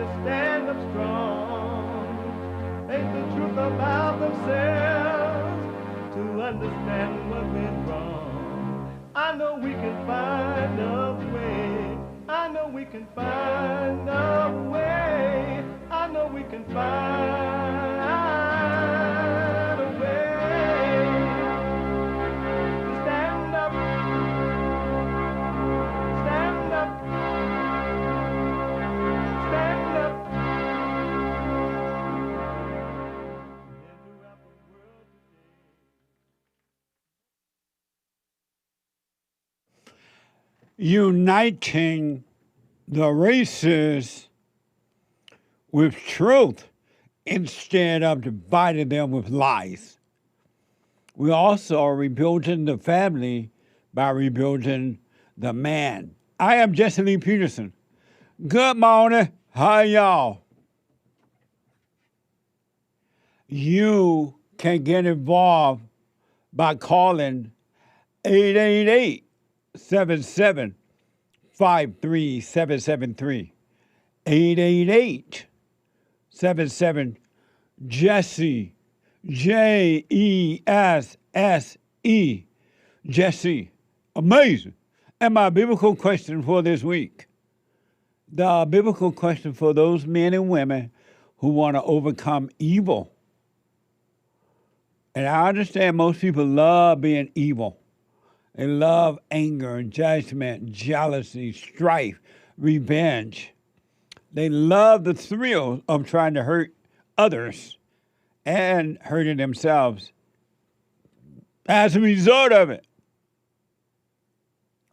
to stand up strong, face the truth about themselves, to understand what went wrong. I know we can find a way. I know we can find a way. I know we can find a way to stand up, stand up, stand up. Uniting the races with truth instead of dividing them with lies. We also are rebuilding the family by rebuilding the man. I am Jesse Lee Peterson. Good morning. How y'all? You can get involved by calling 888-77-53773. 888-77-JESSE. Jesse. Jesse. Amazing. And my biblical question for this week. The biblical question for those men and women who want to overcome evil. And I understand most people love being evil. They love anger, judgment, jealousy, strife, revenge. They love the thrill of trying to hurt others and hurting themselves as a result of it.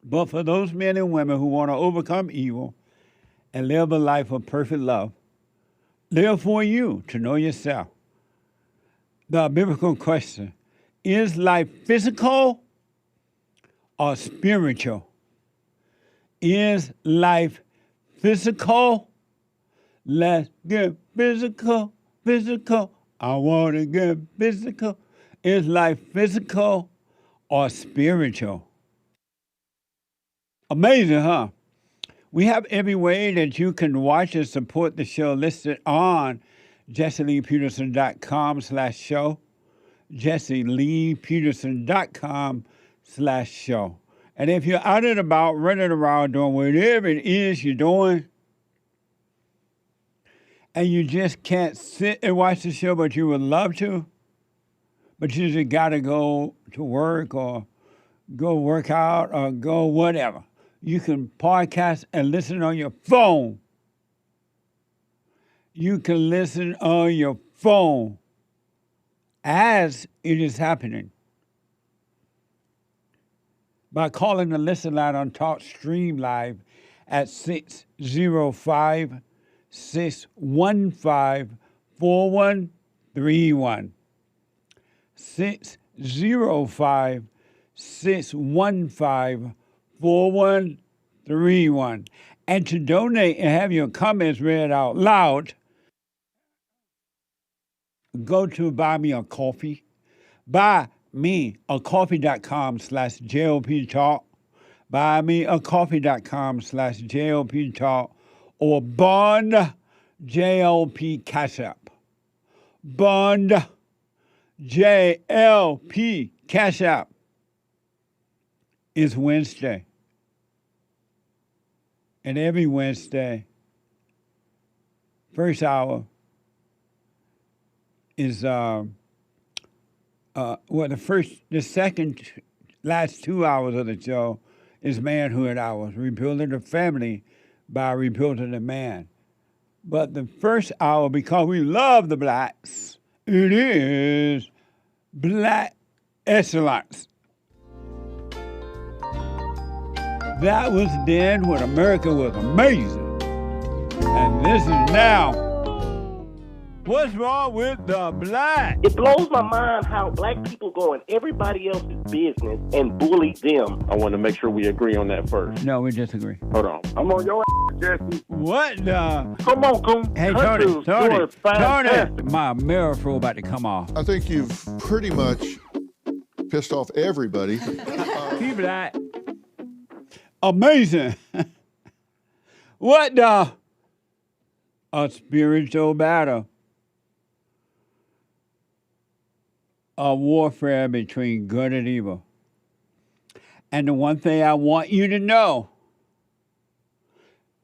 But for those men and women who want to overcome evil and live a life of perfect love, live for you to know yourself. The biblical question, is life physical or spiritual? Is life physical? Let's get physical. I want to get physical. Is life physical or spiritual? Amazing, huh? We have every way that you can watch and support the show listed on JesseLeePeterson.com/show. JesseLeePeterson.com/show. And if you're out and about, running around doing whatever it is you're doing, and you just can't sit and watch the show, but you would love to, but you just got to go to work or go work out or go whatever, you can podcast and listen on your phone. You can listen on your phone as it is happening by calling the listen line on Talk Stream Live at 605-615-4131. 605-615-4131. And to donate and have your comments read out loud, go to Buy Me a Coffee. BuyMeACoffee.com/JLP Talk. BuyMeACoffee.com/JLP Talk. Or Bond JLP Cash App. Bond JLP Cash App. It's Wednesday. And every Wednesday, first hour is the last 2 hours of the show is Manhood hours, rebuilding the family by rebuilding the man. But the first hour, because we love the blacks, it is Black Excellence. That was then when America was amazing. And this is now. What's wrong with the black? It blows my mind how black people go in everybody else's business and bully them. I want to make sure we agree on that first. No, we disagree. Hold on. I'm on your ass, Jesse. What the? Come on, Coon. Hey, Tony, my mirror fro about to come off. I think you've pretty much pissed off everybody. Keep that. Amazing. What the? a spiritual battle, a warfare between good and evil. And the one thing I want you to know,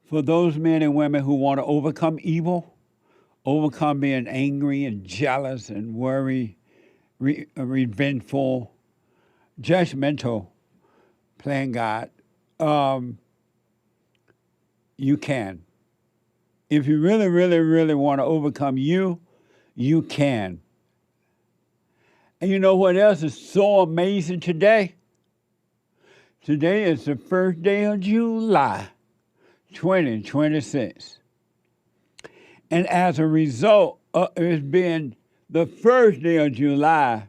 for those men and women who want to overcome evil, overcome being angry and jealous and worry, revengeful, judgmental, playing God, you can. If you really, really, really want to overcome you can. And you know what else is so amazing today? Today is the first day of July, 2026. And as a result of it being the first day of July,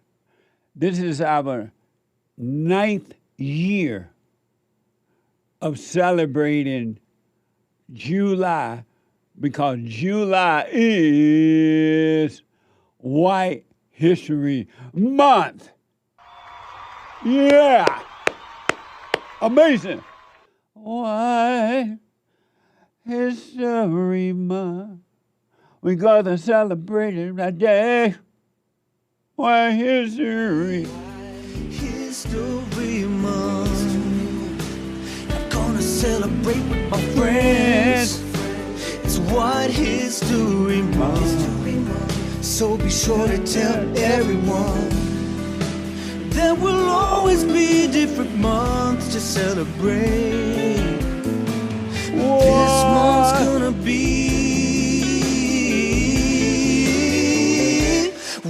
this is our 9th year of celebrating July, because July is White History Month. Yeah. Amazing. White History Month. We got to celebrate it that day. White History. History Month. I'm gonna celebrate with my friends. It's White History Month. So be sure to tell everyone. There will always be different months to celebrate. What? This month's gonna be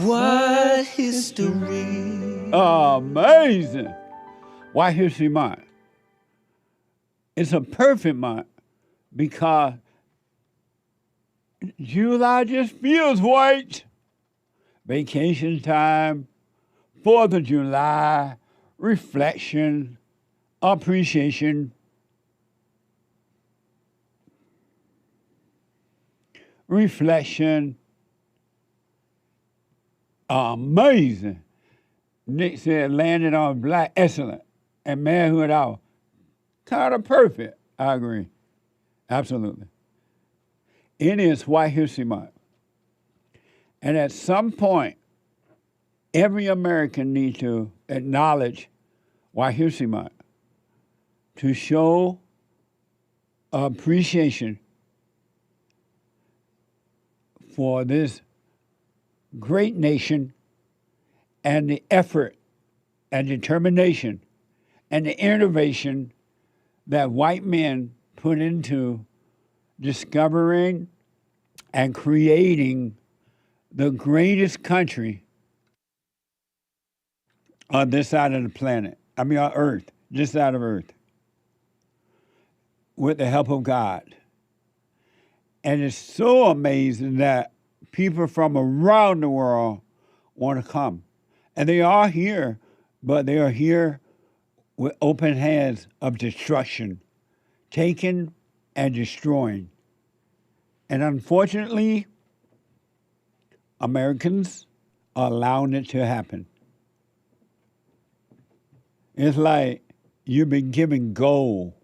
White History. Amazing. White History Month. It's a perfect month because July just feels white. Vacation time, 4th of July, reflection, appreciation. Reflection. Amazing. Nick said landed on black, excellent. And manhood hour. Kind of perfect. I agree. Absolutely. It is White History Month. And at some point, every American needs to acknowledge White History Month to show appreciation for this great nation and the effort and determination and the innovation that white men put into discovering and creating the greatest country on this side of the planet. I mean, on Earth, this side of Earth, with the help of God. And it's so amazing that people from around the world want to come. And they are here, but they are here with open hands of destruction, taking and destroying. And unfortunately, Americans are allowing it to happen. It's like you've been given gold,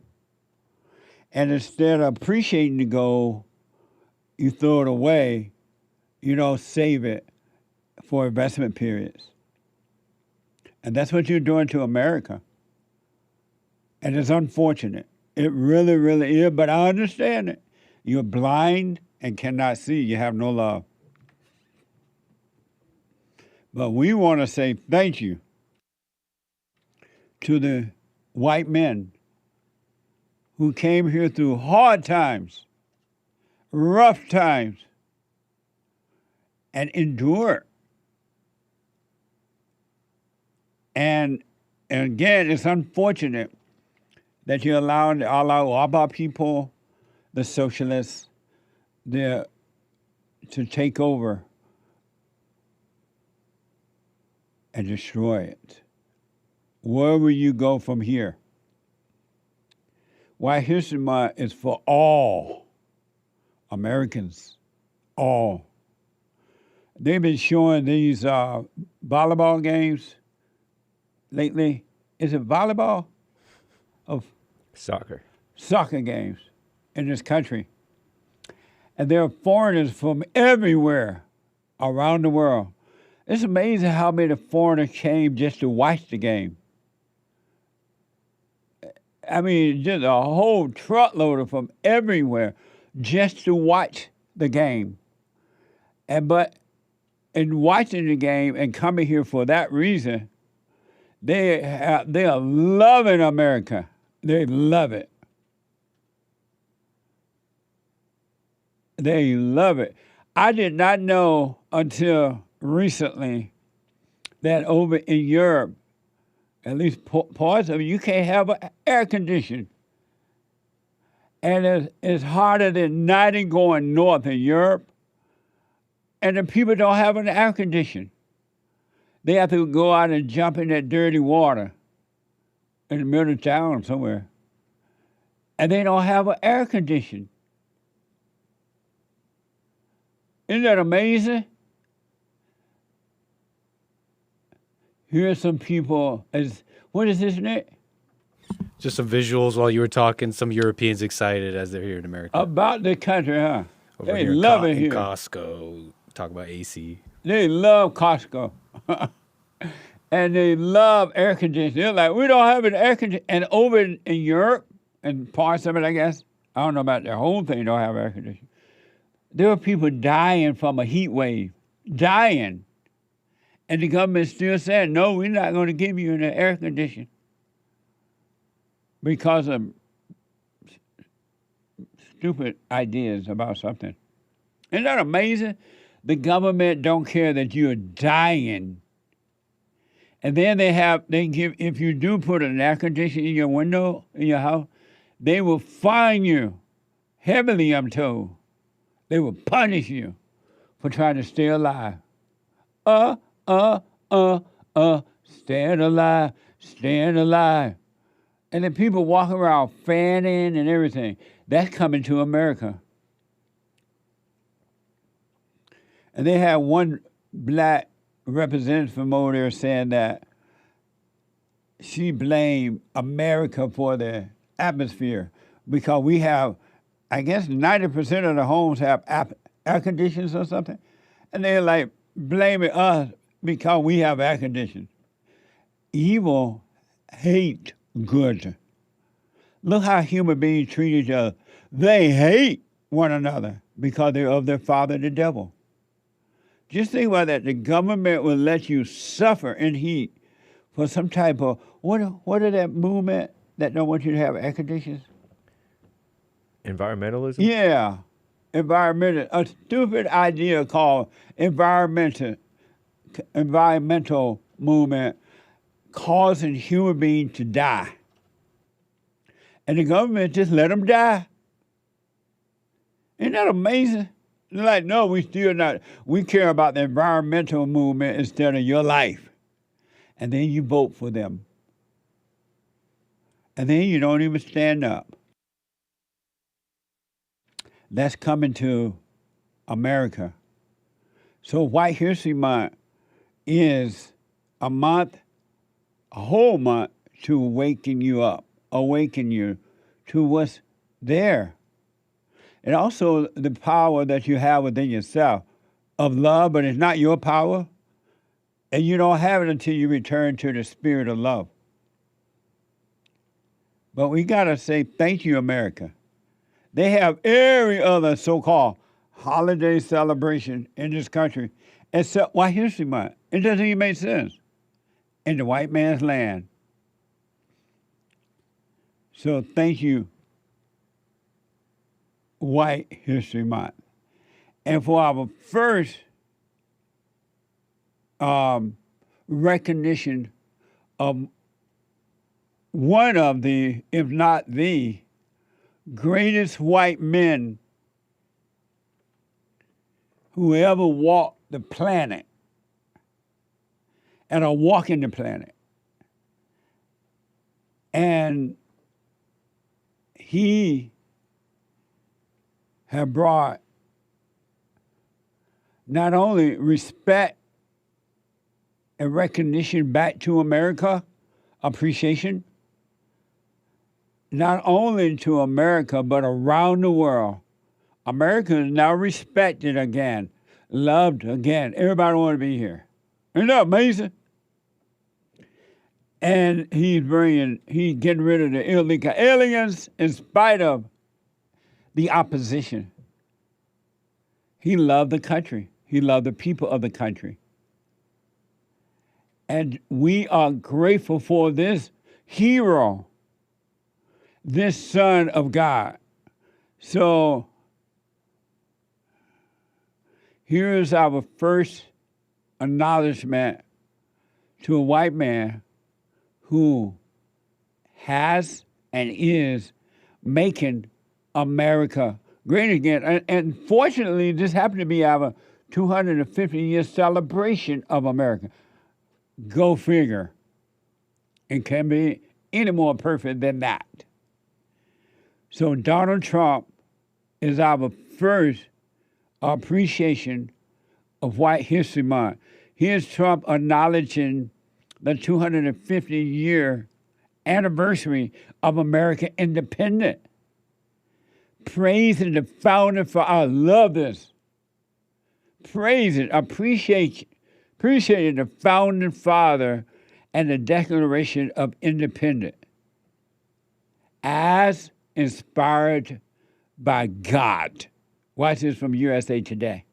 and instead of appreciating the gold, you throw it away, you don't save it for investment periods. And that's what you're doing to America. And it's unfortunate. It really, really is, but I understand it. You're blind and cannot see. You have no love. But we want to say thank you to the white men who came here through hard times, rough times, and endured. And again, it's unfortunate that you allow all our people, the socialists, to take over and destroy it. Where will you go from here? White History Month is for all Americans, all. They've been showing these volleyball games lately. Is it volleyball? Soccer. Soccer games in this country. And there are foreigners from everywhere around the world. It's amazing how many foreigners came just to watch the game. I mean, just a whole truckload from everywhere just to watch the game. But in watching the game and coming here for that reason, they are loving America. They love it. They love it. I did not know until recently that over in Europe, at least parts of it, you can't have an air condition. And it's harder than 90 going north in Europe. And the people don't have an air condition. They have to go out and jump in that dirty water in the middle of town somewhere. And they don't have an air condition. Isn't that amazing? Here's some people, what is this, Nick? Just some visuals while you were talking. Some Europeans excited as they're here in America. About the country, huh? Over They here love it in here. Costco. Talk about AC. They love Costco. And they love air conditioning. They're like, we don't have an air conditioner. And over in Europe, and parts of it, I guess, I don't know about the whole thing, don't have air conditioning. There are people dying from a heat wave. Dying. And the government still saying, no, we're not going to give you an air conditioner because of stupid ideas about something. Isn't that amazing? The government don't care that you're dying. And then they give, if you do put an air conditioner in your window, in your house, they will fine you heavily, I'm told. They will punish you for trying to stay alive. Staying alive, staying alive. And then people walk around fanning and everything. That's coming to America. And they had one black representative from over there saying that she blamed America for the atmosphere because we have, I guess 90% of the homes have air conditioners or something. And they're like blaming us because we have air conditioning. Evil hate good. Look how human beings treat each other. They hate one another because they're of their father, the devil. Just think about that. The government will let you suffer in heat for some type of, what is that movement that don't want you to have air conditioners? Environmentalism? Yeah, environmental. A stupid idea called environmental movement causing human beings to die. And the government just let them die. Isn't that amazing? They're like, no, we care about the environmental movement instead of your life. And then you vote for them. And then you don't even stand up. That's coming to America. So White History Month is a whole month to awaken you up, awaken you to what's there. And also the power that you have within yourself of love, but it's not your power. And you don't have it until you return to the spirit of love. But we got to say thank you, America. They have every other so-called holiday celebration in this country except White History Month. It doesn't even make sense in the white man's land. So thank you, White History Month. And for our first recognition of one of the, if not the, greatest white men who ever walked the planet and are walking the planet. And he have brought not only respect and recognition back to America, appreciation, not only to America, but around the world. America is now respected again, loved again. Everybody want to be here. Isn't that amazing? And he's getting rid of the illegal aliens in spite of the opposition. He loved the country. He loved the people of the country. And we are grateful for this hero, this son of God. So here's our first acknowledgement to a white man who has and is making America great again. And fortunately, this happened to be our 250-year celebration of America. Go figure. It can be any more perfect than that. So Donald Trump is our first appreciation of White History Month. Here's Trump acknowledging the 250-year anniversary of American independence. Praising the founding father. I love this. Praise it, appreciating the founding father and the Declaration of Independence as inspired by God. Watch this from USA Today.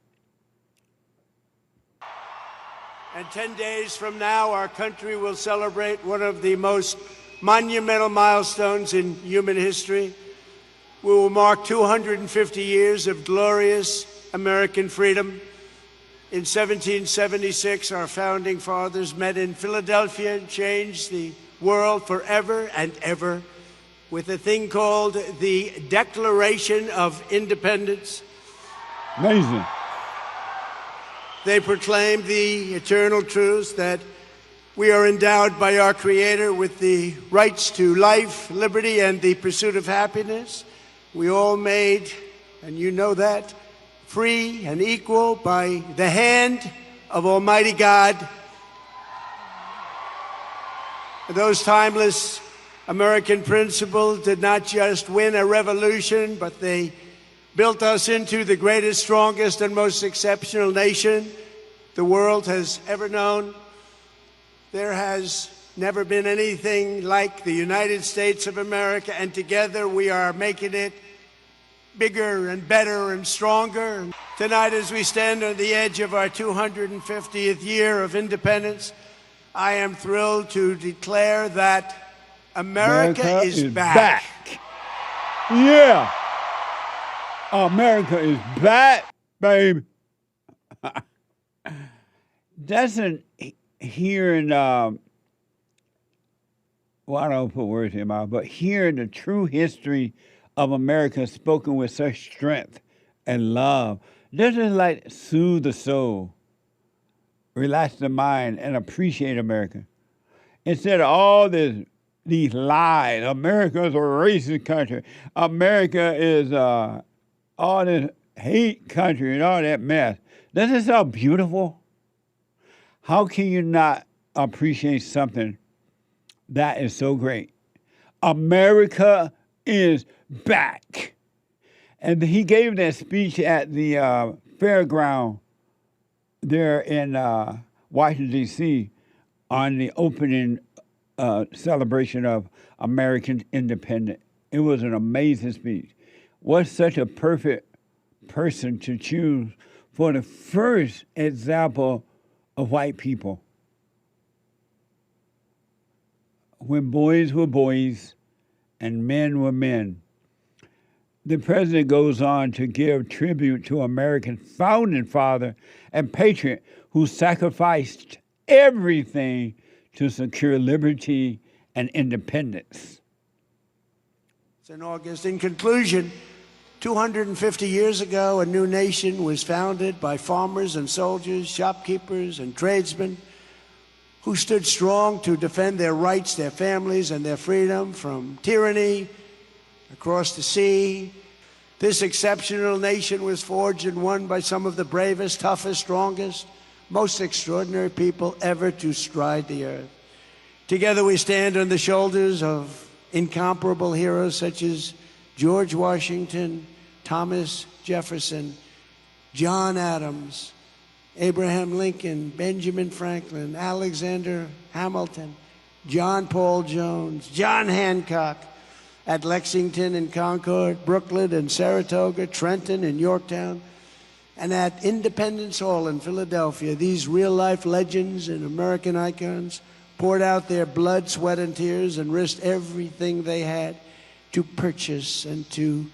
And 10 days from now, our country will celebrate one of the most monumental milestones in human history. We will mark 250 years of glorious American freedom. In 1776, our founding fathers met in Philadelphia and changed the world forever and ever with a thing called the Declaration of Independence. Amazing. They proclaimed the eternal truth that we are endowed by our Creator with the rights to life, liberty, and the pursuit of happiness. We all made, and you know that, free and equal by the hand of Almighty God. Those timeless American principles did not just win a revolution, but they built us into the greatest, strongest, and most exceptional nation the world has ever known. There has never been anything like the United States of America, and together we are making it bigger and better and stronger. Tonight, as we stand on the edge of our 250th year of independence, I am thrilled to declare that America is back. Yeah. America is back, babe. Doesn't hearing, well, I don't put words in my mouth, but hearing the true history of America spoken with such strength and love, doesn't like soothe the soul, relax the mind, and appreciate America. Instead of all these lies, America is a racist country, America is all this hate country and all that mess. Doesn't it sound beautiful? How can you not appreciate something that is so great? America is back. And he gave that speech at the fairground there in Washington, D.C. on the opening celebration of American independence. It was an amazing speech. What's such a perfect person to choose for the first example of white people? When boys were boys and men were men. The president goes on to give tribute to American founding father and patriot who sacrificed everything to secure liberty and independence. It's in August. In conclusion, 250 years ago, a new nation was founded by farmers and soldiers, shopkeepers and tradesmen who stood strong to defend their rights, their families, and their freedom from tyranny across the sea. This exceptional nation was forged and won by some of the bravest, toughest, strongest, most extraordinary people ever to stride the earth. Together we stand on the shoulders of incomparable heroes such as George Washington, Thomas Jefferson, John Adams, Abraham Lincoln, Benjamin Franklin, Alexander Hamilton, John Paul Jones, John Hancock at Lexington and Concord, Brooklyn and Saratoga, Trenton and Yorktown, and at Independence Hall in Philadelphia. These real-life legends and American icons poured out their blood, sweat, and tears and risked everything they had to purchase and to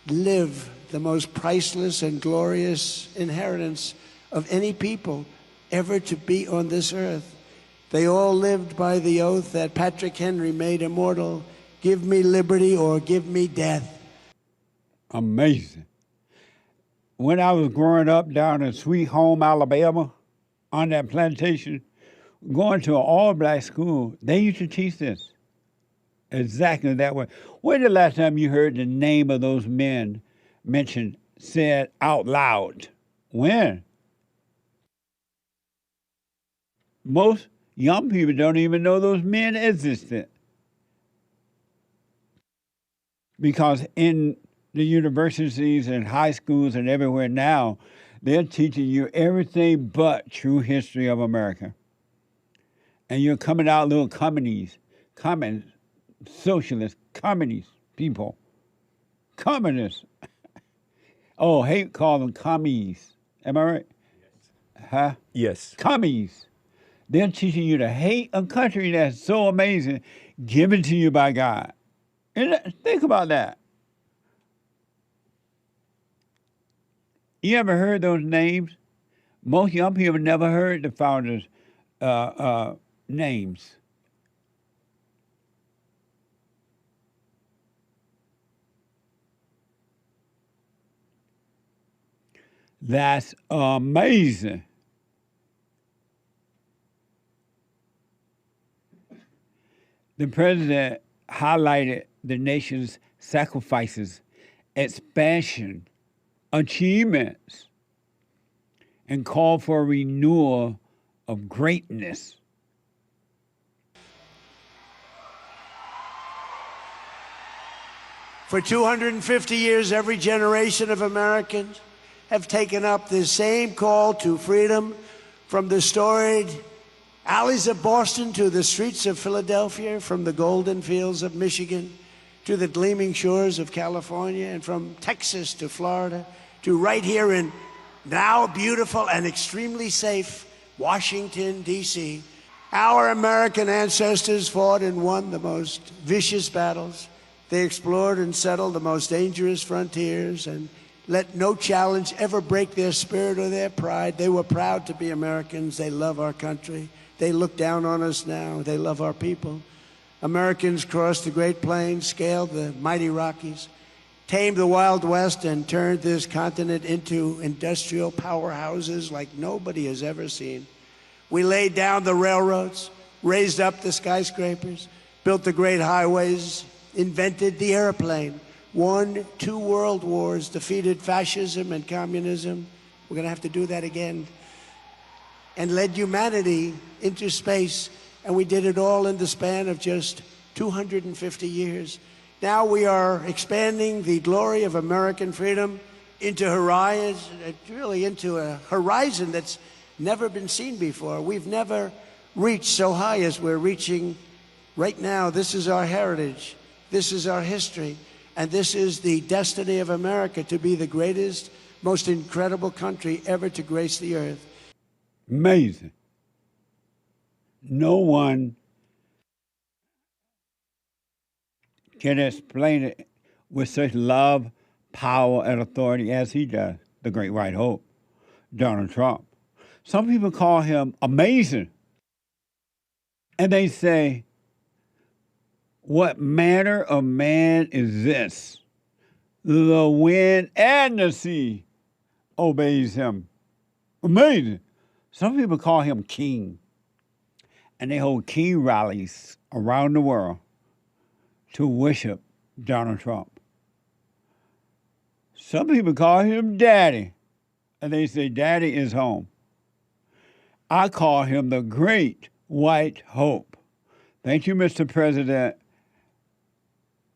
live the most priceless and glorious inheritance of any people ever to be on this earth. They all lived by the oath that Patrick Henry made immortal: give me liberty or give me death. Amazing. When I was growing up down in Sweet Home, Alabama, on that plantation, going to an all-black school, they used to teach this exactly that way. When the last time you heard the name of those men mentioned, said out loud? When? Most young people don't even know those men existed. Because in the universities and high schools and everywhere now, they're teaching you everything but true history of America. And you're coming out little communists, socialist communist people. Communists. Oh, hate call them commies. Am I right? Yes. Huh? Yes. Commies. They're teaching you to hate a country that's so amazing, given to you by God. And think about that. You ever heard those names? Most young people never heard the founders' names. That's amazing. The president highlighted the nation's sacrifices, expansion, achievements, and called for a renewal of greatness. For 250 years, every generation of Americans have taken up this same call to freedom, from the storied alleys of Boston to the streets of Philadelphia, from the golden fields of Michigan to the gleaming shores of California, and from Texas to Florida to right here in now beautiful and extremely safe Washington, D.C. Our American ancestors fought and won the most vicious battles. They explored and settled the most dangerous frontiers and let no challenge ever break their spirit or their pride. They were proud to be Americans. They love our country. They look down on us now. They love our people. Americans crossed the Great Plains, scaled the mighty Rockies, tamed the Wild West, and turned this continent into industrial powerhouses like nobody has ever seen. We laid down the railroads, raised up the skyscrapers, built the great highways, invented the airplane, won 2 world wars, defeated fascism and communism. We're going to have to do that again. And led humanity into space. And we did it all in the span of just 250 years. Now we are expanding the glory of American freedom into into a horizon that's never been seen before. We've never reached so high as we're reaching right now. This is our heritage. This is our history. And this is the destiny of America, to be the greatest, most incredible country ever to grace the earth. Amazing. No one can explain it with such love, power, and authority as he does, the great white hope, Donald Trump. Some people call him amazing. And they say, what manner of man is this? The wind and the sea obeys him. Amazing. Some people call him king. And they hold king rallies around the world to worship Donald Trump. Some people call him daddy. And they say daddy is home. I call him the great white hope. Thank you, Mr. President.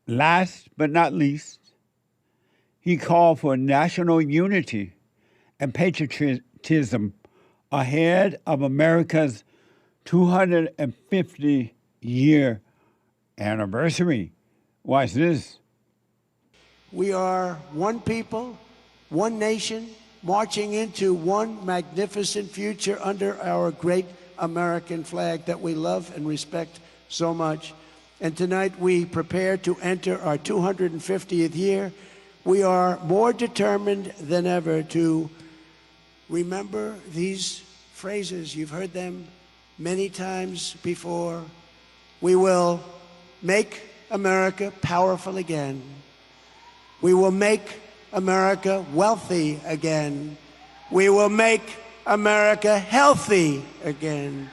Last but not least, He called for national unity and patriotism ahead of America's 250-year anniversary. Watch this. We are one people, one nation, marching into one magnificent future under our great American flag that we love and respect so much. And tonight we prepare to enter our 250th year. We are more determined than ever to remember these phrases. You've heard them many times before. We will make America powerful again. We will make America wealthy again. We will make America healthy again.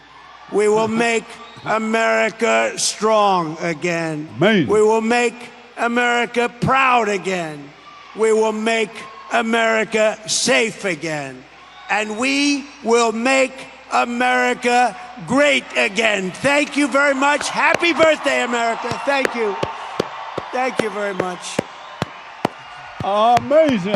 We will make America strong again. Amazing. We will make America proud again. We will make America safe again. And we will make America great again. Thank you very much. Happy birthday, America. Thank you. Thank you very much. Amazing.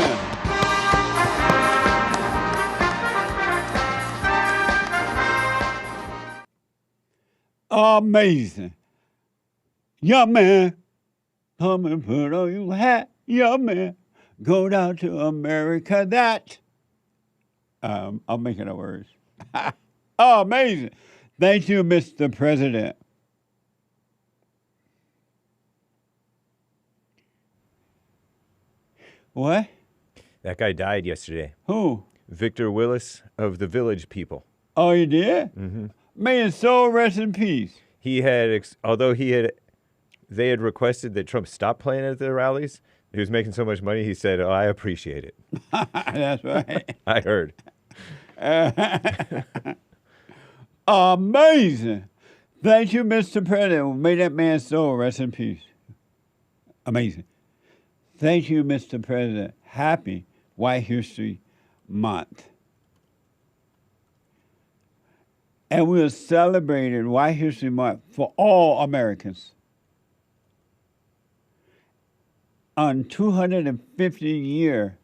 Amazing. Young man, come and put on your hat. Young man, go down to America. That. I'm making up words. Oh, amazing. Thank you, Mr. President. What? That guy died yesterday. Who? Victor Willis of the Village People. Oh, you did? Mm-hmm. May his soul rest in peace. They had requested that Trump stop playing at their rallies. He was making so much money, he said, "Oh, I appreciate it." That's right. I heard. Amazing. Thank you, Mr. President. May that man's soul rest in peace. Amazing. Thank you, Mr. President. Happy White History Month. And we're celebrating White History Month for all Americans. On 250-year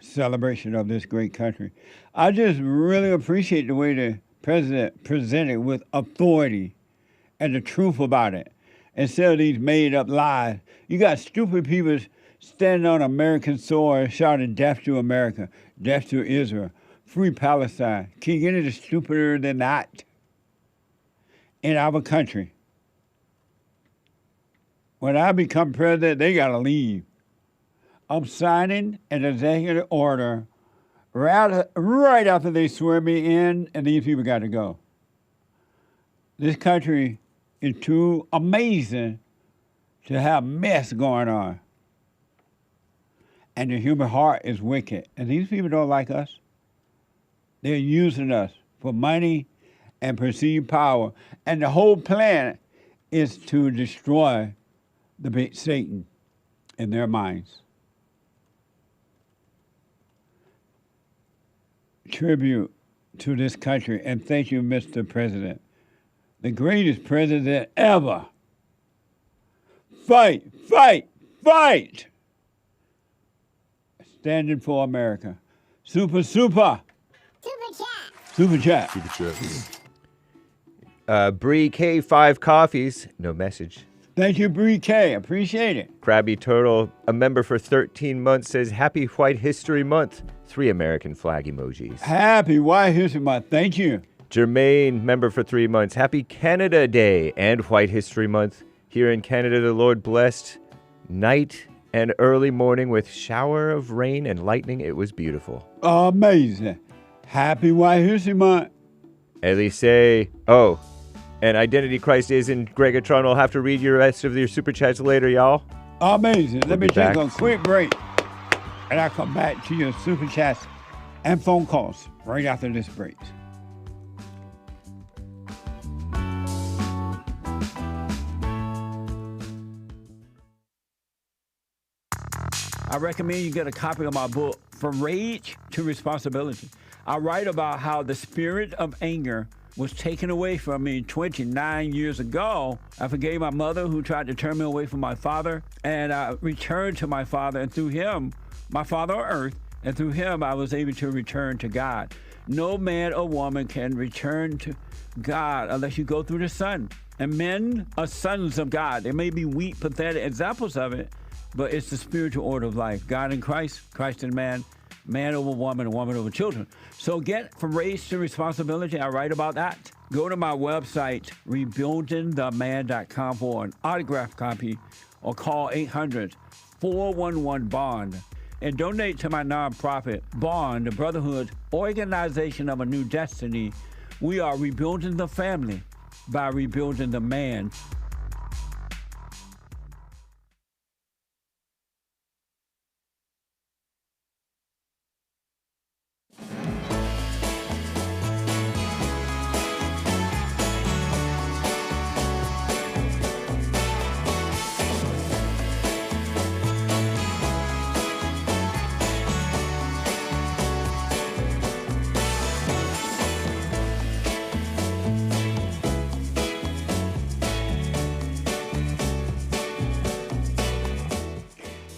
celebration of this great country. I just really appreciate the way the president presented with authority and the truth about it. Instead of these made-up lies. You got stupid people standing on American soil shouting death to America, death to Israel, free Palestine. Can you get any stupider than that in our country? When I become president, they got to leave. I'm signing an executive order right after they swear me in, and these people got to go. This country is too amazing to have mess going on. And the human heart is wicked. And these people don't like us. They're using us for money and perceived power. And the whole plan is to destroy Satan in their minds. Tribute to this country, and thank you, Mr. President. The greatest president ever. Fight, fight, fight! Standing for America. Super, super. Super chat. Super chat. Bree K, 5 coffees. No message. Thank you, Bree K. Appreciate it. Krabby Turtle, a member for 13 months, says, "Happy White History Month." 3 American flag emojis. Happy White History Month. Thank you. Jermaine, member for 3 months. Happy Canada Day and White History Month. Here in Canada, the Lord blessed night and early morning with shower of rain and lightning. It was beautiful. Amazing. Happy White History Month. Elise, oh, and Identity Christ is in Gregatron. I'll have to read your rest of your super chats later, y'all. Amazing. Let me take back. a quick break, and I'll come back to your super chats and phone calls right after this break. I recommend you get a copy of my book, From Rage to Responsibility. I write about how the spirit of anger was taken away from me 29 years ago. I forgave my mother who tried to turn me away from my father, and I returned to my father, and through him, my father on earth, and through him I was able to return to God. No man or woman can return to God unless you go through the Son. And men are sons of God. There may be weak, pathetic examples of it, but it's the spiritual order of life. God in Christ, Christ in man, man over woman, and woman over children. So get from race to responsibility. I write about that. Go to my website, rebuildingtheman.com for an autographed copy, or call 800-411-BOND. And donate to my nonprofit, Bond, the Brotherhood Organization of a New Destiny. We are rebuilding the family by rebuilding the man.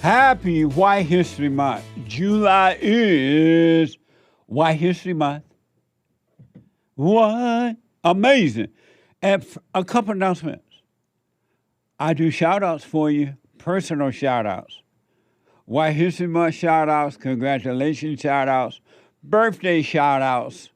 Happy White History Month. July is White History Month. What? Amazing. And a couple announcements. I do shout-outs for you, personal shout-outs. White History Month shout-outs, congratulations shout-outs, birthday shout-outs,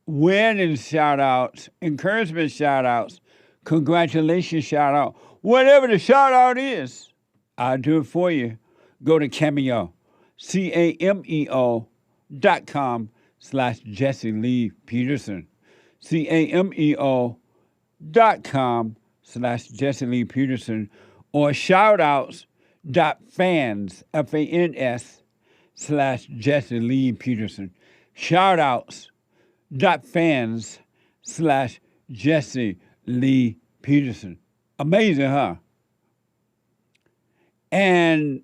wedding shout-outs, encouragement shout-outs, congratulations shout-out. Whatever the shout-out is, I'll do it for you. Go to Cameo, cameo.com/Jesse Lee Peterson. cameo.com/Jesse Lee Peterson, or shoutouts.fans, FANS/Jesse Lee Peterson. Shoutouts.fans/Jesse Lee Peterson. Amazing, huh? And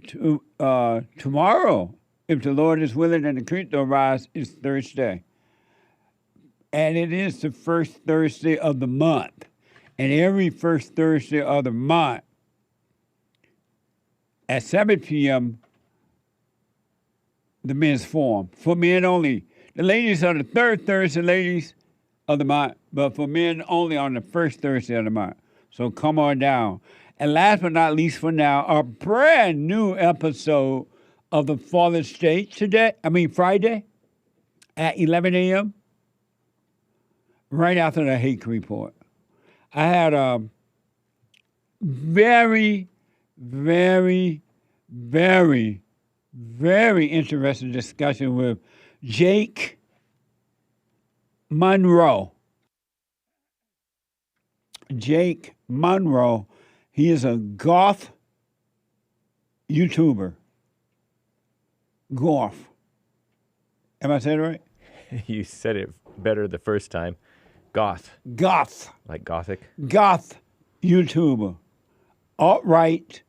tomorrow, if the Lord is willing and the creek don't rise, is Thursday. And it is the first Thursday of the month. And every first Thursday of the month at 7 p.m., the men's forum. For men only. The ladies are the third Thursday, ladies of the month, but for men only on the first Thursday of the month. So come on down. And last but not least for now, a brand new episode of the Fallen State Friday at 11 a.m., right after the Hake Report. I had a very, very, very, very interesting discussion with Jake Monroe. Jake Monroe. He is a goth YouTuber. Goth. Am I saying it right? You said it better the first time. Goth. Goth. Like gothic? Goth YouTuber. Alt-right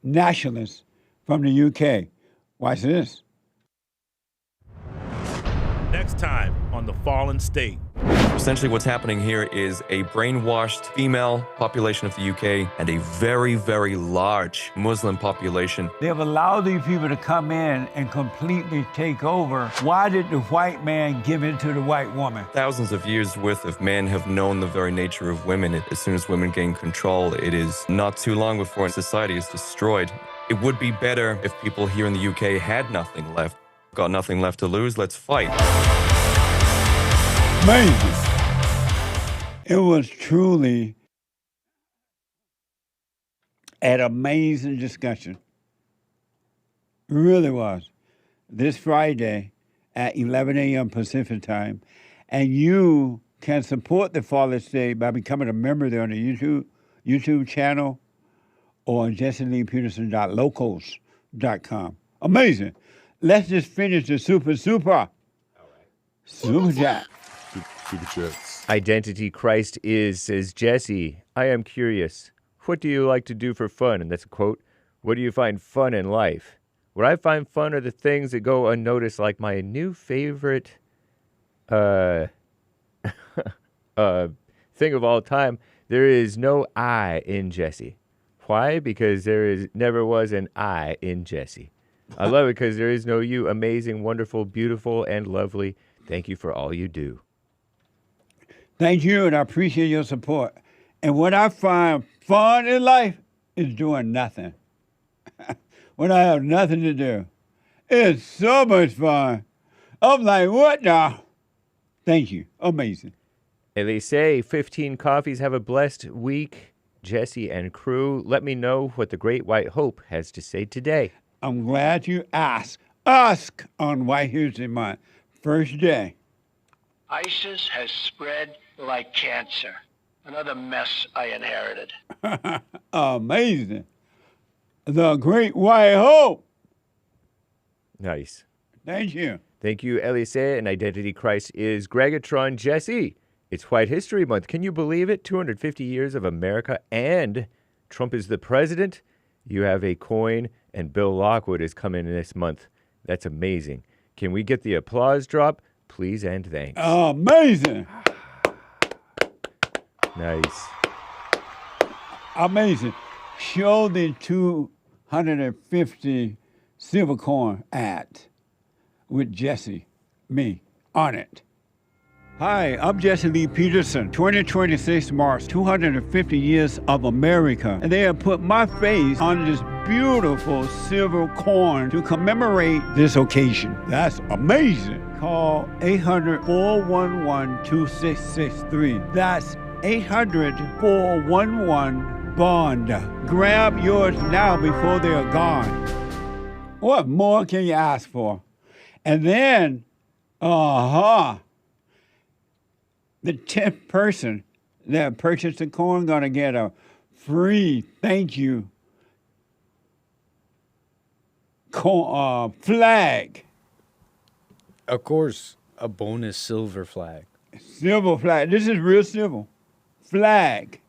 nationalist from the UK. Watch this. Next time on The Fallen State. Essentially what's happening here is a brainwashed female population of the UK and a very, very large Muslim population. They've allowed these people to come in and completely take over. Why did the white man give in to the white woman? Thousands of years worth of men have known the very nature of women. As soon as women gain control, it is not too long before society is destroyed. It would be better if people here in the UK had nothing left. Got nothing left to lose, let's fight. Amazing. It was truly an amazing discussion. It really was. This Friday at 11 a.m. Pacific time. And you can support the Fallen State by becoming a member there on the YouTube channel or on jesseleepeterson.locals.com. Amazing. Let's just finish the super. All right. Super chat. Super chats. Identity Christ is, says Jesse, I am curious. What do you like to do for fun? And that's a quote. What do you find fun in life? What I find fun are the things that go unnoticed, like my new favorite thing of all time. There is no I in Jesse. Why? Because never was an I in Jesse. I love it because there is no you. Amazing, wonderful, beautiful, and lovely. Thank you for all you do. Thank you, and I appreciate your support. And what I find fun in life is doing nothing. When I have nothing to do. It's so much fun. I'm like, what now? Thank you. Amazing. And they say 15 coffees. Have a blessed week, Jesse and crew. Let me know what the Great White Hope has to say today. I'm glad you asked. Ask on White History Month. First day. ISIS has spread like cancer. Another mess I inherited. Amazing. The Great White Hope. Nice. Thank you. Thank you, Elise. And Identity Christ is Gregatron Jesse. It's White History Month. Can you believe it? 250 years of America and Trump is the president. You have a coin and Bill Lockwood is coming in this month. That's amazing. Can we get the applause drop? Please and thanks. Amazing. Nice. Amazing. Show the 250 silver coin ad with Jesse, me, on it. Hi, I'm Jesse Lee Peterson. 2026 marks 250 years of America, and they have put my face on this beautiful silver coin to commemorate this occasion. That's amazing. Call 800-411-2663. That's 800-411-BOND. Grab yours now before they are gone. What more can you ask for? And then, the 10th person that purchased the coin gonna get a free thank you flag. Of course, a bonus silver flag. Silver flag. This is real silver. Flag.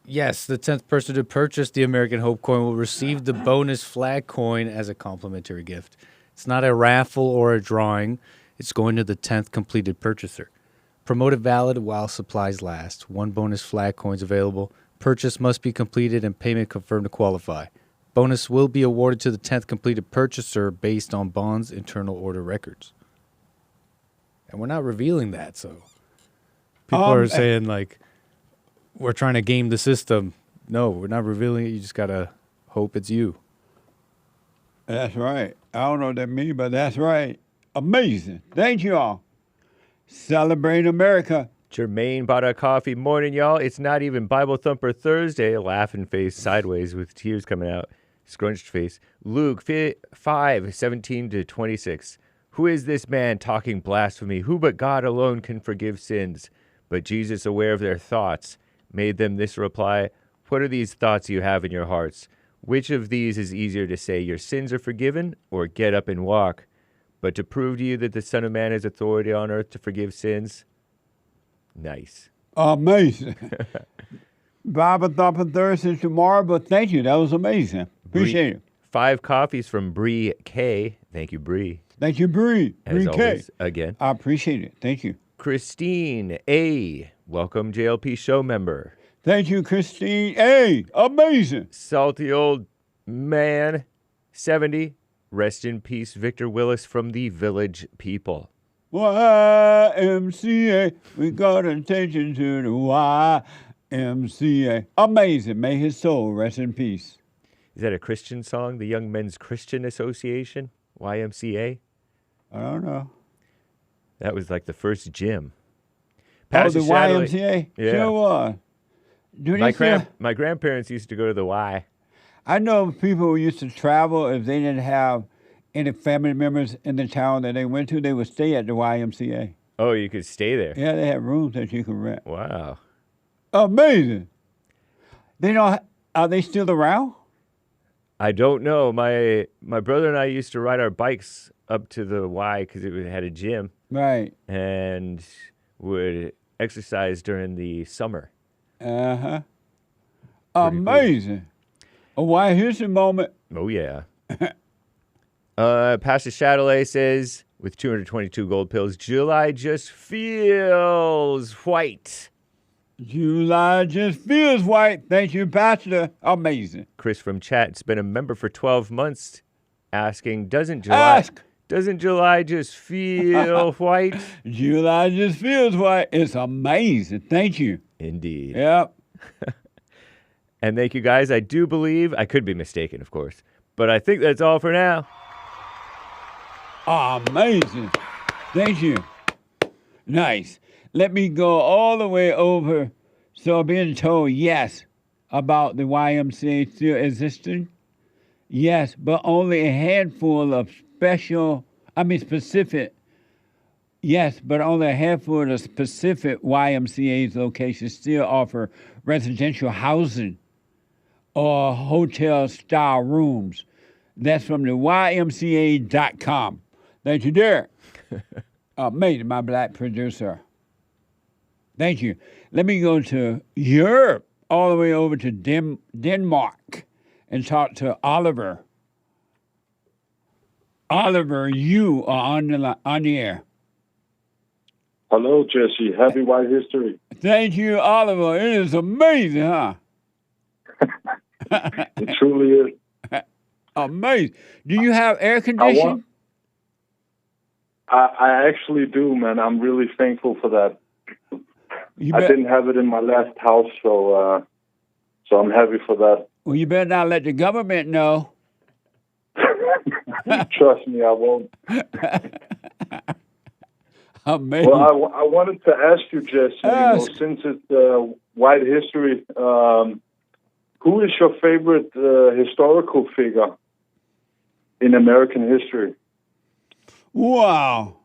Yes, the 10th person to purchase the American Hope coin will receive the bonus flag coin as a complimentary gift. It's not a raffle or a drawing. It's going to the 10th completed purchaser. Promoted valid while supplies last. One bonus flag coins available. Purchase must be completed and payment confirmed to qualify. Bonus will be awarded to the 10th completed purchaser based on Bond's internal order records. And we're not revealing that, so people are saying, like, we're trying to game the system. No, we're not revealing it. You just got to hope it's you. That's right. I don't know what that means, but that's right. Amazing. Thank you all. Celebrate America. Jermaine bought a coffee. Morning, y'all. It's not even Bible Thumper Thursday. Laughing face sideways with tears coming out. Scrunched face. Luke 5:17-26. Who is this man talking blasphemy? Who but God alone can forgive sins? But Jesus, aware of their thoughts, made them this reply. What are these thoughts you have in your hearts? Which of these is easier to say, your sins are forgiven, or get up and walk? But to prove to you that the Son of Man has authority on earth to forgive sins? Nice. Amazing. Bible Thumper Thursday tomorrow, but thank you. That was amazing. Appreciate it. 5 coffees from Bree K. Thank you, Bree. Thank you, Bree. As Bree K. always, again. I appreciate it. Thank you. Christine A. Welcome, JLP show member. Thank you, Christine A. Amazing. Salty old man, 70. Rest in peace, Victor Willis from the Village People. YMCA. We got attention to the YMCA. Amazing. May his soul rest in peace. Is that a Christian song? The Young Men's Christian Association? YMCA? I don't know. That was like the first gym. Oh, the YMCA? Yeah. Sure was. My grandparents used to go to the Y. I know people who used to travel, if they didn't have any family members in the town that they went to, they would stay at the YMCA. Oh, you could stay there? Yeah, they had rooms that you could rent. Wow. Amazing. Are they still around? I don't know. My brother and I used to ride our bikes up to the Y because it had a gym. Right. And would exercise during the summer. Uh-huh. Amazing. Cool. Here's a moment. Oh, yeah. Pastor Chatelet says, with 222 gold pills. July just feels white. July just feels white. Thank you, Pastor. Amazing. Chris from chat's been a member for 12 months, asking, doesn't July just feel white? July just feels white. It's amazing. Thank you. Indeed. Yep. And thank you, guys. I do believe, I could be mistaken, of course, but I think that's all for now. Amazing. Thank you. Nice. Let me go all the way over. So being told yes about the YMCA still existing. Yes, but only a handful of specific. Yes, but only a handful of specific YMCA's locations still offer residential housing or hotel-style rooms. That's from the YMCA.com. Thank you, Derek. Amazing, my black producer. Thank you. Let me go to Europe, all the way over to Denmark, and talk to Oliver. Oliver, you are on the air. Hello, Jesse. Happy White History. Thank you, Oliver. It is amazing, huh? It truly is. Amazing. Do you have air conditioning? I actually do, man. I'm really thankful for that. I didn't have it in my last house, so I'm happy for that. Well, you better not let the government know. Trust me, I won't. Amazing. Well, I wanted to ask you, Jesse, since it's White History, who is your favorite historical figure in American history? Wow.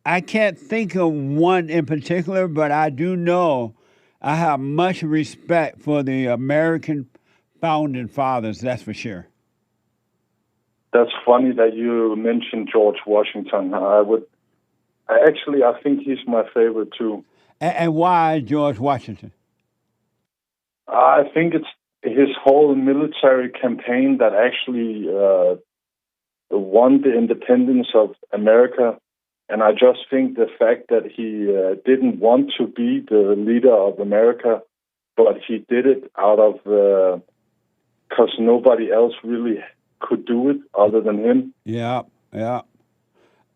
I can't think of one in particular, but I do know I have much respect for the American founding fathers, that's for sure. That's funny that you mentioned George Washington. I think he's my favorite too. And why George Washington? I think it's his whole military campaign that actually won the independence of America. And I just think the fact that he didn't want to be the leader of America, but he did it out of because nobody else really could do it other than him. Yeah.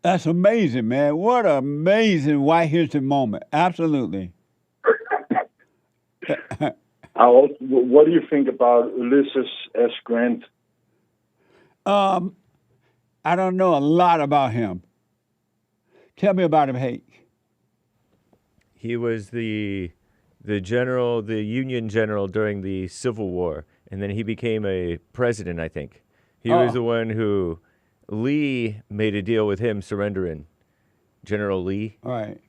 That's amazing, man. What an amazing White History moment. Absolutely. What do you think about Ulysses S. Grant? I don't know a lot about him. Tell me about him, Hank. He was the general, the Union general during the Civil War, and then he became a president, I think. He was the one who Lee made a deal with him surrendering. General Lee. All right.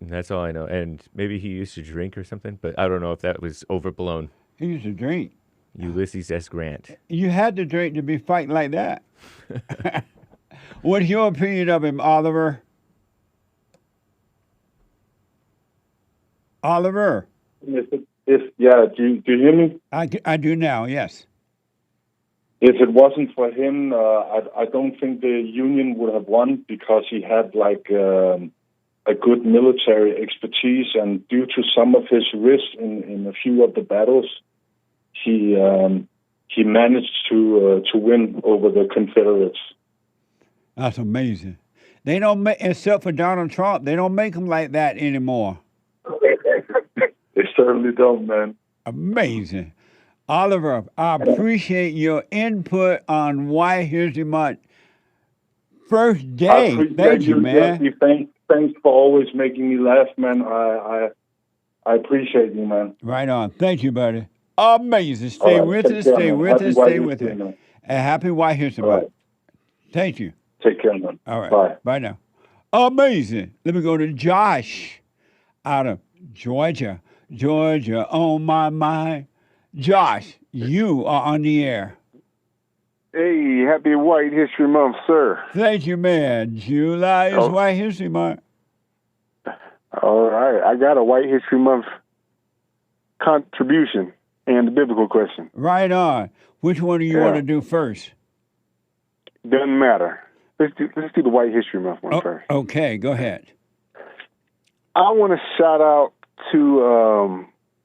That's all I know. And maybe he used to drink or something, but I don't know if that was overblown. He used to drink. Ulysses S. Grant. You had to drink to be fighting like that. What's your opinion of him, Oliver? Oliver? Do you hear me? I do now, yes. If it wasn't for him, I don't think the Union would have won because he had a good military expertise, and due to some of his risks in a few of the battles, he managed to win over the Confederates. That's amazing. They don't make, except for Donald Trump, they don't make them like that anymore. They certainly don't, man. Amazing. Oliver, I appreciate your input on White History Month. First day. Thank you, man. Jesse. Thanks for always making me laugh, man. I appreciate you, man. Right on. Thank you, buddy. Amazing. Stay with us, stay with us, stay with us. And happy White History Month. Thank you. Take care, man. All right. Bye. Bye now. Amazing. Let me go to Josh out of Georgia. Georgia on my mind. Josh, you are on the air. Hey, happy White History Month, sir. Thank you, man. July is White History Month. All right. I got a White History Month contribution. and the biblical question. Right on. Which one do you want to do first? Doesn't matter. Let's do the White History Month one first. Okay, go ahead. I want to shout out to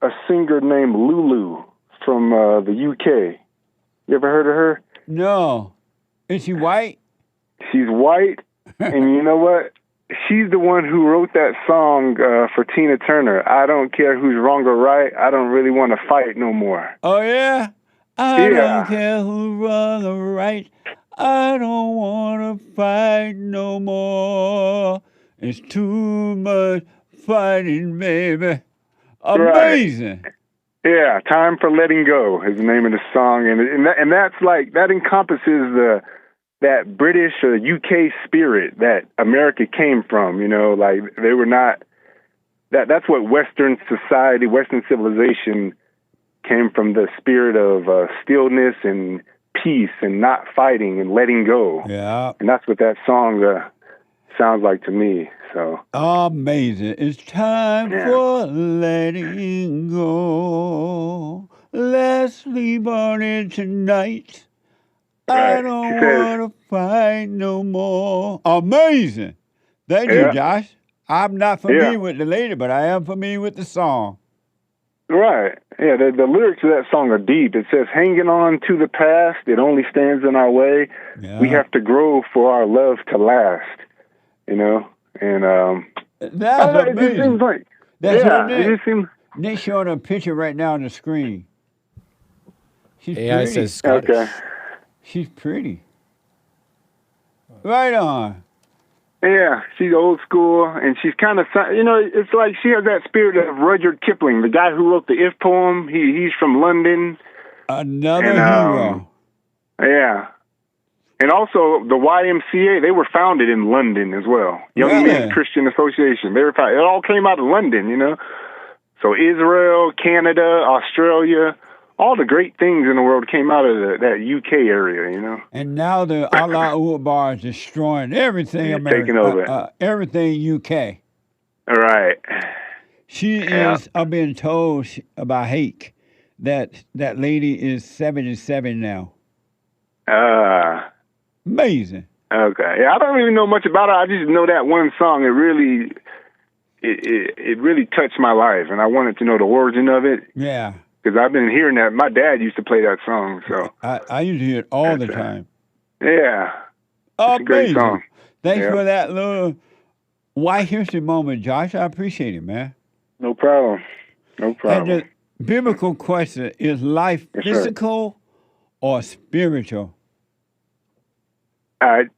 a singer named Lulu from the UK. You ever heard of her? No. Is she white? She's white, and you know what? She's the one who wrote that song for Tina Turner. I don't care who's wrong or right. I don't really want to fight no more. Oh, yeah? I don't care who's wrong or right. I don't want to fight no more. It's too much fighting, baby. Amazing. Right. Yeah, Time for Letting Go is the name of the song, and that's like that encompasses that British or UK spirit that America came from. You know, like they were not. That's what Western society, Western civilization came from, the spirit of stillness and peace and not fighting and letting go. Yeah. And that's what that song sounds like to me. So amazing. It's time for letting go. Let's sleep on it tonight. Right. I don't want to fight no more. Amazing. Thank you, Josh. I'm not familiar with the lady, but I am familiar with the song. Right. Yeah, the lyrics of that song are deep. It says, hanging on to the past, it only stands in our way. Yeah. We have to grow for our love to last, you know? And that's amazing. It just seems like, that's it just seems... Nick's showing a picture right now on the screen. She's AI pretty. says Scottish. Okay. She's pretty. Right on. Yeah, she's old school, and she's kind of, you know, it's like she has that spirit of Rudyard Kipling, the guy who wrote the If poem. He's from London. Another hero. Yeah. And also, the YMCA, they were founded in London as well. Young Men's Christian Association. They were founded. It all came out of London, you know. So Israel, Canada, Australia, all the great things in the world came out of that UK area, you know. And now the Allah Akbar is destroying everything America. Taking over. Everything UK. All right. She is, I'm being told by Hake that lady is 77 now. Amazing. Okay. Yeah, I don't really know much about her. I just know that one song. It really touched my life, and I wanted to know the origin of it. Yeah. Because I've been hearing that. My dad used to play that song, so. I used to hear it all the time. Yeah. It's a great song. Thanks for that little White History moment, Josh. I appreciate it, man. No problem. No problem. And the biblical question, is life physical or spiritual?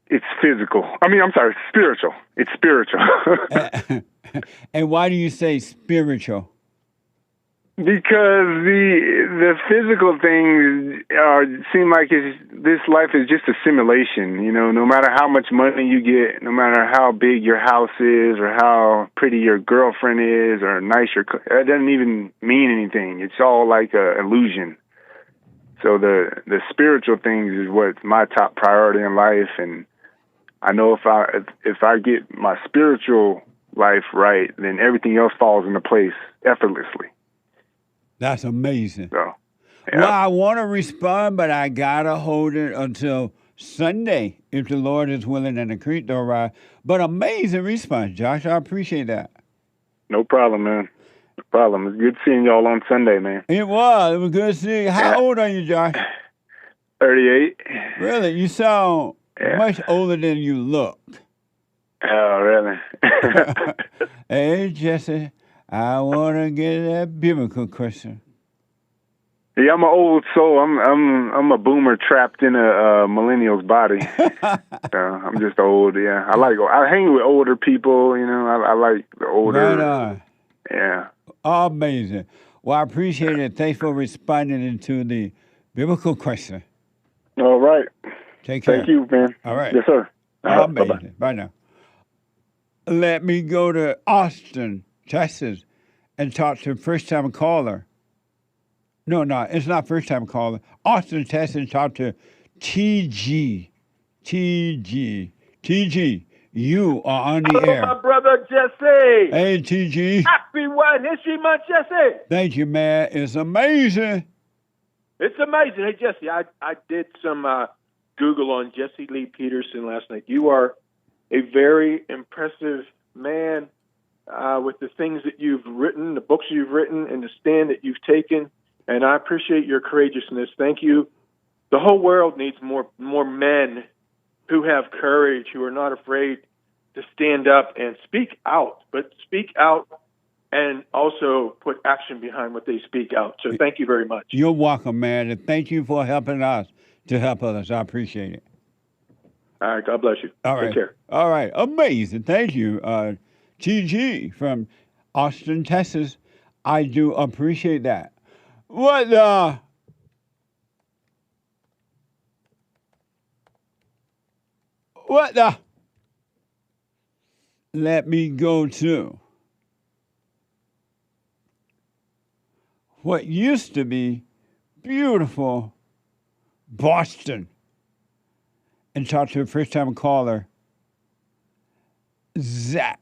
It's physical. I'm sorry, spiritual. It's spiritual. And why do you say spiritual? Because the physical things seem like this life is just a simulation. You know, no matter how much money you get, no matter how big your house is, or how pretty your girlfriend is, or nice it doesn't even mean anything. It's all like an illusion. So the spiritual things is what's my top priority in life, and I know if I get my spiritual life right, then everything else falls into place effortlessly. That's amazing. So, well, I want to respond, but I gotta hold it until Sunday, if the Lord is willing and the creek don't rise. But amazing response, Josh. I appreciate that. No problem, man. No problem. It's good seeing y'all on Sunday, man. It was good seeing you. How old are you, Josh? 38. Really? You sound much older than you look. Oh, really? Hey, Jesse, I want to get that biblical question. Yeah, I'm an old soul. I'm a boomer trapped in a millennial's body. I'm just old. Yeah, I hang with older people. You know, I like the older. Right on. Yeah. Amazing. Well, I appreciate it. Thanks for responding into the biblical question. All right. Take care. Thank you, man. All right. Yes, sir. Amazing. Bye-bye. Bye now. Let me go to Austin, Texas, and talk to first-time caller. No, it's not first-time caller. Austin, Texas, talk to TG. TG, you are on the air. My brother Jesse. Hey, TG. Happy White History Month, Jesse. Thank you, man. It's amazing. It's amazing. Hey, Jesse, I did some Google on Jesse Lee Peterson last night. You are a very impressive man with the things that you've written, the books you've written, and the stand that you've taken. And I appreciate your courageousness. Thank you. The whole world needs more men who have courage, who are not afraid to stand up and speak out, but speak out and also put action behind what they speak out. So thank you very much. You're welcome, man, and thank you for helping us to help others. I appreciate it. All right, God bless you. All right. Take care. All right, amazing. Thank you. TG from Austin, Texas. I do appreciate that. What the? Let me go to what used to be beautiful Boston and talk to a first-time caller, Zach,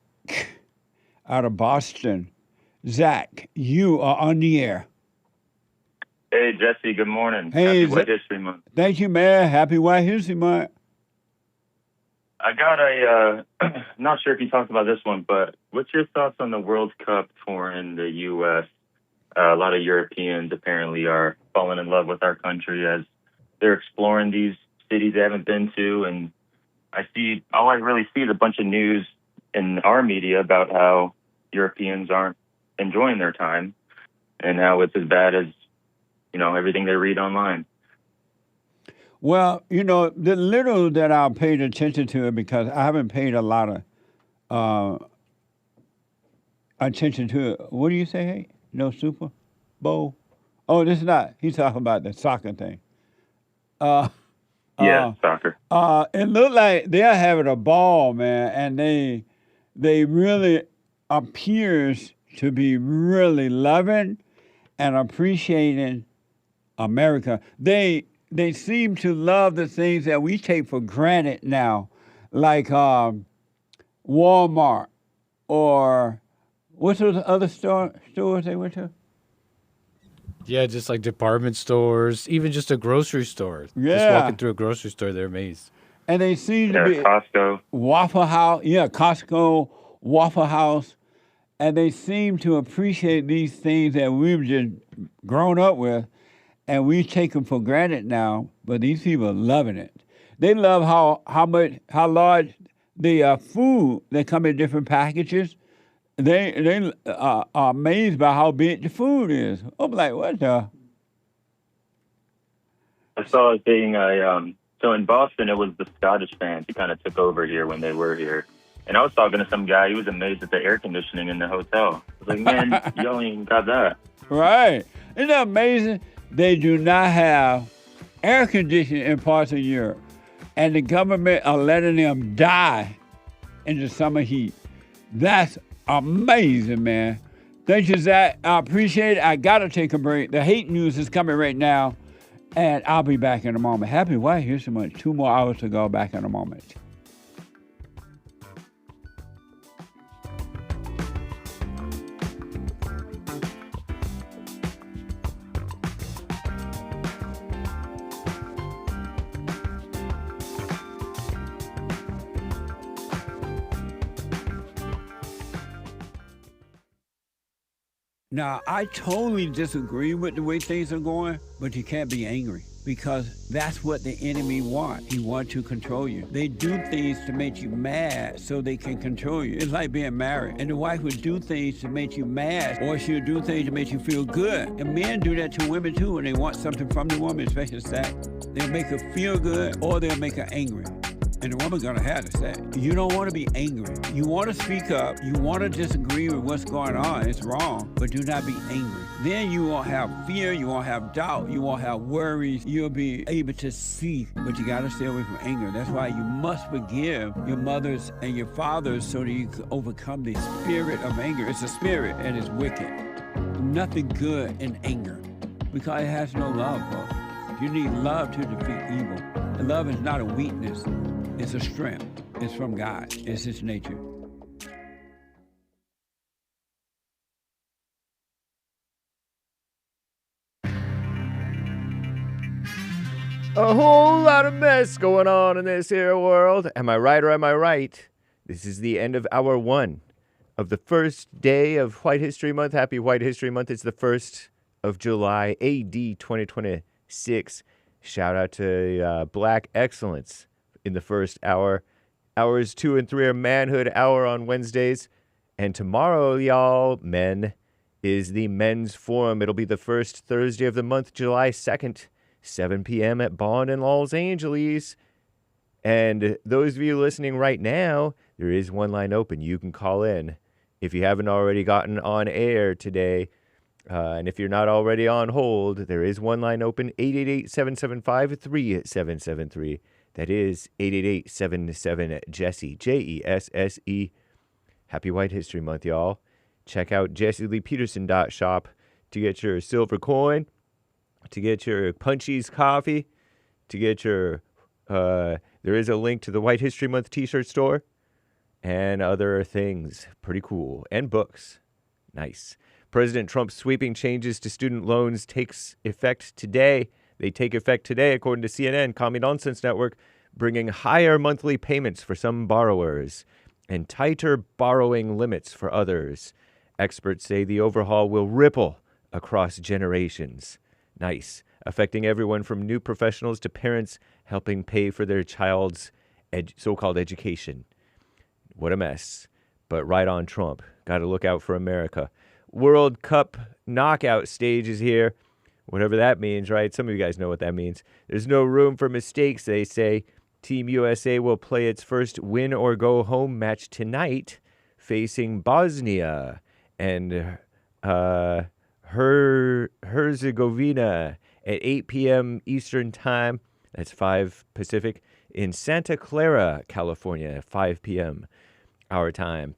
out of Boston. Zach, you are on the air. Hey, Jesse, good morning. Hey, Happy White History Month. Thank you, man. Happy White History Month. I got a, not sure if you talked about this one, but what's your thoughts on the World Cup tour in the U.S.? A lot of Europeans apparently are falling in love with our country as they're exploring these cities they haven't been to. And all I really see is a bunch of news in our media about how Europeans aren't enjoying their time and how it's as bad as, everything they read online. Well, the little that I paid attention to it, because I haven't paid a lot of attention to it. What do you say, hey? No Super Bowl? Oh, this is not. He's talking about the soccer thing. Soccer. It looked like they're having a ball, man, and they really appears to be really loving and appreciating America. They seem to love the things that we take for granted now, like Walmart or what's those other stores they went to? Yeah, just like department stores, even just a grocery store. Yeah. Just walking through a grocery store, they're amazed. And they seem to be Costco. Waffle House. Yeah, Costco, Waffle House. And they seem to appreciate these things that we've just grown up with, and we take them for granted now, but these people are loving it. They love how large the food that come in different packages. They are amazed by how big the food is. I'm like, what the? I saw a thing. So in Boston, it was the Scottish fans who kind of took over here when they were here. And I was talking to some guy. He was amazed at the air conditioning in the hotel. I was like, man, you only even got that. Right. Isn't that amazing? They do not have air conditioning in parts of Europe. And the government are letting them die in the summer heat. That's amazing, man. Thank you, Zach. I appreciate it. I got to take a break. The hate news is coming right now. And I'll be back in a moment. Happy White History Month. 2 more hours to go. Back in a moment. Now, I totally disagree with the way things are going, but you can't be angry because that's what the enemy wants. He wants to control you. They do things to make you mad so they can control you. It's like being married. And the wife would do things to make you mad, or she'll do things to make you feel good. And men do that to women too when they want something from the woman, especially sex. They'll make her feel good or they'll make her angry. And the woman's gonna have to say, you don't want to be angry. You want to speak up. You want to disagree with what's going on. It's wrong, but do not be angry. Then you won't have fear. You won't have doubt. You won't have worries. You'll be able to see, but you got to stay away from anger. That's why you must forgive your mothers and your fathers so that you can overcome the spirit of anger. It's a spirit and it's wicked. Nothing good in anger because it has no love, folks. You need love to defeat evil. And love is not a weakness. It's a strength. It's from God. It's His nature. A whole lot of mess going on in this here world. Am I right or am I right? This is the end of hour 1 of the first day of White History Month. Happy White History Month. It's the 1st of July, AD 2026. Shout out to Black Excellence in the first hour. Hours 2 and 3 are Manhood Hour on Wednesdays. And tomorrow, y'all, men, is the Men's Forum. It'll be the first Thursday of the month, July 2nd, 7 p.m. at Bond in Los Angeles. And those of you listening right now, there is one line open. You can call in if you haven't already gotten on air today. And if you're not already on hold, there is one line open, 888-775-3773. That is 888-77-JESSE, Jesse. Happy White History Month, y'all. Check out jesseleepeterson.shop to get your silver coin, to get your Punchies coffee, to get your, there is a link to the White History Month t-shirt store, and other things. Pretty cool. And books. Nice. President Trump's sweeping changes to student loans takes effect today. They take effect today, according to CNN, Commie Nonsense Network, bringing higher monthly payments for some borrowers and tighter borrowing limits for others. Experts say the overhaul will ripple across generations. Nice. Affecting everyone from new professionals to parents helping pay for their child's so-called education. What a mess. But right on Trump. Got to look out for America. World Cup knockout stage is here. Whatever that means, right? Some of you guys know what that means. There's no room for mistakes, they say. Team USA will play its first win-or-go-home match tonight, facing Bosnia and Herzegovina at 8 p.m. Eastern Time. That's 5 Pacific. In Santa Clara, California, at 5 p.m. our time.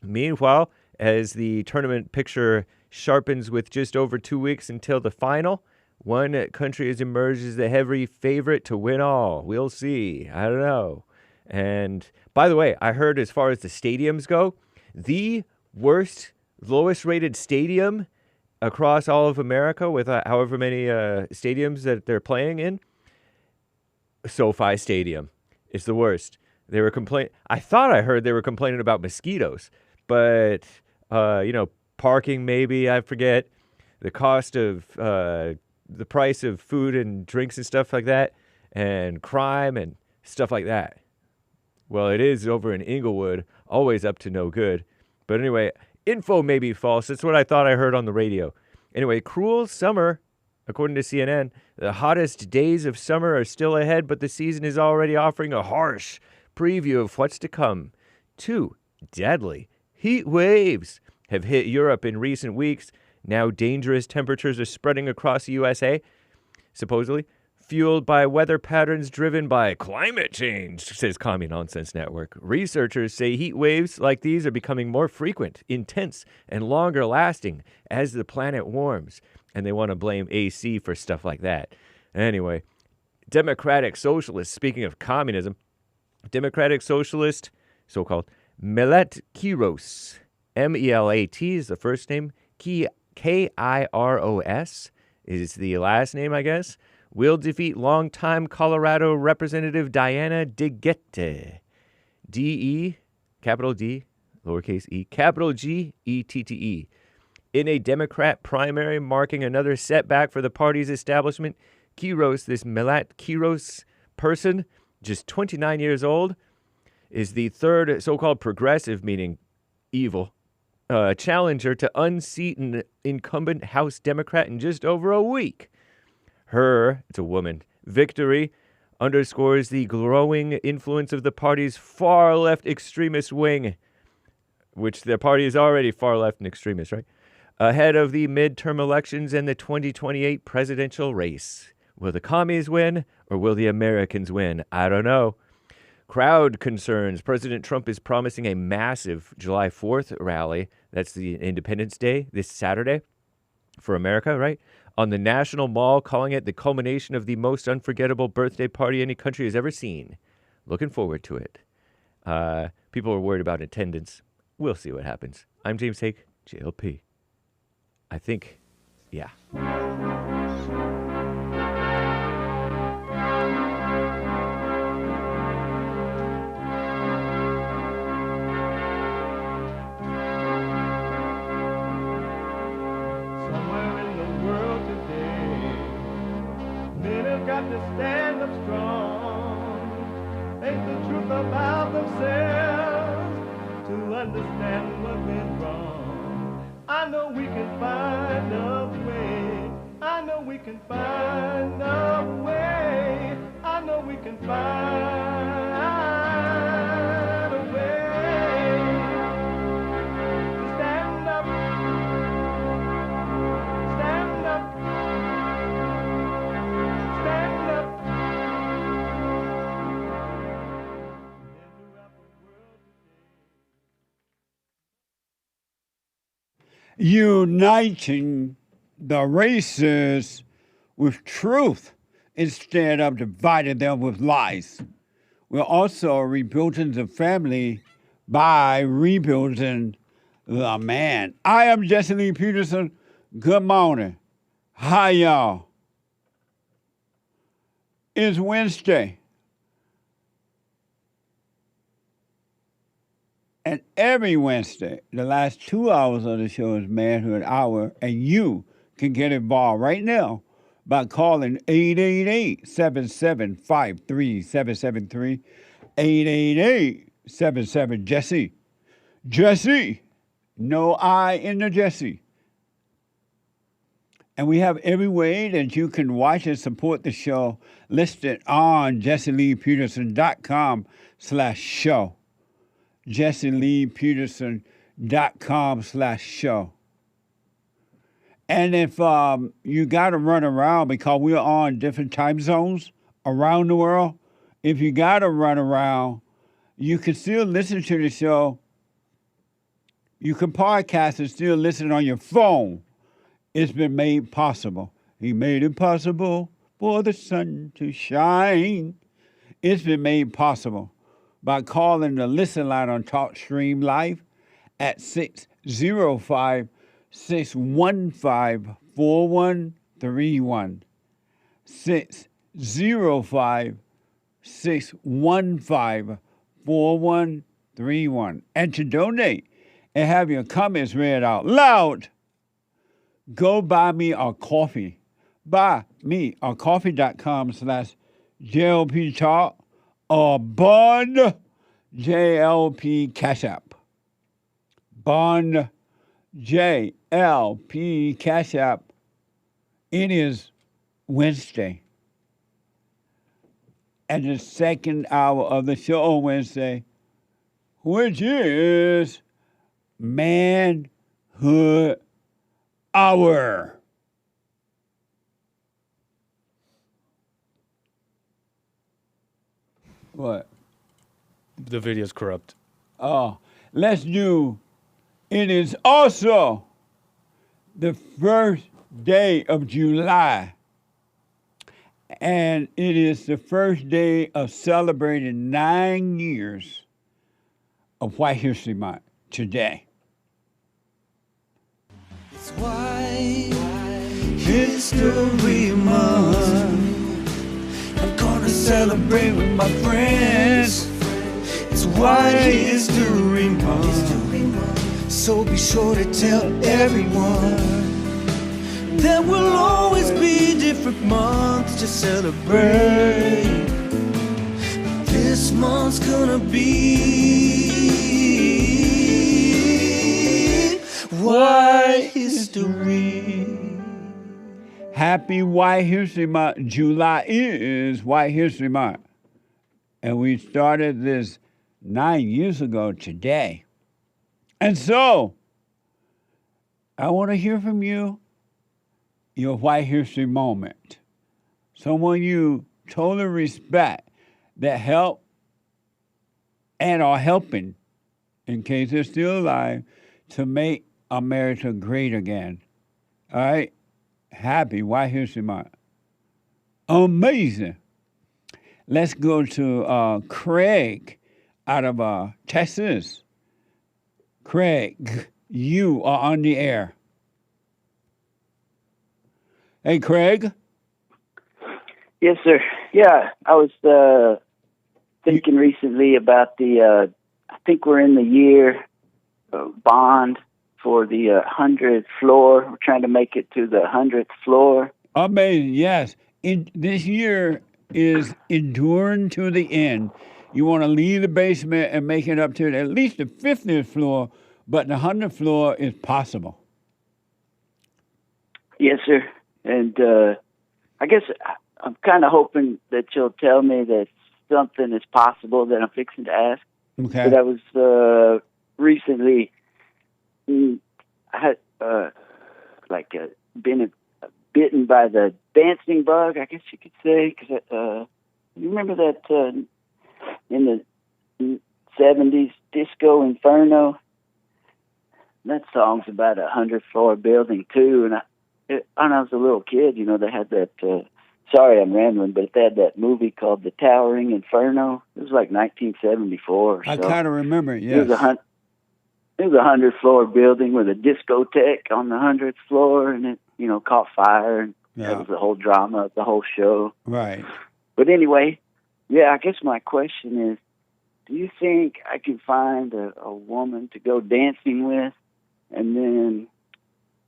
Meanwhile, as the tournament picture sharpens with just over 2 weeks until the final, one country has emerged as the heavy favorite to win all. We'll see. I don't know. And by the way, I heard as far as the stadiums go, the lowest rated stadium across all of America with however many stadiums that they're playing in, SoFi Stadium. It's the worst. They were I thought I heard they were complaining about mosquitoes, but parking maybe, I forget. The cost of the price of food and drinks and stuff like that, and crime and stuff like that. Well, it is over in Inglewood, always up to no good. But anyway, info may be false. That's what I thought I heard on the radio. Anyway, cruel summer, according to CNN. The hottest days of summer are still ahead, but the season is already offering a harsh preview of what's to come. 2 deadly heat waves have hit Europe in recent weeks. Now dangerous temperatures are spreading across the USA, supposedly fueled by weather patterns driven by climate change, says Commie Nonsense Network. Researchers say heat waves like these are becoming more frequent, intense, and longer lasting as the planet warms. And they want to blame AC for stuff like that. Anyway, Democratic Socialist, speaking of communism, Democratic Socialist, so-called Millet Kiros, M-E-L-A-T is the first name, K-I-R-O-S is the last name, I guess, will defeat longtime Colorado Representative Diana DeGette. D-E, capital D, lowercase e, capital G-E-T-T-E. In a Democrat primary marking another setback for the party's establishment, Kiros, this Millet Kiros person, just 29 years old, is the third so-called progressive, meaning evil, challenger to unseat an incumbent House Democrat in just over a week. It's a woman, victory underscores the growing influence of the party's far-left extremist wing, which the party is already far-left and extremist, right? Ahead of the midterm elections and the 2028 presidential race. Will the commies win or will the Americans win? I don't know. Crowd concerns. President Trump is promising a massive July 4th rally. That's the Independence Day, this Saturday for America, right? On the National Mall, calling it the culmination of the most unforgettable birthday party any country has ever seen. Looking forward to it. People are worried about attendance. We'll see what happens. I'm James Hake, JLP. I think, yeah. got to stand up strong, face the truth about themselves, to understand what went wrong. I know we can find a way. I know we can find a way. I know we can find a way to stand up, stand up, stand up. Uniting the races with truth instead of dividing them with lies. We're also rebuilding the family by rebuilding the man. I am Jesse Lee Peterson. Good morning. Hi, y'all. It's Wednesday. And every Wednesday, the last 2 hours of the show is Manhood Hour, and you can get involved right now by calling 888-7753-773, 888-77-JESSE. Jesse, no I in the Jesse. And we have every way that you can watch and support the show listed on jesseleepeterson.com/show. jesseleepeterson.com/show. And if you got to run around because we're on different time zones around the world, if you got to run around, you can still listen to the show. You can podcast and still listen on your phone. It's been made possible. He made it possible for the sun to shine. It's been made possible by calling the listen line on TalkStream Live at 605-615-4131. 605-615-4131. And to donate and have your comments read out loud, go buy me a coffee. Buy me a coffee.com/JLP Talk or Bond JLP Cash App. Bond JLP Cash App. It is Wednesday. And the second hour of the show on Wednesday, which is Manhood Hour. What? The video's corrupt. Oh, let's do. It is also the first day of July. And it is the first day of celebrating 9 years of White History Month today. It's White History Month. I'm gonna celebrate with my friends. It's White History Month. So be sure to tell everyone. There will always be different months to celebrate. This month's gonna be White History. Happy White History Month. July is White History Month. And we started this 9 years ago today. And so, I want to hear from you. Your White History moment. Someone you totally respect that helped and are helping, in case they're still alive, to make America great again. All right? Happy White History Month. Amazing. Let's go to Craig out of Texas. Craig, you are on the air. Hey, Craig. Yes, sir. Yeah, I was thinking recently about the, I think we're in the year bond for the 100th floor. We're trying to make it to the 100th floor. Amazing, yes. this year is enduring to the end. You want to leave the basement and make it up to at least the 50th floor, but the 100th floor is possible. Yes, sir. And I guess I'm kind of hoping that you'll tell me that something is possible that I'm fixing to ask. Okay. But I was recently, I had been bitten by the dancing bug, I guess you could say. Cause, you remember that in the 70s, Disco Inferno? That song's about a 100-floor building, too. And when I was a little kid, they had that, sorry I'm rambling, but they had that movie called The Towering Inferno. It was like 1974 or so. I kind of remember it, yes. It was a 100-floor building with a discotheque on the 100th floor, and it, caught fire. And that was the whole drama of the whole show. Right. But anyway, I guess my question is, do you think I can find a woman to go dancing with, and then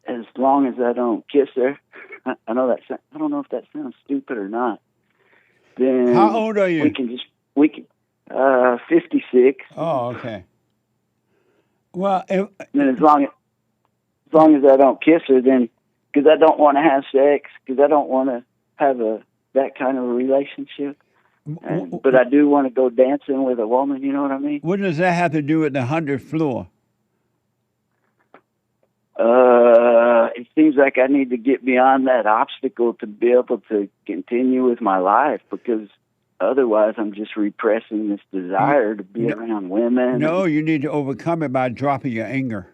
as long as I don't kiss her, I don't know if that sounds stupid or not. Then how old are you? We can 56. Oh, okay. Well, then as long as I don't kiss her, then because I don't want to have sex, because I don't want to have that kind of a relationship. But I do want to go dancing with a woman. You know what I mean? What does that have to do with the 100th floor? It seems like I need to get beyond that obstacle to be able to continue with my life, because otherwise I'm just repressing this desire to be around women. No, you need to overcome it by dropping your anger.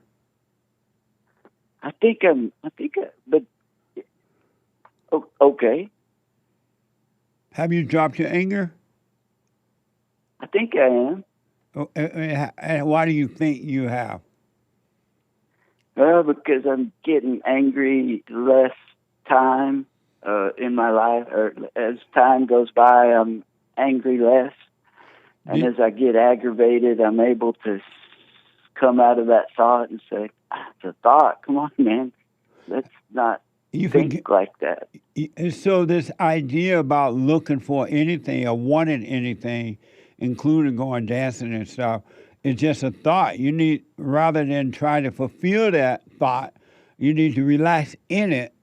But okay. Have you dropped your anger? I think I am. Oh, and why do you think you have? Because I'm getting angry less time in my life, or as time goes by, I'm angry less. And as I get aggravated, I'm able to come out of that thought and say, it's a thought. Come on, man. Let's not think like that. So this idea about looking for anything or wanting anything, including going dancing and stuff, is just a thought. You need, rather than try to fulfill that thought, you need to relax in it,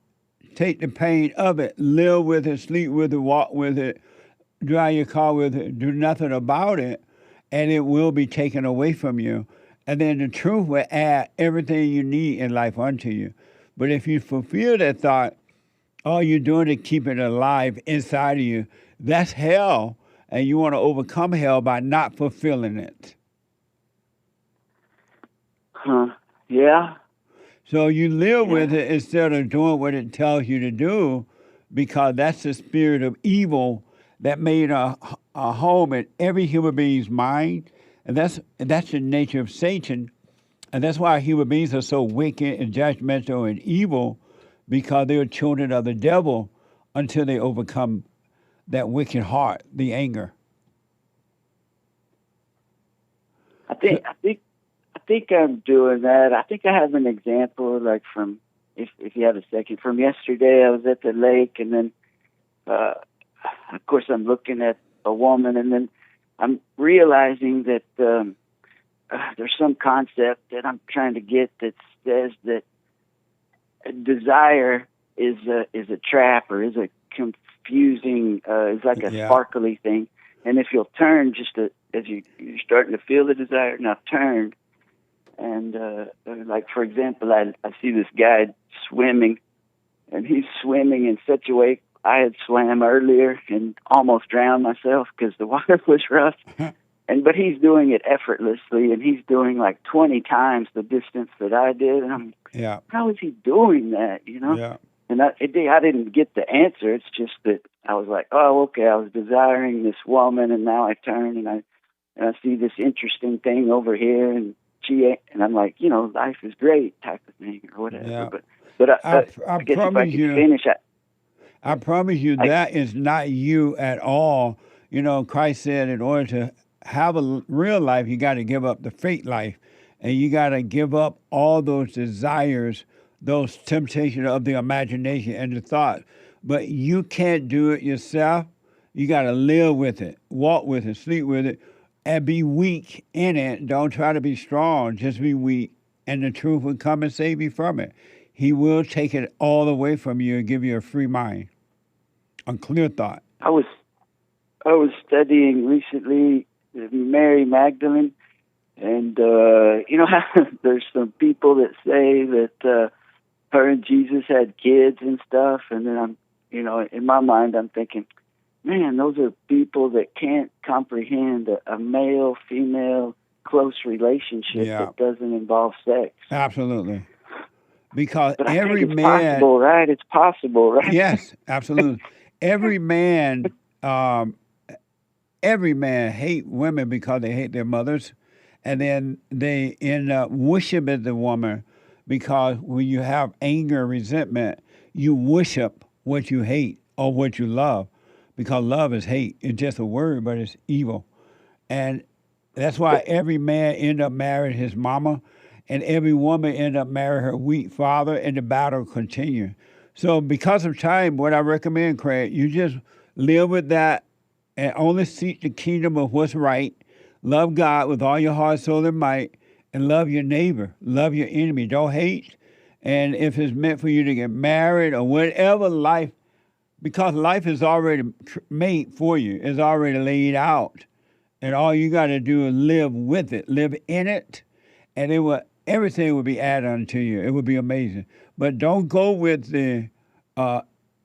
take the pain of it, live with it, sleep with it, walk with it, drive your car with it, do nothing about it, and it will be taken away from you. And then the truth will add everything you need in life unto you. But if you fulfill that thought, all you're doing is keeping it alive inside of you. That's hell, and you want to overcome hell by not fulfilling it. Yeah. So you live with it instead of doing what it tells you to do, because that's the spirit of evil that made a home in every human being's mind. And that's the nature of Satan. And that's why human beings are so wicked and judgmental and evil, because they are children of the devil until they overcome that wicked heart, the anger. I think I'm doing that. I think I have an example, like from, if you have a second, from yesterday. I was at the lake, and then, of course, I'm looking at a woman, and then I'm realizing that there's some concept that I'm trying to get that says that desire is a trap, or is a confusing, is like a sparkly thing. And if you'll turn as you're starting to feel the desire, now turn. And like, for example, I see this guy swimming, and he's swimming in such a way. I had swam earlier and almost drowned myself because the water was rough. But he's doing it effortlessly, and he's doing like 20 times the distance that I did. And how is he doing that? Yeah. And I didn't get the answer. It's just that I was like, oh, okay, I was desiring this woman, and now I turn and I see this interesting thing over here, and I'm like, life is great type of thing or whatever. Yeah. But I guess if I promise could you, finish, I promise you that is not you at all. Christ said in order to have a real life, you got to give up the fake life, and you got to give up all those desires, those temptations of the imagination and the thought. but you can't do it yourself. You got to live with it, walk with it, sleep with it, and be weak in it. Don't try to be strong, just be weak, and the truth will come and save you from it. He will take it all away from you and give you a free mind, a clear thought. I was studying recently Mary Magdalene, and you know how there's some people that say that her and Jesus had kids and stuff, and then I'm, in my mind I'm thinking, man, those are people that can't comprehend a male-female close relationship that doesn't involve sex. Absolutely. Because but every I think it's man... possible, right? It's possible, right? Yes, absolutely. Every man hate women because they hate their mothers, and then they end up worshiping the woman because when you have anger and resentment, you worship what you hate or what you love, because love is hate. It's just a word, but it's evil. And that's why every man end up marrying his mama, and every woman end up marrying her weak father, and the battle continue. So because of time, what I recommend, Craig, you just live with that and only seek the kingdom of what's right. Love God with all your heart, soul, and might, and love your neighbor. Love your enemy. Don't hate. And if it's meant for you to get married or whatever life, because life is already made for you, it's already laid out. And all you got to do is live with it, live in it, and everything will be added unto you. It will be amazing. But don't go with the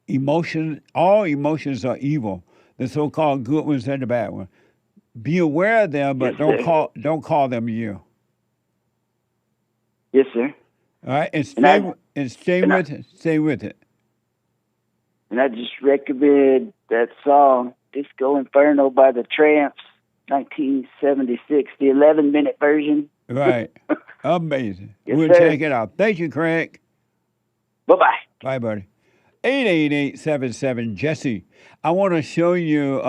emotions. All emotions are evil. The so-called good ones and the bad ones. Be aware of them, but don't call them you. Yes, sir. All right, and stay with it. Stay with it. And I just recommend that song, Disco Inferno by the Tramps, 1976, the 11-minute version. Right. Amazing. Yes, we'll sir. check it out. Thank you, Craig. Bye-bye. Bye, buddy. 888-77-JESSE. I want to show you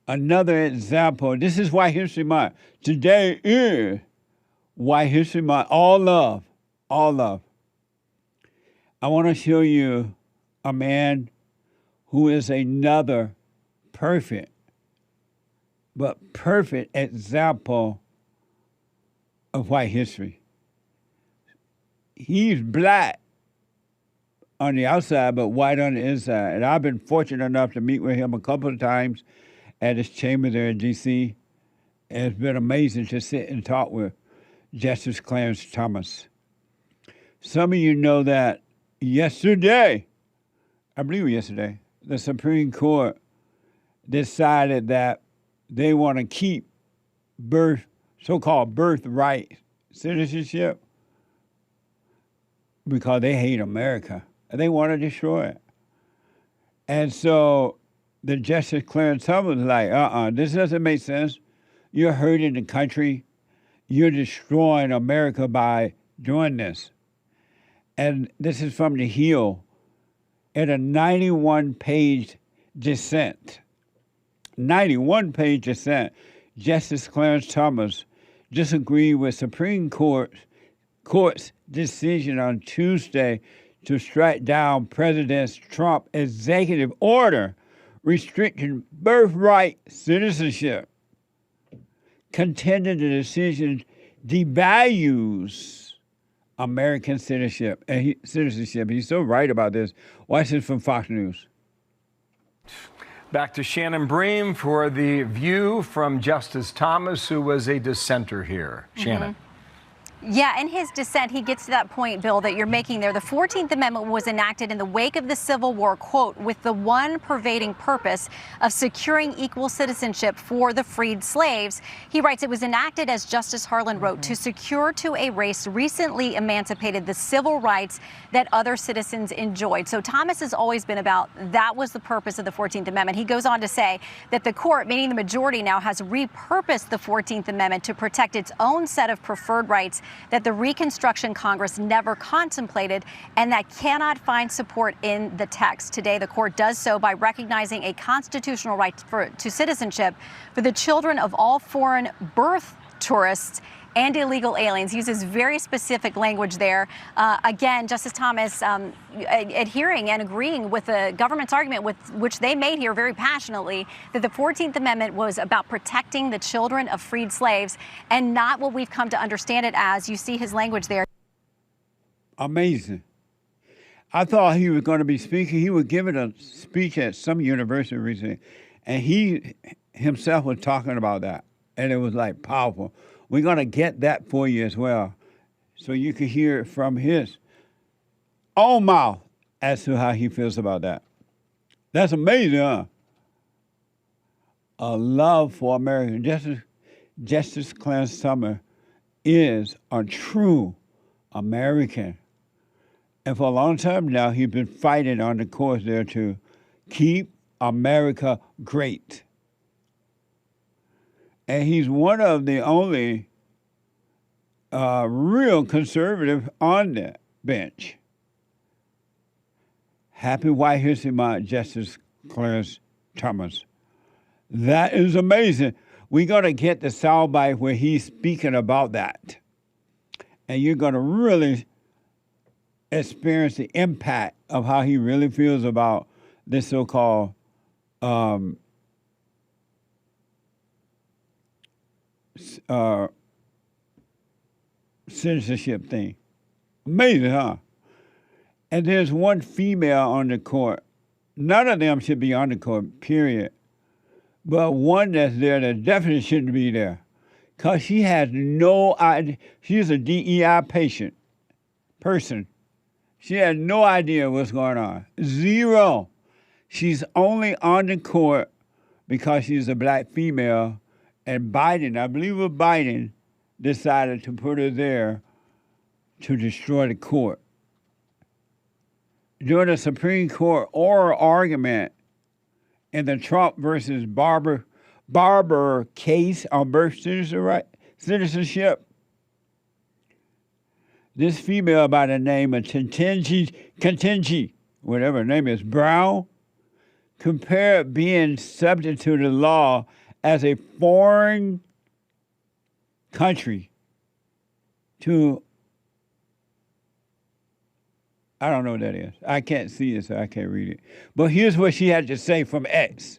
another example. This is White History Month. Today is White History Month. All love. All love. I want to show you a man who is another perfect example of white history. He's black on the outside, but white on the inside. And I've been fortunate enough to meet with him a couple of times at his chamber there in D.C. And it's been amazing to sit and talk with Justice Clarence Thomas. Some of you know that yesterday, the Supreme Court decided that they want to keep so-called birthright citizenship because they hate America and they want to destroy it. And so the Justice Clarence Thomas was like, this doesn't make sense. You're hurting the country. You're destroying America by doing this. And this is from the Hill in a 91-page dissent. 91-page dissent. Justice Clarence Thomas disagreed with Supreme Court's decision on Tuesday to strike down President Trump's executive order restricting birthright citizenship, contending the decision devalues American citizenship. He's so right about this. Watch this from Fox News. Back to Shannon Bream for the view from Justice Thomas, who was a dissenter here. Shannon. Yeah, in his dissent, he gets to that point, Bill, that you're making there. The 14th Amendment was enacted in the wake of the Civil War, quote, with the one pervading purpose of securing equal citizenship for the freed slaves. He writes, it was enacted, as Justice Harlan wrote, to secure to a race recently emancipated the civil rights that other citizens enjoyed. So Thomas has always been about that was the purpose of the 14th Amendment. He goes on to say that the court, meaning the majority now, has repurposed the 14th Amendment to protect its own set of preferred rights that the Reconstruction Congress never contemplated and that cannot find support in the text. Today, the court does so by recognizing a constitutional right to citizenship for the children of all foreign birth tourists and illegal aliens. He uses very specific language there. Again, Justice Thomas adhering and agreeing with the government's argument, with which they made here very passionately, that the 14th Amendment was about protecting the children of freed slaves and not what we've come to understand it as. You see his language there. Amazing. I thought he was going to be speaking. He was giving a speech at some university recently, and he himself was talking about that, and it was like powerful. We're going to get that for you as well, so you can hear it from his own mouth as to how he feels about that. That's amazing, huh? A love for America. Justice Clarence Summer is a true American. And for a long time now, he's been fighting on the course there to keep America great. And he's one of the only real conservative on the bench. Happy White History Month, Justice Clarence Thomas. That is amazing. We're going to get the soundbite where he's speaking about that. And you're going to really experience the impact of how he really feels about this so-called citizenship thing. Amazing, huh? And there's one female on the court. None of them should be on the court, period. But one that's there that definitely shouldn't be there. Because she has no idea. She's a DEI person. She had no idea what's going on. Zero. She's only on the court because she's a black female, and Biden, I believe it was Biden, decided to put her there to destroy the court. During the Supreme Court oral argument in the Trump versus Barber case on birth citizenship, this female by the name of Ketanji, whatever her name is, Brown, compared being subject to the law as a foreign country to, I don't know what that is. I can't see it, so I can't read it. But here's what she had to say from X.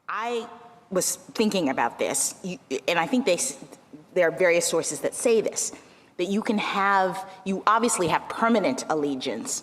I was thinking about this, and I think there are various sources that say this, that you obviously have permanent allegiance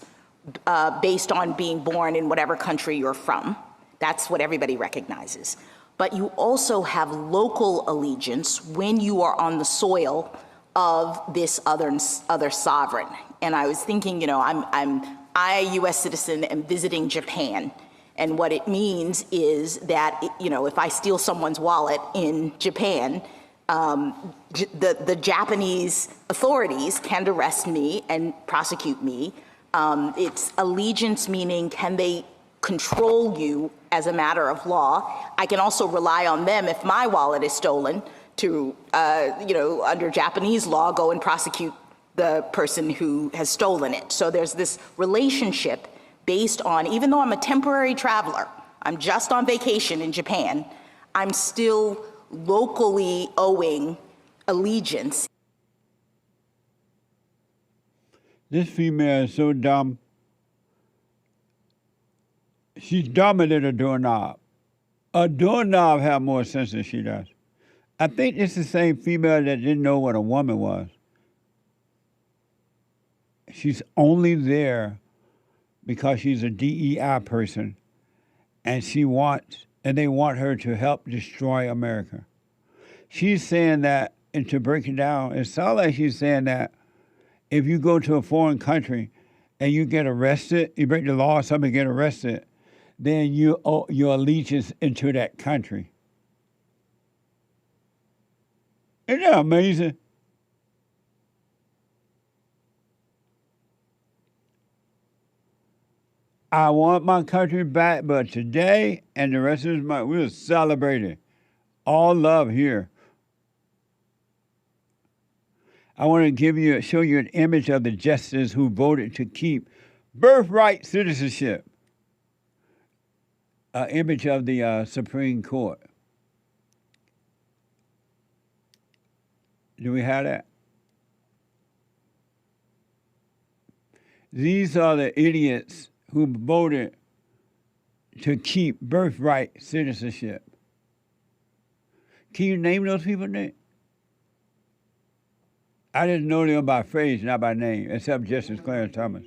based on being born in whatever country you're from. That's what everybody recognizes. But you also have local allegiance when you are on the soil of this other sovereign. And I was thinking, I, a U.S. citizen, am visiting Japan. And what it means is that, if I steal someone's wallet in Japan, the Japanese authorities can arrest me and prosecute me. It's allegiance, meaning can they control you as a matter of law? I can also rely on them if my wallet is stolen to, under Japanese law, go and prosecute the person who has stolen it. So there's this relationship based on, even though I'm a temporary traveler, I'm just on vacation in Japan, I'm still locally owing allegiance. This female is so dumb. She's dumber than a doorknob. A doorknob has more sense than she does. I think it's the same female that didn't know what a woman was. She's only there because she's a DEI person, and they want her to help destroy America. She's saying that, and to break it down, it sounds like she's saying that if you go to a foreign country and you get arrested, you break the law, somebody get arrested, then you owe your allegiance into that country. Isn't that amazing? I want my country back, but today and the rest of this month, we're celebrating all love here. I want to show you an image of the justices who voted to keep birthright citizenship. An image of the Supreme Court. Do we have that? These are the idiots who voted to keep birthright citizenship. Can you name those people, Nick? I just know them by phrase, not by name, except Justice Clarence Thomas.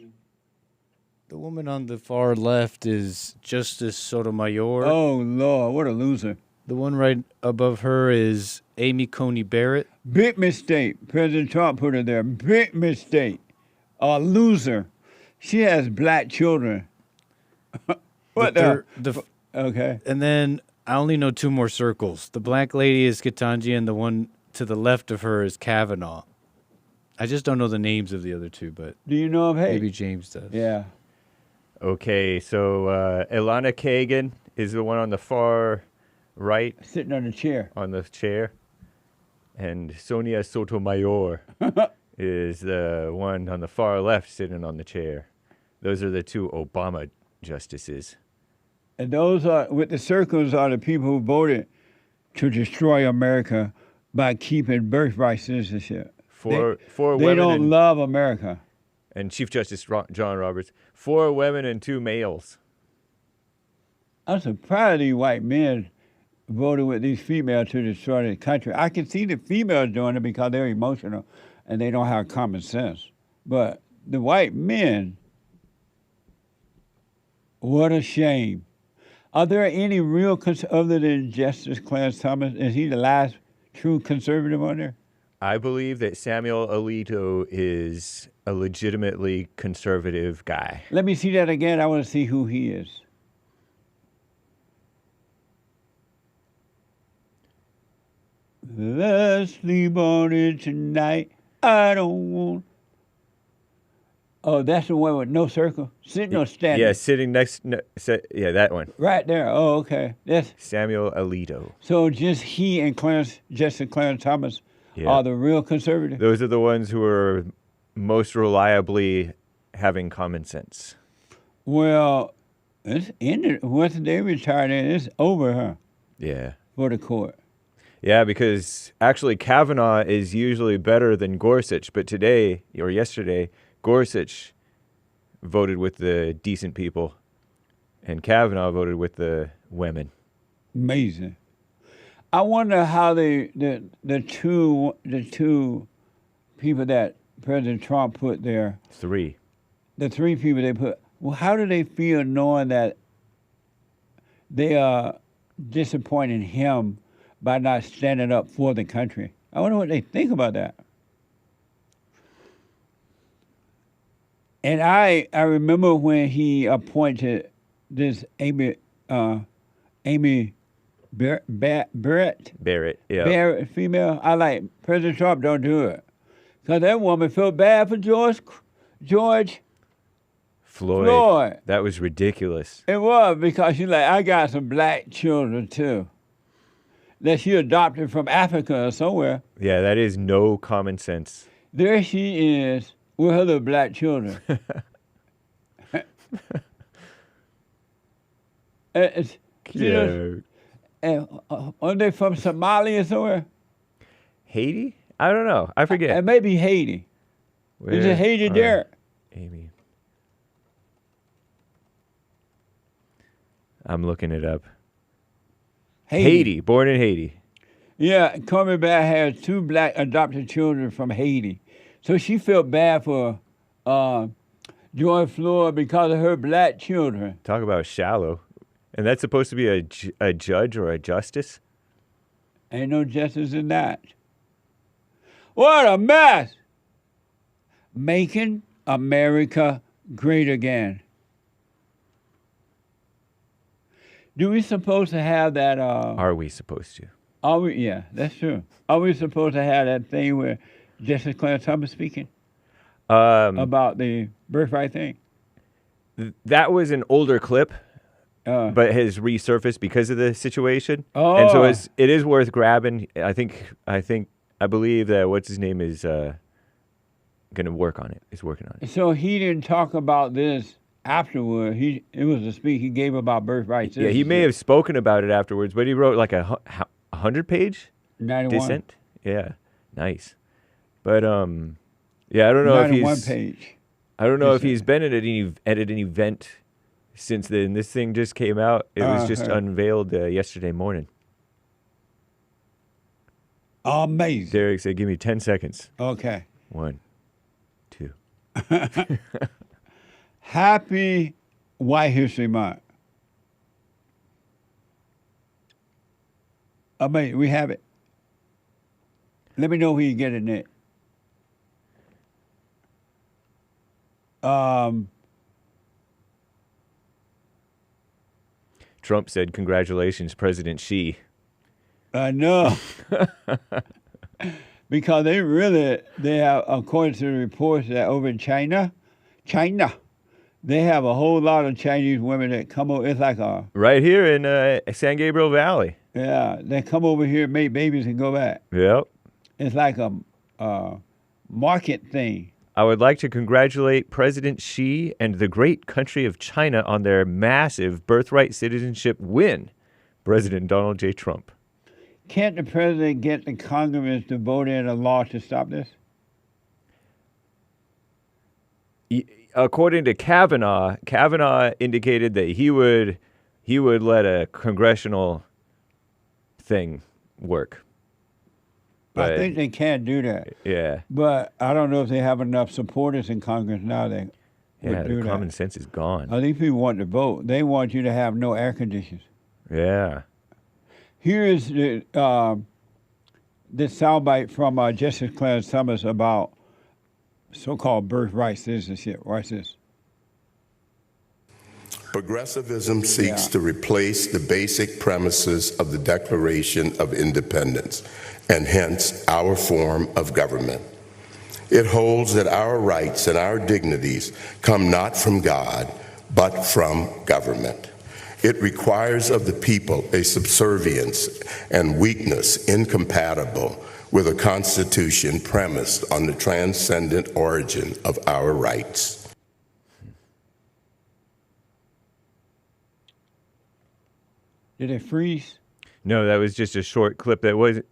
The woman on the far left is Justice Sotomayor. Oh, Lord, what a loser. The one right above her is Amy Coney Barrett. Big mistake. President Trump put her there. Big mistake. A loser. She has black children. What okay. And then I only know two more circles. The black lady is Ketanji, and the one to the left of her is Kavanaugh. I just don't know the names of the other two, but do you know of maybe James does. Yeah. Okay, so Ilana Kagan is the one on the far right. Sitting on the chair. On the chair. And Sonia Sotomayor is the one on the far left sitting on the chair. Those are the two Obama justices. And those are, with the circles, are the people who voted to destroy America by keeping birthright citizenship. They don't love America. And Chief Justice John Roberts, 4 women and 2 males. I'm surprised these white men voted with these females to destroy the country. I can see the females doing it because they're emotional and they don't have common sense. But the white men, what a shame. Are there any real, other than Justice Clarence Thomas, is he the last true conservative on there? I believe that Samuel Alito is a legitimately conservative guy. Let me see that again. I want to see who he is. Let's sleep on it tonight. I don't want. Oh, that's the one with no circle? Sitting or standing? Yeah, sitting next. Yeah, that one. Right there. Oh, okay. That's Samuel Alito. So just he and Justice Clarence Thomas are the real conservative? Those are the ones who are most reliably having common sense. Well, it's ended. Once they retired, it's over, huh? Yeah. For the court. Yeah, because actually Kavanaugh is usually better than Gorsuch, but today, or yesterday, Gorsuch voted with the decent people, and Kavanaugh voted with the women. Amazing. I wonder how the two people that President Trump put there. 3. The 3 people they put. Well, how do they feel knowing that they are disappointing him by not standing up for the country? I wonder what they think about that. And I remember when he appointed this Amy Barrett, yeah. Barrett, female. I like President Trump. Don't do it, because that woman felt bad for George Floyd. That was ridiculous. It was, because she's like, I got some black children too, that she adopted from Africa or somewhere. Yeah, that is no common sense. There she is with her little black children. Cute. Are they from Somalia or somewhere? Haiti? I don't know. I forget. It may be Haiti. Is it Haiti there? Amy. I'm looking it up. Haiti. Born in Haiti. Yeah, Carmen Bear has 2 black adopted children from Haiti. So she felt bad for George Floyd because of her black children. Talk about shallow. And that's supposed to be a judge or a justice? Ain't no justice in that. What a mess! Making America great again. Do we supposed to have that? Are we supposed to? Are we? Yeah, that's true. Are we supposed to have that thing where Justice Clarence Thomas speaking about the birthright thing? That was an older clip. But has resurfaced because of the situation, Oh. and so it is worth grabbing. I believe that what's his name is going to work on it. Is working on it. So he didn't talk about this afterward. It was a speech he gave about birthright. Yeah, he may have spoken about it afterwards, but he wrote like a 100-page 91. dissent. Yeah, Nice. But yeah, I don't know if he's 91 page. I don't know if he's been at an event since then. This thing just came out. It was just unveiled yesterday morning. Amazing. Derek said, "Give me 10 seconds." Okay. 1, 2. Happy White History Month. Amazing. We have it. Let me know who you get it next. Trump said, "Congratulations, President Xi." I know. Because they have, according to the reports that over in China, they have a whole lot of Chinese women that come over. It's like a... Right here in San Gabriel Valley. Yeah, they come over here, make babies, and go back. Yep. It's like a market thing. I would like to congratulate President Xi and the great country of China on their massive birthright citizenship win. President Donald J. Trump. Can't the president get the Congress to vote in a law to stop this? According to Kavanaugh indicated that he would let a congressional thing work. But, I think they can do that. Yeah. But I don't know if they have enough supporters in Congress now that would do that. Common sense is gone. I think people want to vote. They want you to have no air conditions. Yeah. Here is the this soundbite from Justice Clarence Thomas about so-called birthright citizenship. Watch this. Progressivism seeks to replace the basic premises of the Declaration of Independence, and hence our form of government. It holds that our rights and our dignities come not from God, but from government. It requires of the people a subservience and weakness incompatible with a constitution premised on the transcendent origin of our rights. Did it freeze? No, that was just a short clip. It was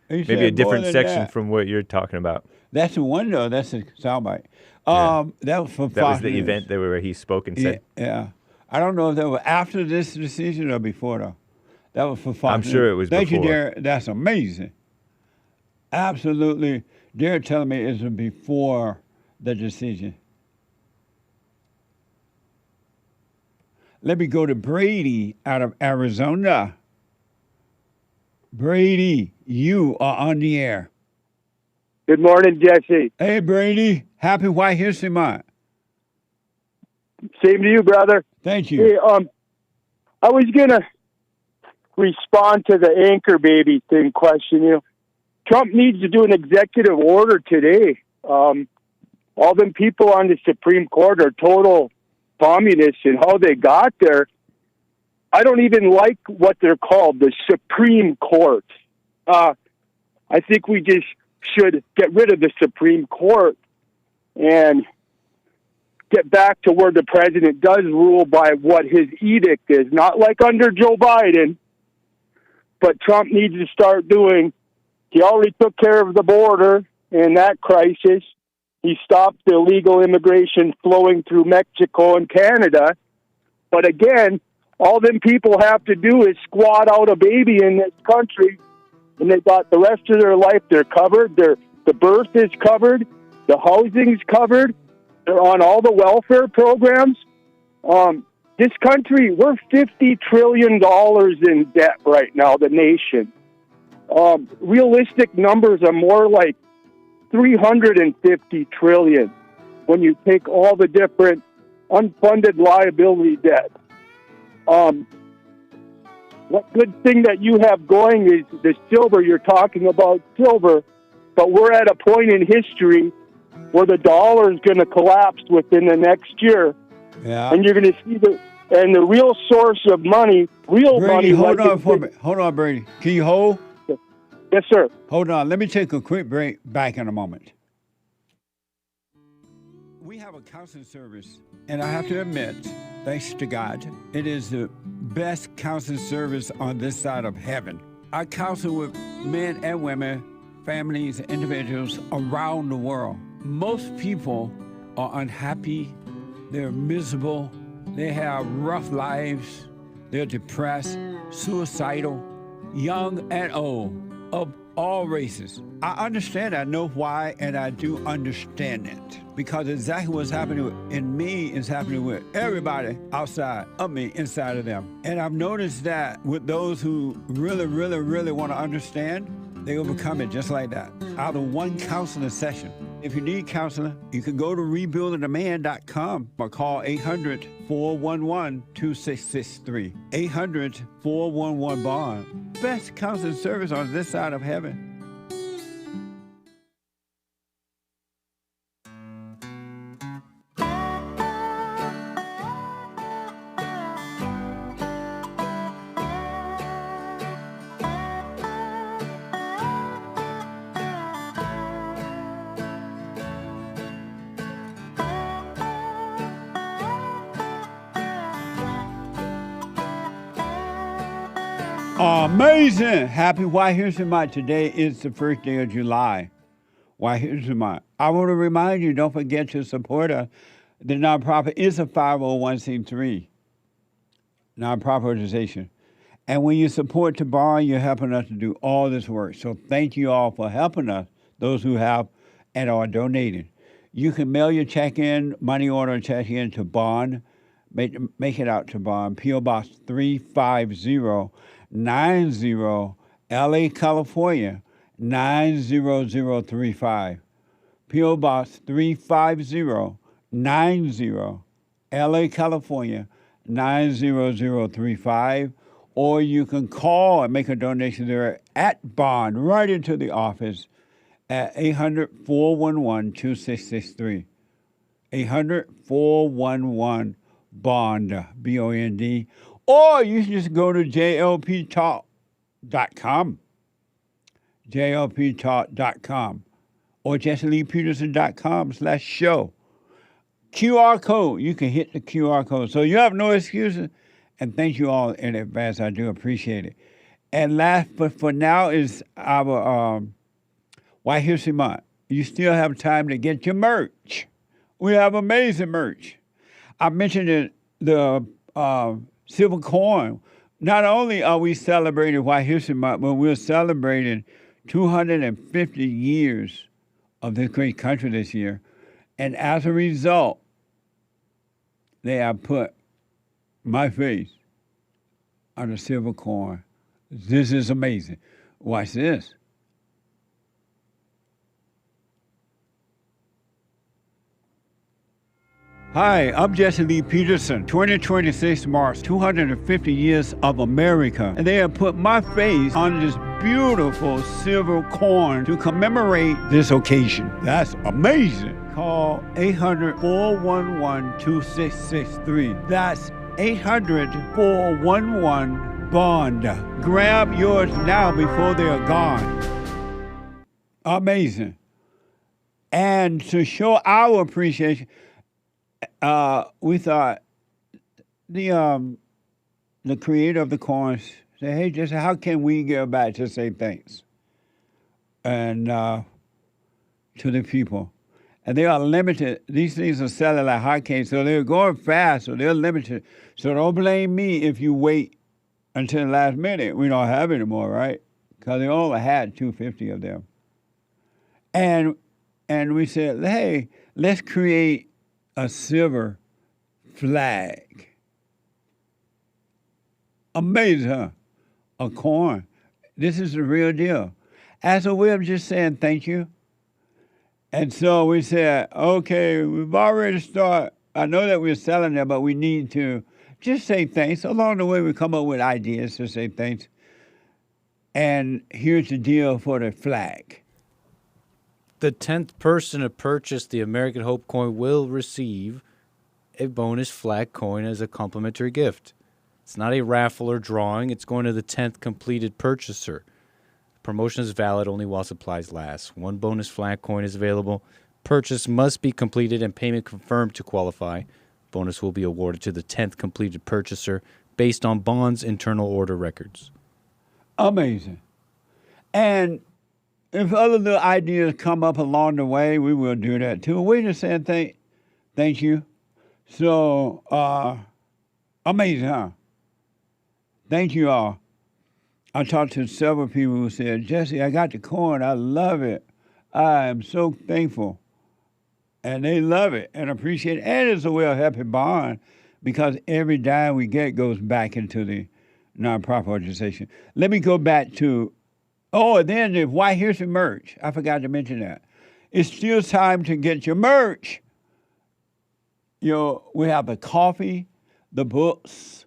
maybe a different section from what you're talking about. That's the one, though. That's a soundbite. That was from Fox That was the News. event where he spoke and said. Yeah. I don't know if that was after this decision or before, though. That was for Fox I'm News. sure it was Thank before. you, Derek. That's amazing. Absolutely. Derek telling me it's before the decision. Let me go to Brady out of Arizona. Brady, you are on the air. Good morning, Jesse. Hey, Brady. Happy White History Month. Same to you, brother. Thank you. Hey, I was gonna respond to the anchor baby thing question. You know, Trump needs to do an executive order today. All them people on the Supreme Court are total communists, and how they got there. I don't even like what they're called, the Supreme Court. I think we just should get rid of the Supreme Court and get back to where the president does rule by what his edict is, not like under Joe Biden. But Trump needs to start doing, he already took care of the border in that crisis. He stopped the illegal immigration flowing through Mexico and Canada. But again, all them people have to do is squat out a baby in this country, and they got the rest of their life, they're covered. The birth is covered. The housing's covered. They're on all the welfare programs. This country, we're $50 trillion in debt right now, the nation. Realistic numbers are more like $350 trillion when you take all the different unfunded liability debt. What good thing that you have going is the silver. You're talking about silver, but we're at a point in history where the dollar is going to collapse within the next year. Yeah. And you're going to see the real source of money, Brady, money. hold on for a minute. Hold on, Brady. Can you hold? Yes, sir. Hold on. Let me take a quick break. Back in a moment. We have a counseling service, and I have to admit, thanks to God, it is the best counseling service on this side of heaven. I counsel with men and women families, and individuals around the world. Most people are unhappy, they're miserable, they have rough lives, they're depressed, suicidal, young and old, of all races. I understand, I know why, and I do understand it. Because exactly what's happening in me is happening with everybody outside of me, inside of them. And I've noticed that with those who really, really, really want to understand, they overcome it just like that, out of one counseling session. If you need counseling, you can go to rebuildingtheman.com or call 800-411-2663. 800-411-BOND. Best counseling service on this side of heaven. Amazing! Happy White History Month. Today is the first day of July. White History Month. I want to remind you, don't forget to support us. The nonprofit is a 501c3 nonprofit organization. And when you support the bar, you're helping us to do all this work. So thank you all for helping us, those who have and are donating. You can mail your check in, money order check in to Bond. Make it out to Bond. P.O. Box 35090, LA, California, 90035. P.O. Box 35090, LA, California, 90035. Or you can call and make a donation there at Bond, right into the office at 800-411-2663. 800-411-BOND, B-O-N-D. Or you can just go to JLPtalk.com, JLPtalk.com, or JesseLeePeterson.com/show. QR code, you can hit the QR code. So you have no excuses. And thank you all in advance. I do appreciate it. And last, but for now, is our White History Month. You still have time to get your merch. We have amazing merch. I mentioned it, the silver coin. Not only are we celebrating White History Month, but we're celebrating 250 years of this great country this year. And as a result, they have put my face on a silver coin. This is amazing. Watch this. Hi, I'm Jesse Lee Peterson. 2026 marks 250 years of America, and they have put my face on this beautiful silver coin to commemorate this occasion. That's amazing. Call 800-411-2663. That's 800-411-BOND. Grab yours now before they are gone. Amazing. And to show our appreciation, we thought the creator of the coins said, hey, just how can we give back to say thanks? And to the people. And they are limited. These things are selling like hotcakes, so they're going fast, so they're limited. So don't blame me if you wait until the last minute. We don't have any more, right? Because they only had 250 of them. And we said, hey, let's create a silver flag. Amazing, huh? A coin. This is the real deal. As a way of just saying thank you. And so we said, okay, we've already started. I know that we're selling them, but we need to just say thanks. Along the way, we come up with ideas to say thanks. And here's the deal for the flag. The 10th person to purchase the American Hope coin will receive a bonus flag coin as a complimentary gift. It's not a raffle or drawing. It's going to the 10th completed purchaser. Promotion is valid only while supplies last. One bonus flag coin is available. Purchase must be completed and payment confirmed to qualify. Bonus will be awarded to the 10th completed purchaser based on Bond's internal order records. Amazing. And if other little ideas come up along the way, we will do that too. We just saying thank you. So amazing, huh? Thank you all. I talked to several people who said, Jesse, I got the coin. I love it. I am so thankful. And they love it and appreciate it. And it's a well-happy bond because every dime we get goes back into the nonprofit organization. Let me go back to, and then the White History merch. I forgot to mention that. It's still time to get your merch. We have the coffee, the books,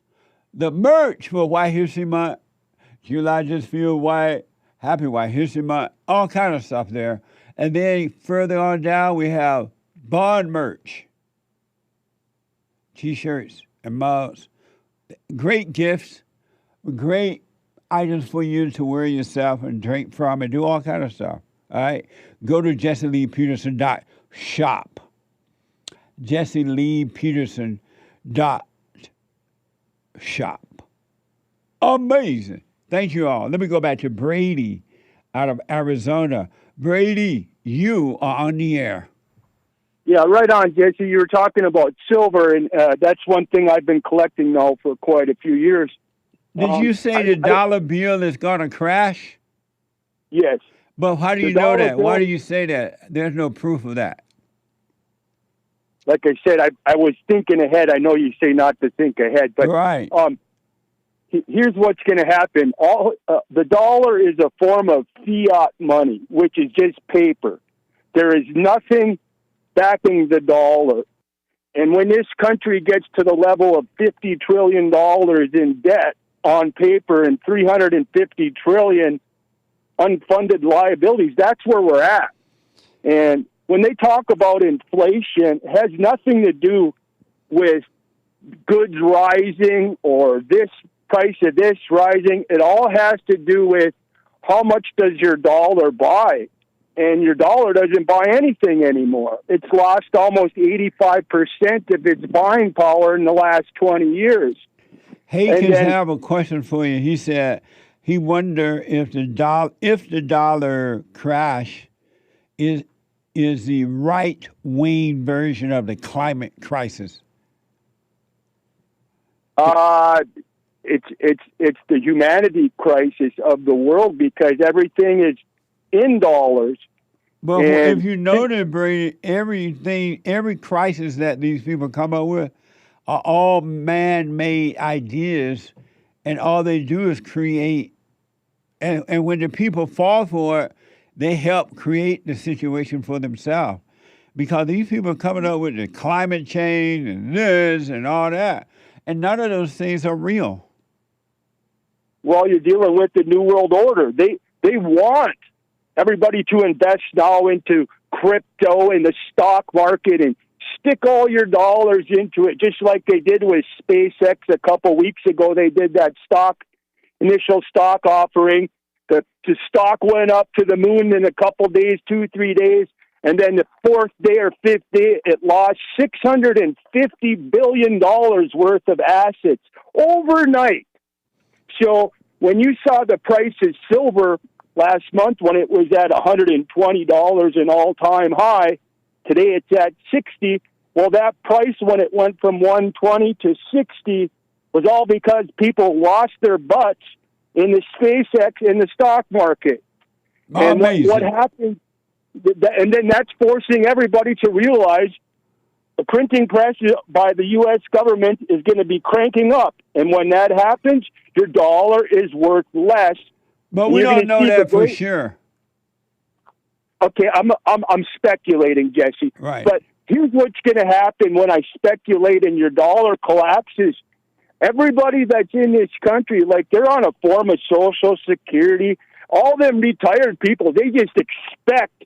the merch for White History Month. July Just Feel White, Happy White History Month, all kind of stuff there. And then further on down, we have bond merch, T-shirts and mugs. Great gifts, great items for you to wear yourself and drink from and do all kind of stuff. All right? Go to JesseLeePeterson.shop. JesseLeePeterson.shop. Amazing. Thank you all. Let me go back to Brady out of Arizona. Brady, you are on the air. Yeah, right on, Jesse. You were talking about silver, and that's one thing I've been collecting now for quite a few years. Did you say the dollar bill is going to crash? Yes. But how do you know that? Why do you say that? There's no proof of that. Like I said, I was thinking ahead. I know you say not to think ahead, but right. Here's what's going to happen. The dollar is a form of fiat money, which is just paper. There is nothing backing the dollar. And when this country gets to the level of $50 trillion in debt on paper and $350 trillion unfunded liabilities, that's where we're at. And when they talk about inflation, it has nothing to do with goods rising or this price of this rising. It all has to do with how much does your dollar buy? And your dollar doesn't buy anything anymore. It's lost almost 85% of its buying power in the last 20 years. Haykins have a question for you. He said he wondered if the dollar crash is the right-wing version of the climate crisis. It's the humanity crisis of the world because everything is in dollars. But if you notice, Brady, every crisis that these people come up with are all man-made ideas, and all they do is create. And when the people fall for it, they help create the situation for themselves. Because these people are coming up with the climate change and this and all that, and none of those things are real. Well, you're dealing with the New World Order. They want everybody to invest now into crypto and the stock market and stick all your dollars into it, just like they did with SpaceX a couple weeks ago. They did that initial stock offering. The stock went up to the moon in a couple days, 2-3 days, and then the fourth day or fifth day, it lost $650 billion worth of assets overnight. So when you saw the price of silver last month when it was at $120, an all-time high, today it's at $60. Well, that price when it went from $120 to $60 was all because people lost their butts in the SpaceX in the stock market. And what happened? And then that's forcing everybody to realize the printing press by the U.S. government is going to be cranking up. And when that happens, your dollar is worth less. But we don't know that for sure. Okay, I'm speculating, Jesse. Right. But here's what's going to happen when I speculate and your dollar collapses. Everybody that's in this country, like they're on a form of Social Security. All them retired people, they just expect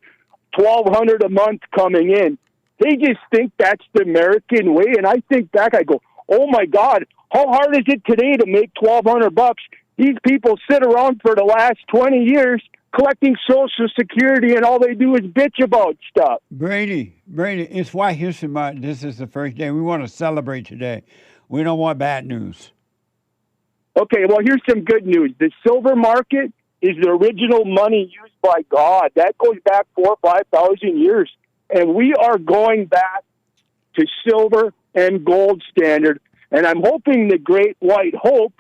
$1,200 a month coming in. They just think that's the American way. And I think back, I go, oh my God, how hard is it today to make $1,200? These people sit around for the last 20 years collecting Social Security, and all they do is bitch about stuff. Brady, it's White History Month. This is the first day. We want to celebrate today. We don't want bad news. Okay, well, here's some good news. The silver market is the original money used by God. That goes back 4,000 or 5,000 years. And we are going back to silver and gold standard. And I'm hoping the Great White Hope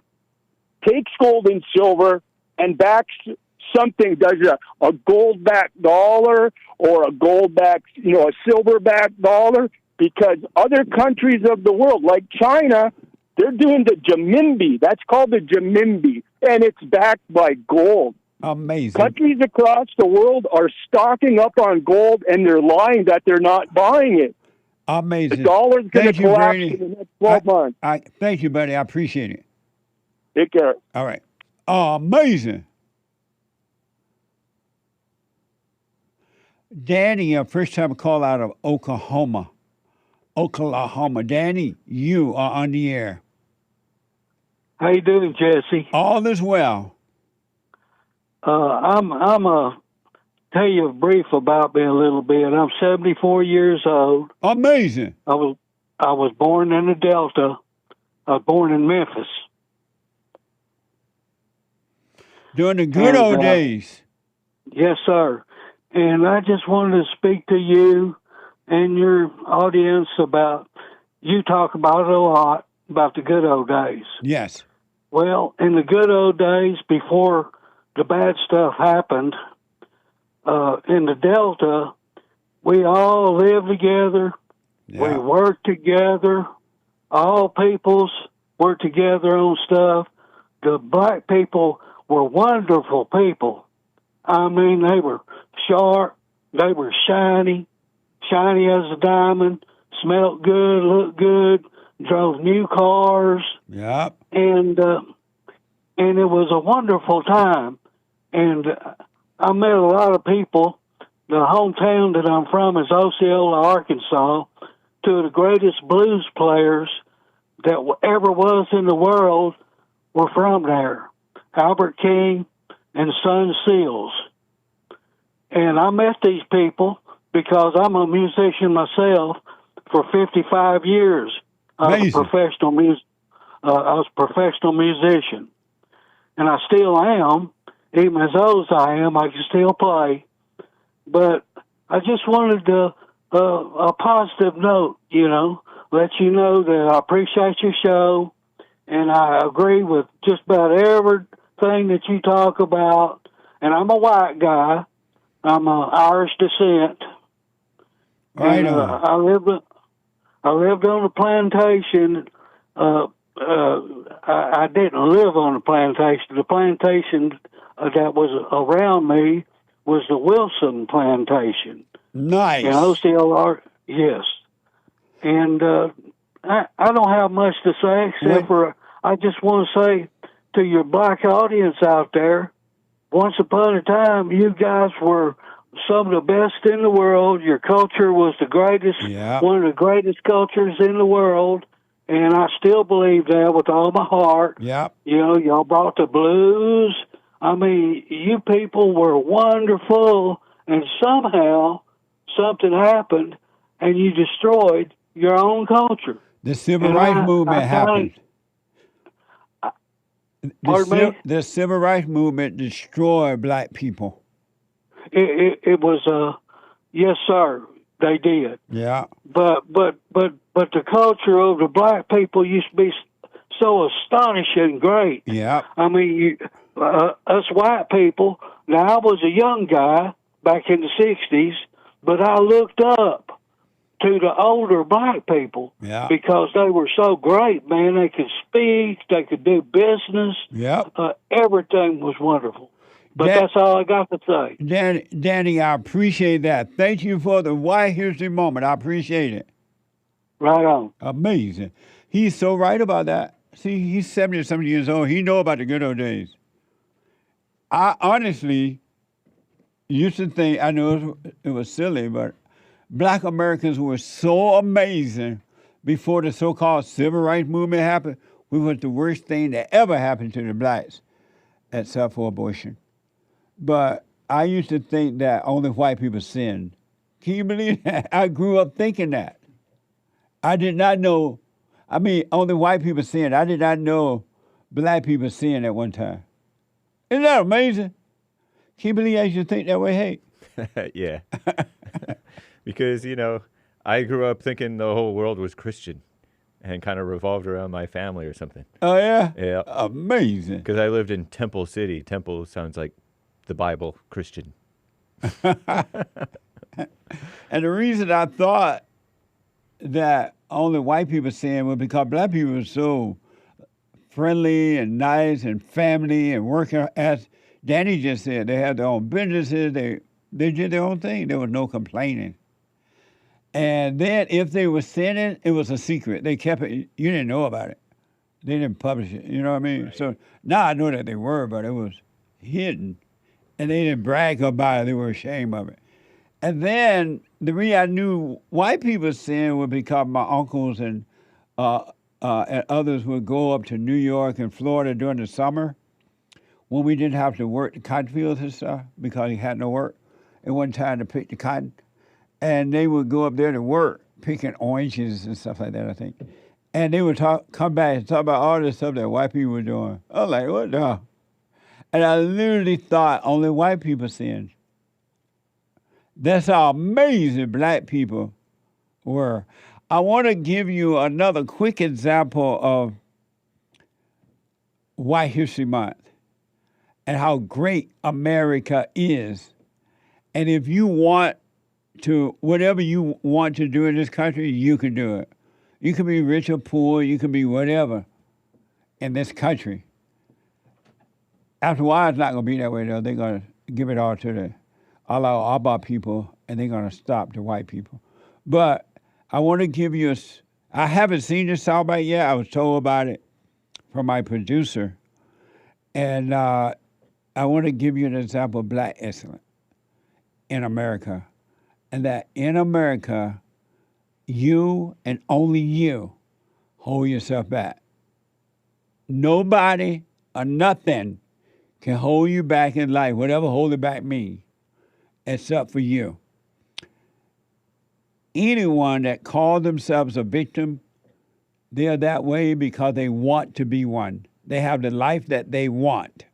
takes gold and silver and backs something, does a gold-backed dollar or a gold-backed, a silver-backed dollar, because other countries of the world, like China, they're doing the renminbi. That's called the renminbi, and it's backed by gold. Amazing. Countries across the world are stocking up on gold, and they're lying that they're not buying it. Amazing. The dollar's going to collapse Brady. in the next 12 months. Thank you, buddy. I appreciate it. Take care. All right. Amazing. Danny, a first-time call out of Oklahoma. Danny, you are on the air. How you doing, Jesse? All is well. I'm tell you brief about me a little bit. I'm 74 years old. Amazing. I was born in the Delta. I was born in Memphis. During the good old days. Yes, sir. And I just wanted to speak to you and your audience about, you talk about it a lot, about the good old days. Yes. Well, in the good old days, before the bad stuff happened, in the Delta, we all lived together. Yeah. We worked together. All peoples worked together on stuff. The black people were wonderful people. I mean, they were sharp. They were shiny as a diamond, smelled good, looked good, drove new cars. Yep. And it was a wonderful time. And I met a lot of people. The hometown that I'm from is Osceola, Arkansas. Two of the greatest blues players that ever was in the world were from there. Albert King and Son Seals. And I met these people because I'm a musician myself for 55 years. I was a professional musician. And I still am. Even as old as I am, I can still play. But I just wanted to, a positive note, let you know that I appreciate your show, and I agree with just about everything that you talk about. And I'm a white guy. I'm of Irish descent. Right and, I lived on a plantation. I didn't live on a plantation. The plantation that was around me was the Wilson plantation. Nice. In Osceola, yes. And I don't have much to say except for I just want to say to your black audience out there, once upon a time, you guys were some of the best in the world. Your culture was the greatest, one of the greatest cultures in the world. And I still believe that with all my heart. Yep. Y'all brought the blues. I mean, you people were wonderful, and somehow something happened, and you destroyed your own culture. The civil rights movement happened. The civil rights movement destroyed black people. It was yes, sir. They did. Yeah. But the culture of the black people used to be so astonishing great. Yeah. I mean, us white people. Now I was a young guy back in the '60s, but I looked up to the older black people because they were so great. Man, they could speak, they could do business. Yep. Everything was wonderful. But that's all I got to say. Danny, I appreciate that. Thank you for the White History Moment. I appreciate it. Right on. Amazing. He's so right about that. See, he's 70 or 70 years old. He know about the good old days. I honestly used to think, I know it was silly, but black Americans were so amazing before the so-called civil rights movement happened. We were the worst thing that ever happened to the blacks, except for abortion. But I used to think that only white people sinned. Can you believe that? I grew up thinking that. I did not know, only white people sinned. I did not know black people sinned at one time. Isn't that amazing? Can't believe I should think that way, hey. Yeah. Because, you know, I grew up thinking the whole world was Christian and kind of revolved around my family or something. Oh, yeah? Yeah. Amazing. Because I lived in Temple City. Temple sounds like the Bible, Christian. And the reason I thought that only white people sin was because black people were so friendly and nice and family and working. As Danny just said, they had their own businesses. They did their own thing. There was no complaining. And then if they were sinning, it was a secret. They kept it. You didn't know about it. They didn't publish it. You know what I mean? Right. So now I know that they were, but it was hidden. And they didn't brag about it. They were ashamed of it. And then the reason I knew white people sin was because my uncles and others would go up to New York and Florida during the summer when we didn't have to work the cotton fields and stuff because he had no work. It wasn't time to pick the cotton. And they would go up there to work, picking oranges and stuff like that, I think. And they would come back and talk about all this stuff that white people were doing. I was like, what the? And I literally thought only white people sinned. That's how amazing black people were. I want to give you another quick example of White History Month and how great America is. And if you want to, whatever you want to do in this country, you can do it. You can be rich or poor, you can be whatever in this country. After a while, it's not going to be that way, though. They're going to give it all to the Allah people, and they're going to stop the white people. But I want to give you I haven't seen this soundbite yet. I was told about it from my producer. And I want to give you an example of black excellence in America. And that in America, you and only you hold yourself back. Nobody or nothing can hold you back in life, whatever holding back means, except for you. Anyone that calls themselves a victim, they're that way because they want to be one. They have the life that they want.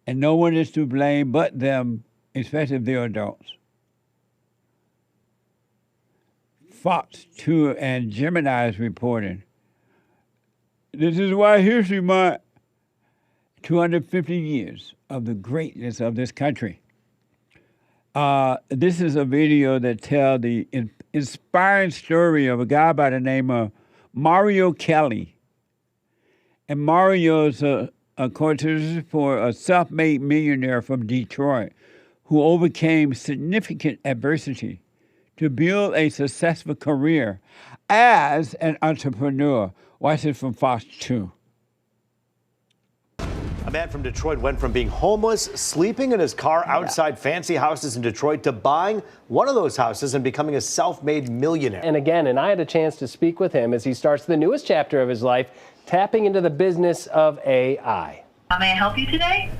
And no one is to blame but them, especially if they're adults. Fox 2 and Gemini is reporting. This is why History Month, 250 years of the greatness of this country. This is a video that tells the inspiring story of a guy by the name of Mario Kelly. And Mario is, according to this report, a self-made millionaire from Detroit who overcame significant adversity to build a successful career as an entrepreneur. Watch this from Fox 2. A man from Detroit went from being homeless, sleeping in his car outside fancy houses in Detroit, to buying one of those houses and becoming a self-made millionaire. And I had a chance to speak with him as he starts the newest chapter of his life, tapping into the business of AI. How may I help you today?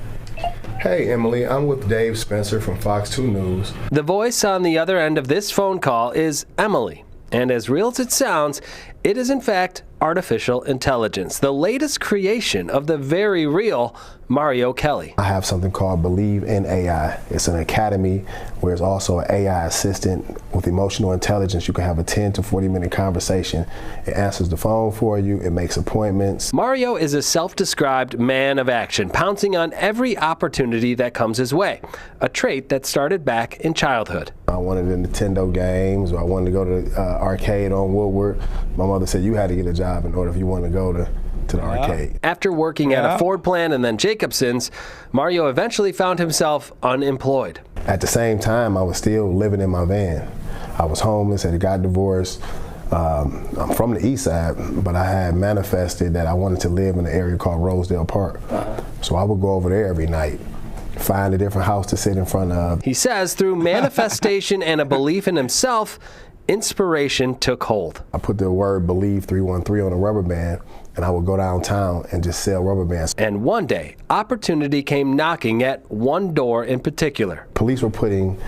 Hey, Emily, I'm with Dave Spencer from Fox 2 News. The voice on the other end of this phone call is Emily. And as real as it sounds, it is in fact artificial intelligence, the latest creation of the very real Mario Kelly. I have something called Believe in AI. It's an academy where it's also an AI assistant with emotional intelligence. You can have a 10 to 40 minute conversation. It answers the phone for you. It makes appointments. Mario is a self-described man of action, pouncing on every opportunity that comes his way, a trait that started back in childhood. I wanted the Nintendo games, or I wanted to go to the arcade on Woodward. My mother said you had to get a job in order if you want to go to the arcade. After working at a Ford plant and then Jacobson's, Mario eventually found himself unemployed. At the same time, I was still living in my van. I was homeless, had got divorced. I'm from the east side, but I had manifested that I wanted to live in an area called Rosedale Park. So I would go over there every night, find a different house to sit in front of. He says through manifestation and a belief in himself, inspiration took hold. I put the word Believe 313 on a rubber band, and I would go downtown and just sell rubber bands. And one day, opportunity came knocking at one door in particular. Police were putting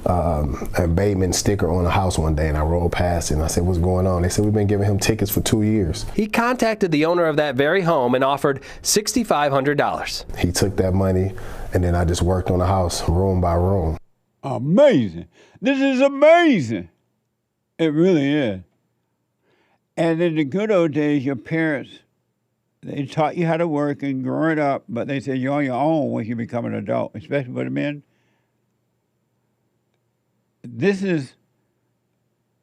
a Bateman sticker on a house one day, and I rolled past it and I said, what's going on? They said, we've been giving him tickets for 2 years. He contacted the owner of that very home and offered $6,500. He took that money, And then I just worked on the house room by room. Amazing. This is amazing. It really is. And in the good old days, your parents, they taught you how to work and growing up, but they said you're on your own once you become an adult, especially for the men. This is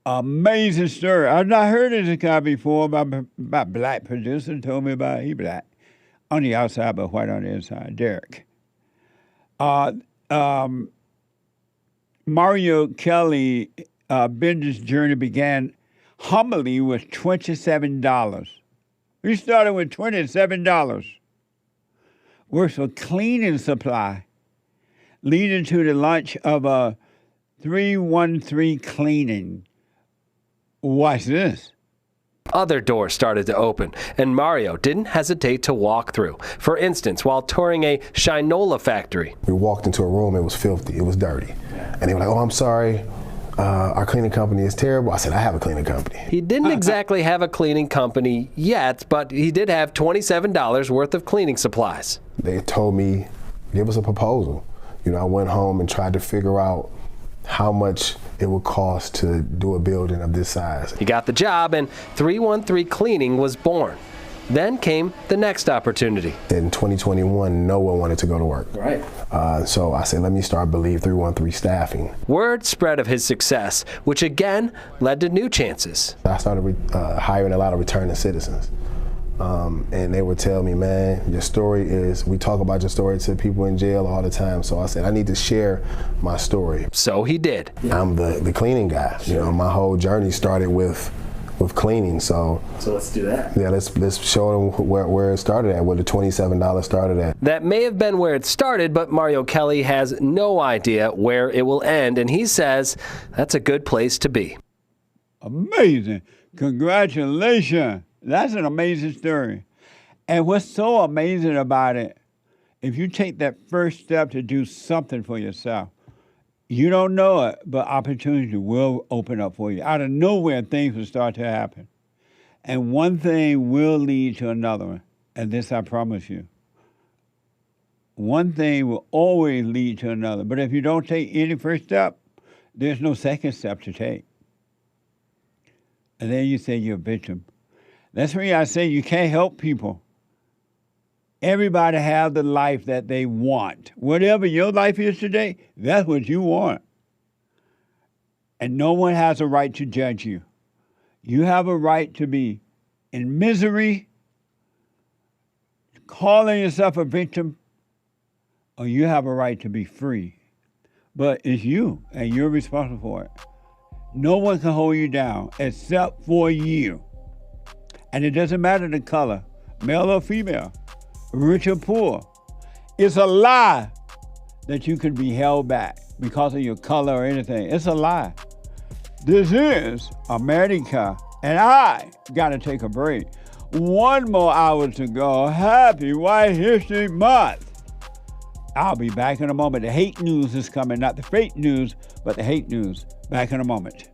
amazing story. I've not heard of this guy before. My black producer told me about it. He black on the outside, but white on the inside. Derek. Mario Kelly, business journey began humbly with $27. He started with $27. Works for cleaning supply, leading to the launch of a 313 cleaning. Watch this. Other doors started to open, and Mario didn't hesitate to walk through. For instance, while touring a Shinola factory. We walked into a room, it was filthy, it was dirty. And they were like, oh, I'm sorry, our cleaning company is terrible. I said, I have a cleaning company. He didn't exactly have a cleaning company yet, but he did have $27 worth of cleaning supplies. They told me, give us a proposal. You know, I went home and tried to figure out how much it would cost to do a building of this size. He got the job, and 313 Cleaning was born. Then came the next opportunity. In 2021, no one wanted to go to work. Right. So I said, let me start Believe 313 staffing. Word spread of his success, which again led to new chances. I started hiring a lot of returning citizens. And they would tell me, man, your story is, we talk about your story to people in jail all the time. So I said, I need to share my story. So he did. I'm the cleaning guy. You know, my whole journey started with cleaning. So let's do that. Yeah, let's show them where it started at, where the $27 started at. That may have been where it started, but Mario Kelly has no idea where it will end. And he says that's a good place to be. Amazing. Congratulations. That's an amazing story. And what's so amazing about it, if you take that first step to do something for yourself, you don't know it, but opportunity will open up for you. Out of nowhere, things will start to happen. And one thing will lead to another one, and this I promise you. One thing will always lead to another. But if you don't take any first step, there's no second step to take. And then you say you're a victim. That's why I say you can't help people. Everybody have the life that they want. Whatever your life is today, that's what you want. And no one has a right to judge you. You have a right to be in misery, calling yourself a victim, or you have a right to be free. But it's you, and you're responsible for it. No one can hold you down except for you. And it doesn't matter the color, male or female, rich or poor. It's a lie that you can be held back because of your color or anything. It's a lie. This is America, and I got to take a break. One more hour to go. Happy White History Month. I'll be back in a moment. The hate news is coming, not the fake news, but the hate news. Back in a moment.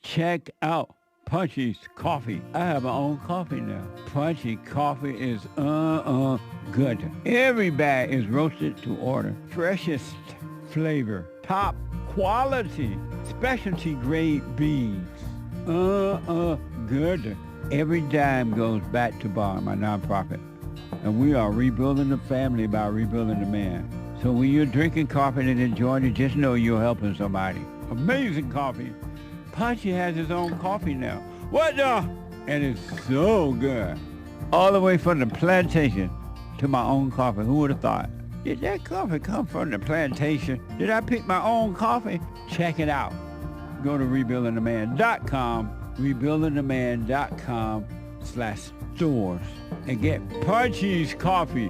Check out Punchy's Coffee. I have my own coffee now. Punchy Coffee is good. Every bag is roasted to order. Freshest flavor. Top quality. Specialty grade beans. Good. Every dime goes back to Bar, my nonprofit. And we are rebuilding the family by rebuilding the man. So when you're drinking coffee and enjoying it, just know you're helping somebody. Amazing coffee. Punchy has his own coffee now. What the? And it's so good. All the way from the plantation to my own coffee. Who would have thought? Did that coffee come from the plantation? Did I pick my own coffee? Check it out. Go to rebuildingtheman.com, rebuildingtheman.com/stores, and get Punchy's Coffee.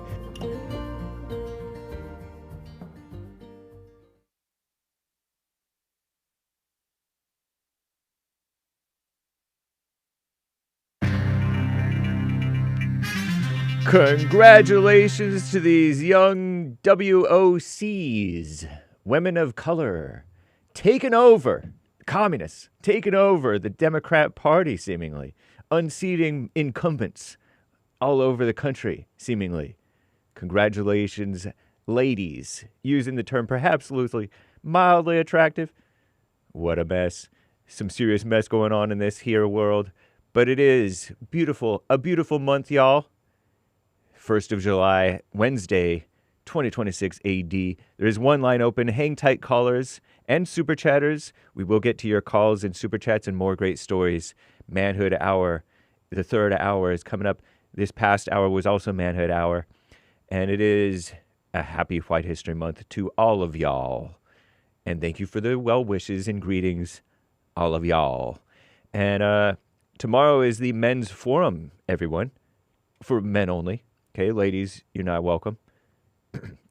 Congratulations to these young WOCs, women of color, taking over, communists, taking over the Democrat Party, seemingly, unseating incumbents all over the country, seemingly. Congratulations, ladies, using the term perhaps loosely, mildly attractive. What a mess. Some serious mess going on in this here world. But it is beautiful, a beautiful month, y'all. 1st of July, Wednesday, 2026 AD. There is one line open. Hang tight, callers and super chatters. We will get to your calls and super chats and more great stories. Manhood Hour, the third hour is coming up. This past hour was also Manhood Hour. And it is a happy White History Month to all of y'all. And thank you for the well wishes and greetings, all of y'all. And tomorrow is the men's forum, everyone, for men only. Okay, ladies, you're not welcome.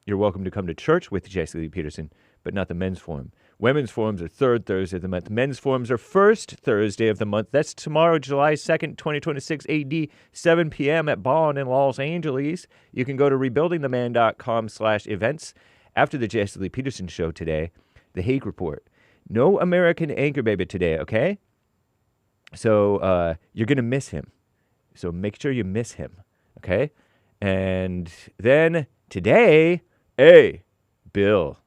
You're welcome to come to church with Jesse Lee Peterson, but not the men's forum. Women's forums are third Thursday of the month. Men's forums are first Thursday of the month. That's tomorrow, July 2nd, 2026 AD, 7 p.m. at Bond in Los Angeles. You can go to rebuildingtheman.com/events. After the Jesse Lee Peterson show today, the Hague Report. No American anchor baby today, okay? So you're going to miss him. So make sure you miss him, okay? And then today, Bill,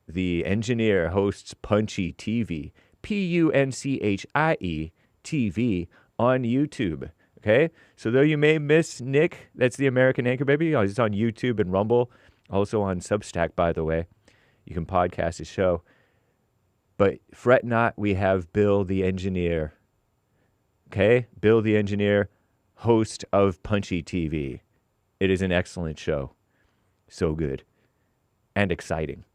the engineer, hosts Punchy TV, Punchie TV on YouTube. Okay, so though you may miss Nick, that's the American anchor baby. He's on YouTube and Rumble, also on Substack, by the way. You can podcast his show. But fret not, we have Bill the engineer. Okay, Bill the engineer, host of Punchy TV. It is an excellent show. So good. And exciting.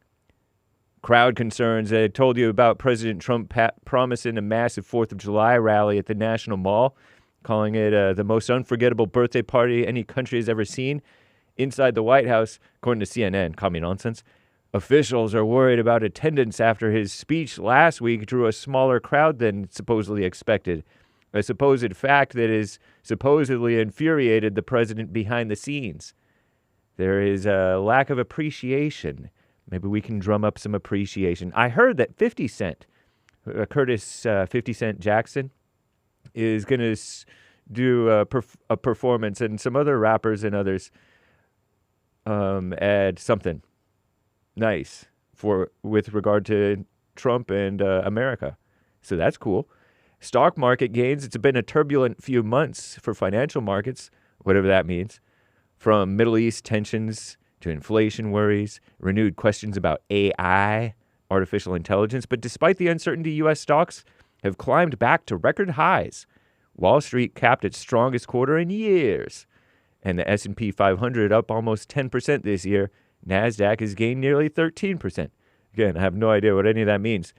Crowd concerns. I told you about President Trump promising a massive 4th of July rally at the National Mall, calling it the most unforgettable birthday party any country has ever seen. Inside the White House, according to CNN, call me nonsense, officials are worried about attendance after his speech last week drew a smaller crowd than supposedly expected. A supposed fact that is supposedly infuriated the president behind the scenes. There is a lack of appreciation. Maybe we can drum up some appreciation. I heard that 50 Cent, Curtis 50 Cent Jackson, is going to do a performance, and some other rappers and others add something nice with regard to Trump and America. So that's cool. Stock market gains. It's been a turbulent few months for financial markets, whatever that means. From Middle East tensions to inflation worries, renewed questions about AI, artificial intelligence. But despite the uncertainty, U.S. stocks have climbed back to record highs. Wall Street capped its strongest quarter in years. And the S&P 500 up almost 10% this year. NASDAQ has gained nearly 13%. Again, I have no idea what any of that means.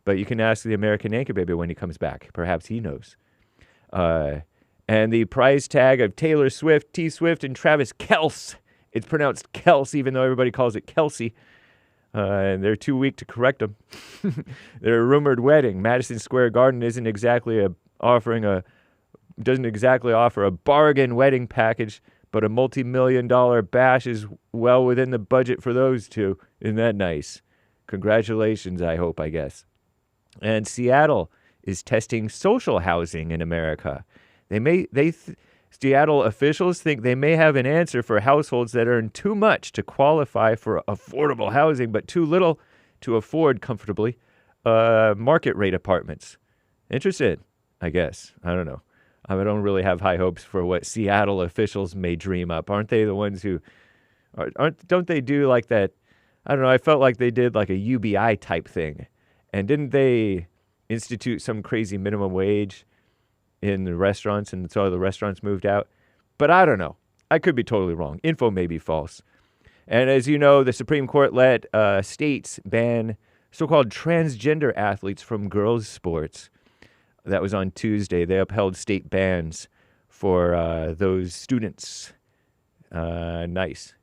But you can ask the American anchor baby when he comes back. Perhaps he knows. And the price tag of Taylor Swift, T. Swift, and Travis Kelce. It's pronounced Kelce, even though everybody calls it Kelsey. And they're too weak to correct them. Their rumored wedding. Madison Square Garden doesn't exactly offer a bargain wedding package, but a multi-million-dollar bash is well within the budget for those two. Isn't that nice? Congratulations, I hope, I guess. And Seattle is testing social housing in America. Seattle officials think they may have an answer for households that earn too much to qualify for affordable housing, but too little to afford comfortably market rate apartments. Interested, I guess. I don't know. I don't really have high hopes for what Seattle officials may dream up. Aren't they the ones who don't they do like that? I don't know. I felt like they did like a UBI type thing. And didn't they institute some crazy minimum wage in the restaurants, and so the restaurants moved out? But I don't know. I could be totally wrong. Info may be false. And as you know, the Supreme Court let states ban so-called transgender athletes from girls' sports. That was on Tuesday. They upheld state bans for those students. Nice.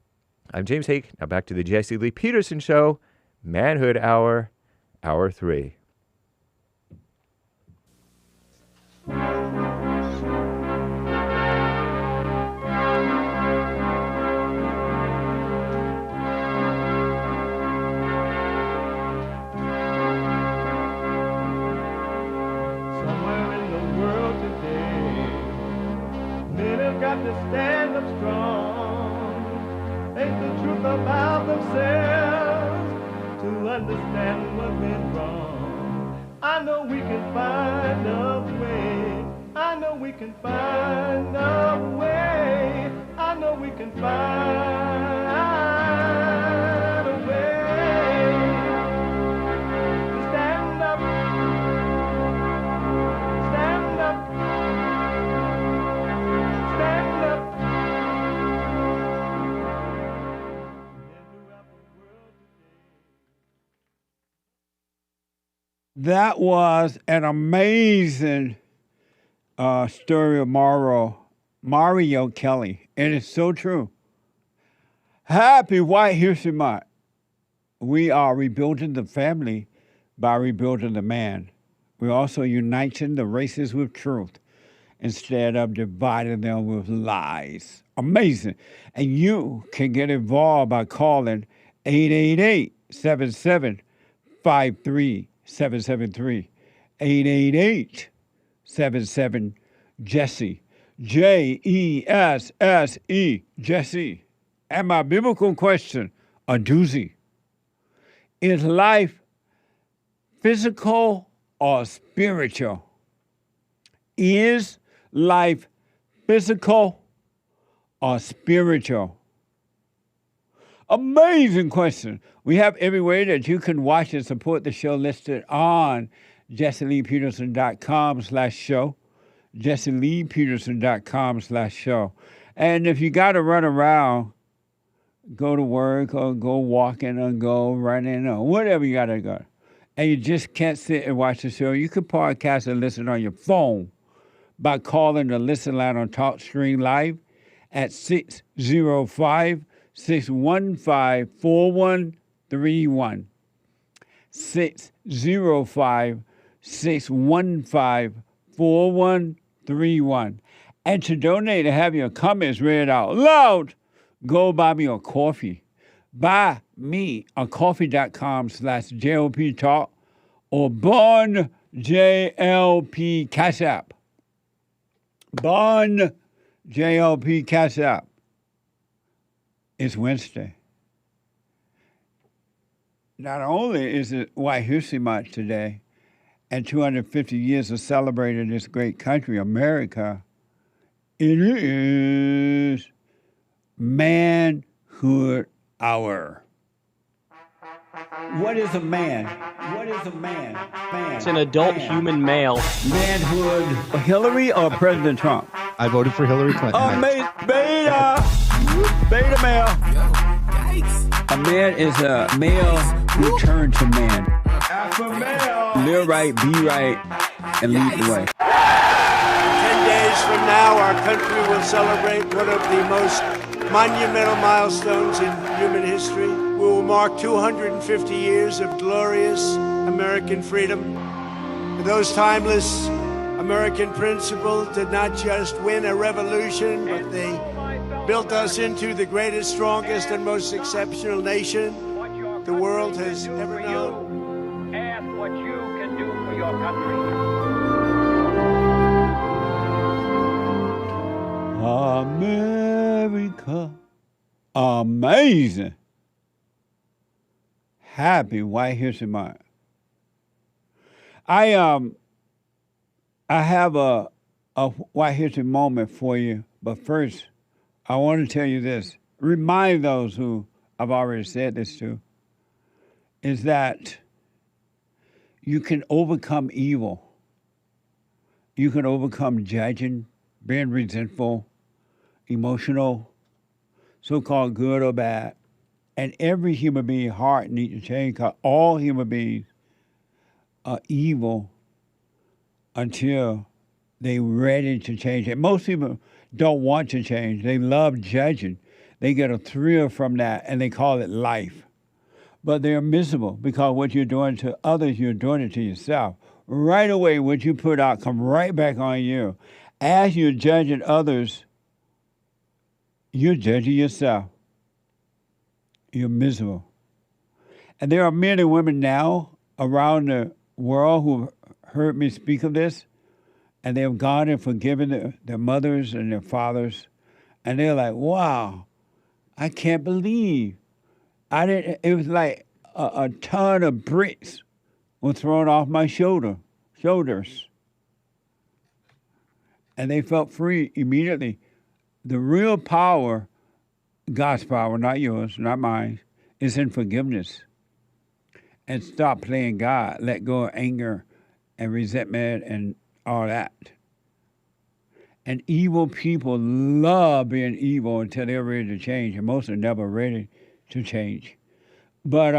I'm James Hake. Now back to the Jesse Lee Peterson Show, Manhood Hour, Hour 3. to stand up strong, face the truth about themselves, to understand what went wrong. I know we can find a way. I know we can find a way. I know we can find a way to stand up, stand up, stand up. That was an amazing story of Mario Kelly. And it's so true. Happy White History Month. We are rebuilding the family by rebuilding the man. We're also uniting the races with truth instead of dividing them with lies. Amazing. And you can get involved by calling 888-77-53-773. 888-77-JESSE. Jesse, Jesse. And my biblical question, a doozy. Is life physical or spiritual? Is life physical or spiritual? Amazing question. We have every way that you can watch and support the show listed on JesseLeePeterson.com/show. JesseLeePeterson.com/show. And if you got to run around, go to work or go walking or go running or whatever you got to go, and you just can't sit and watch the show, you can podcast and listen on your phone by calling the listen line on TalkStream Live at 605-615-4131. 605-615-4131. And to donate and have your comments read out loud, go buy me a coffee. Buy me a coffee.com/JLP Talk or Bun JLP Cash App. Bun JLP Cash App. It's Wednesday. Not only is it White History Month today and 250 years of celebrating this great country, America, it is Manhood Hour. What is a man? What is a man? It's an adult human male. Manhood. Hillary or President Trump? I voted for Hillary Clinton. Beta male. A man is a male who turns to man. Alpha male. Live right, be right, and lead the way. 10 days from now, our country will celebrate one of the most monumental milestones in human history. We will mark 250 years of glorious American freedom. Those timeless American principles did not just win a revolution, but they built us into the greatest, strongest, and most exceptional nation the world has ever known. Ask what you can do for your country. America. Amazing. Happy White History Month. I have a White History moment for you, but first I want to tell you this. Remind those who I've already said this to, is that you can overcome evil. You can overcome judging, being resentful, emotional, so-called good or bad. And every human being's heart needs to change, because all human beings are evil until they're ready to change. And most people don't want to change. They love judging. They get a thrill from that, and they call it life. But they're miserable because what you're doing to others, you're doing it to yourself. Right away, what you put out come right back on you. As you're judging others, you're judging yourself. You're miserable. And there are men and women now around the world who heard me speak of this, and they have gone and forgiven their mothers and their fathers And they're like, wow, I can't believe. It was like a ton of bricks were thrown off my shoulders. And they felt free immediately. The real power, God's power, not yours, not mine, is in forgiveness. And stop playing God. Let go of anger and resentment and all that. And evil people love being evil until they're ready to change, and most are never ready to change. But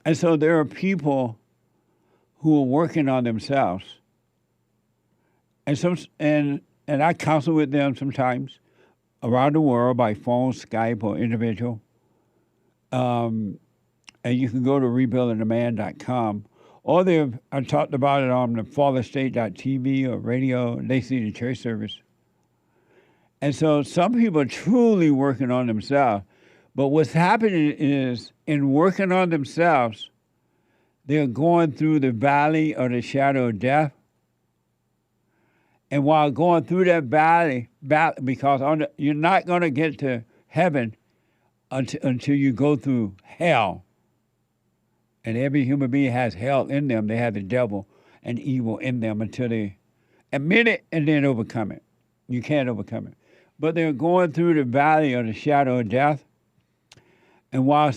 and so there are people who are working on themselves, and I counsel with them sometimes around the world by phone, Skype, or individual. And you can go to rebuildingtheman.com. Or I talked about it on the fatherstate.tv or radio. They see the church service. And so some people are truly working on themselves. But what's happening is, in working on themselves, they're going through the valley of the shadow of death. And while going through that valley because you're not going to get to heaven until you go through hell. And every human being has hell in them. They have the devil and evil in them until they admit it and then overcome it. You can't overcome it. But they're going through the valley of the shadow of death. And while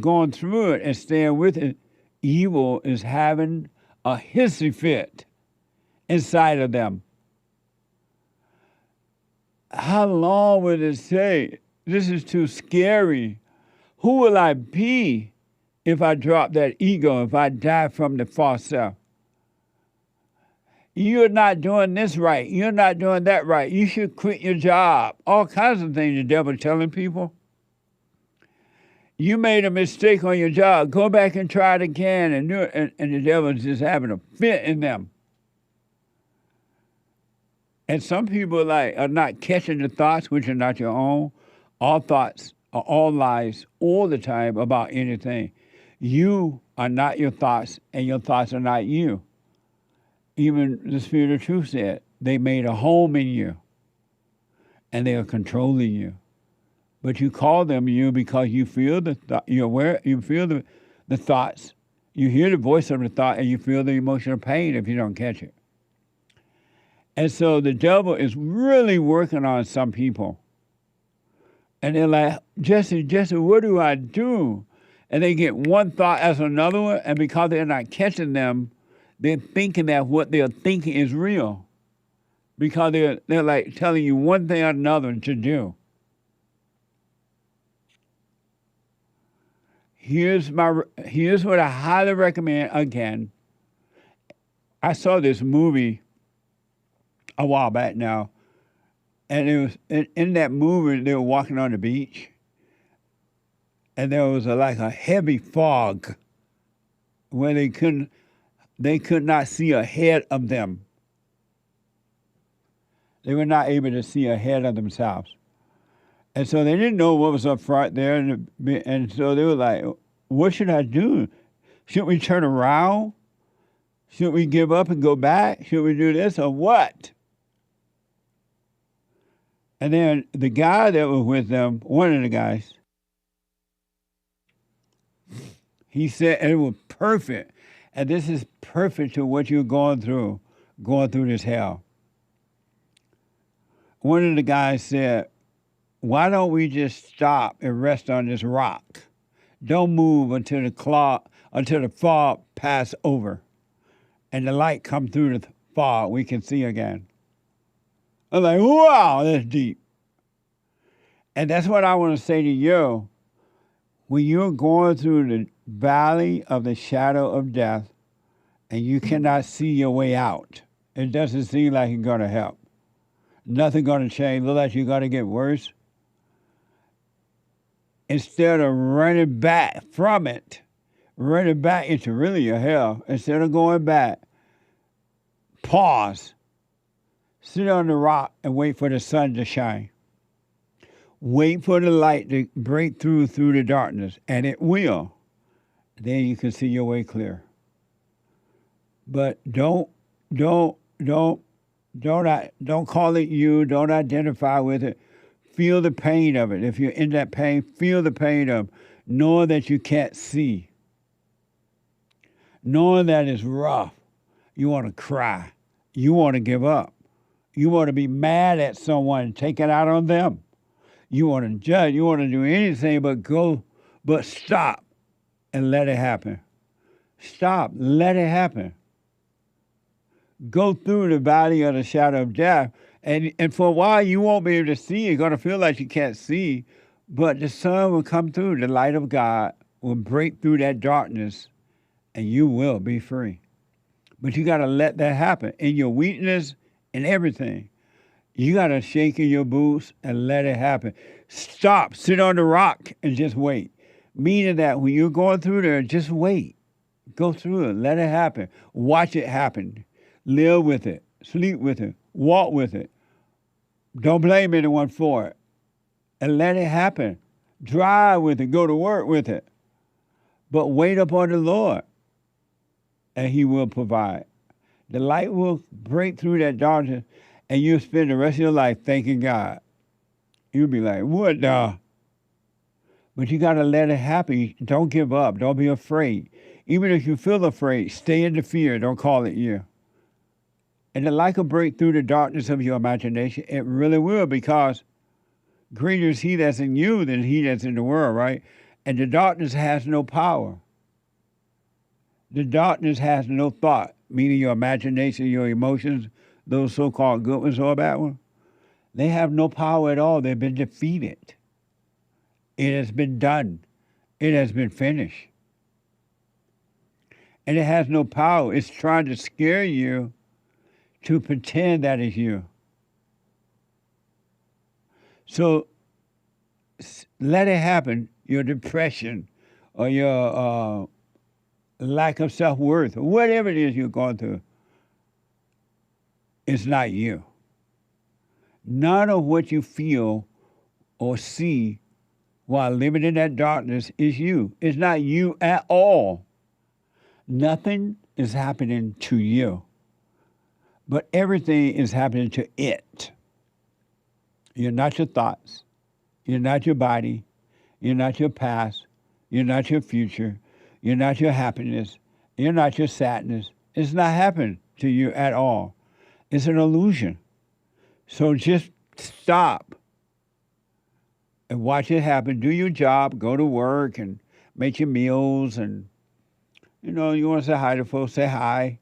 going through it and staying with it, evil is having a hissy fit inside of them. How long will it say, this is too scary? Who will I be if I drop that ego, if I die from the false self? You're not doing this right. You're not doing that right. You should quit your job. All kinds of things the devil telling people. You made a mistake on your job. Go back and try it again and do it. And the devil's just having a fit in them. And some people are not catching the thoughts, which are not your own. All thoughts are all lies all the time about anything. You are not your thoughts, and your thoughts are not you. Even the Spirit of Truth said they made a home in you, and they are controlling you. But you call them you because you feel you're aware, you feel the thoughts, you hear the voice of the thought, and you feel the emotional pain if you don't catch it. And so the devil is really working on some people. And they're like, Jesse, what do I do? And they get one thought as another one, and because they're not catching them, they're thinking that what they're thinking is real. Because they're like telling you one thing or another to do. Here's what I highly recommend again. I saw this movie a while back now, and it was in that movie they were walking on the beach, and there was like a heavy fog where they could not see ahead of them. They were not able to see ahead of themselves. And so they didn't know what was up front there. And so they were like, what should I do? Should we turn around? Should we give up and go back? Should we do this or what? And then the guy that was with them, one of the guys, he said, and it was perfect. And this is perfect to what you're going through this hell. One of the guys said, why don't we just stop and rest on this rock? Don't move until the fog pass over and the light come through the fog we can see again. I'm like, wow, that's deep. And that's what I want to say to you. When you're going through the valley of the shadow of death and you cannot see your way out, it doesn't seem like it's going to help. Nothing going to change. Look like you're going to get worse. Instead of running back from it, running back into really a hell, instead of going back, pause, sit on the rock and wait for the sun to shine. Wait for the light to break through the darkness, and it will. Then you can see your way clear. But don't call it you. Don't identify with it. Feel the pain of it. If you're in that pain, feel the pain of knowing that you can't see. Knowing that it's rough. You want to cry. You want to give up. You want to be mad at someone and take it out on them. You want to judge. You want to do anything but stop and let it happen. Stop. Let it happen. Go through the valley of the shadow of death. And for a while, you won't be able to see. You're going to feel like you can't see. But the sun will come through. The light of God will break through that darkness, and you will be free. But you got to let that happen in your weakness and everything. You got to shake in your boots and let it happen. Stop. Sit on the rock and just wait. Meaning that when you're going through there, just wait. Go through it. Let it happen. Watch it happen. Live with it. Sleep with it. Walk with it. Don't blame anyone for it. And let it happen. Drive with it. Go to work with it. But wait upon the Lord, and he will provide. The light will break through that darkness, and you'll spend the rest of your life thanking God. You'll be like, what the? But you got to let it happen. Don't give up. Don't be afraid. Even if you feel afraid, stay in the fear. Don't call it you. And the light will break through the darkness of your imagination. It really will, because greater is he that's in you than he that's in the world, right? And the darkness has no power. The darkness has no thought, meaning your imagination, your emotions, those so-called good ones or bad ones. They have no power at all. They've been defeated. It has been done. It has been finished. And it has no power. It's trying to scare you to pretend that it's you. So let it happen. Your depression or your lack of self-worth, or whatever it is you're going through, it's not you. None of what you feel or see while living in that darkness is you. It's not you at all. Nothing is happening to you, but everything is happening to it. You're not your thoughts. You're not your body. You're not your past. You're not your future. You're not your happiness. You're not your sadness. It's not happening to you at all. It's an illusion. So just stop and watch it happen. Do your job. Go to work and make your meals. And, you know, you want to say hi to folks, say hi.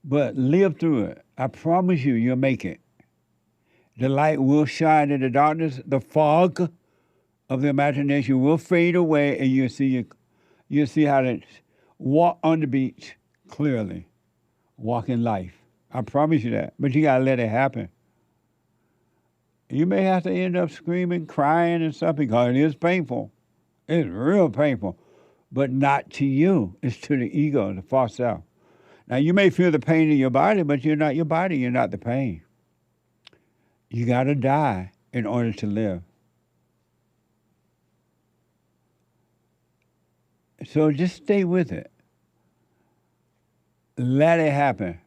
But live through it. I promise you, you'll make it. The light will shine in the darkness. The fog of the imagination will fade away, and you'll see how to walk on the beach clearly, walk in life. I promise you that. But you got to let it happen. You may have to end up screaming, crying, and stuff because it is painful. It's real painful. But not to you. It's to the ego, the false self. Now, you may feel the pain in your body, but you're not your body. You're not the pain. You got to die in order to live. So just stay with it. Let it happen.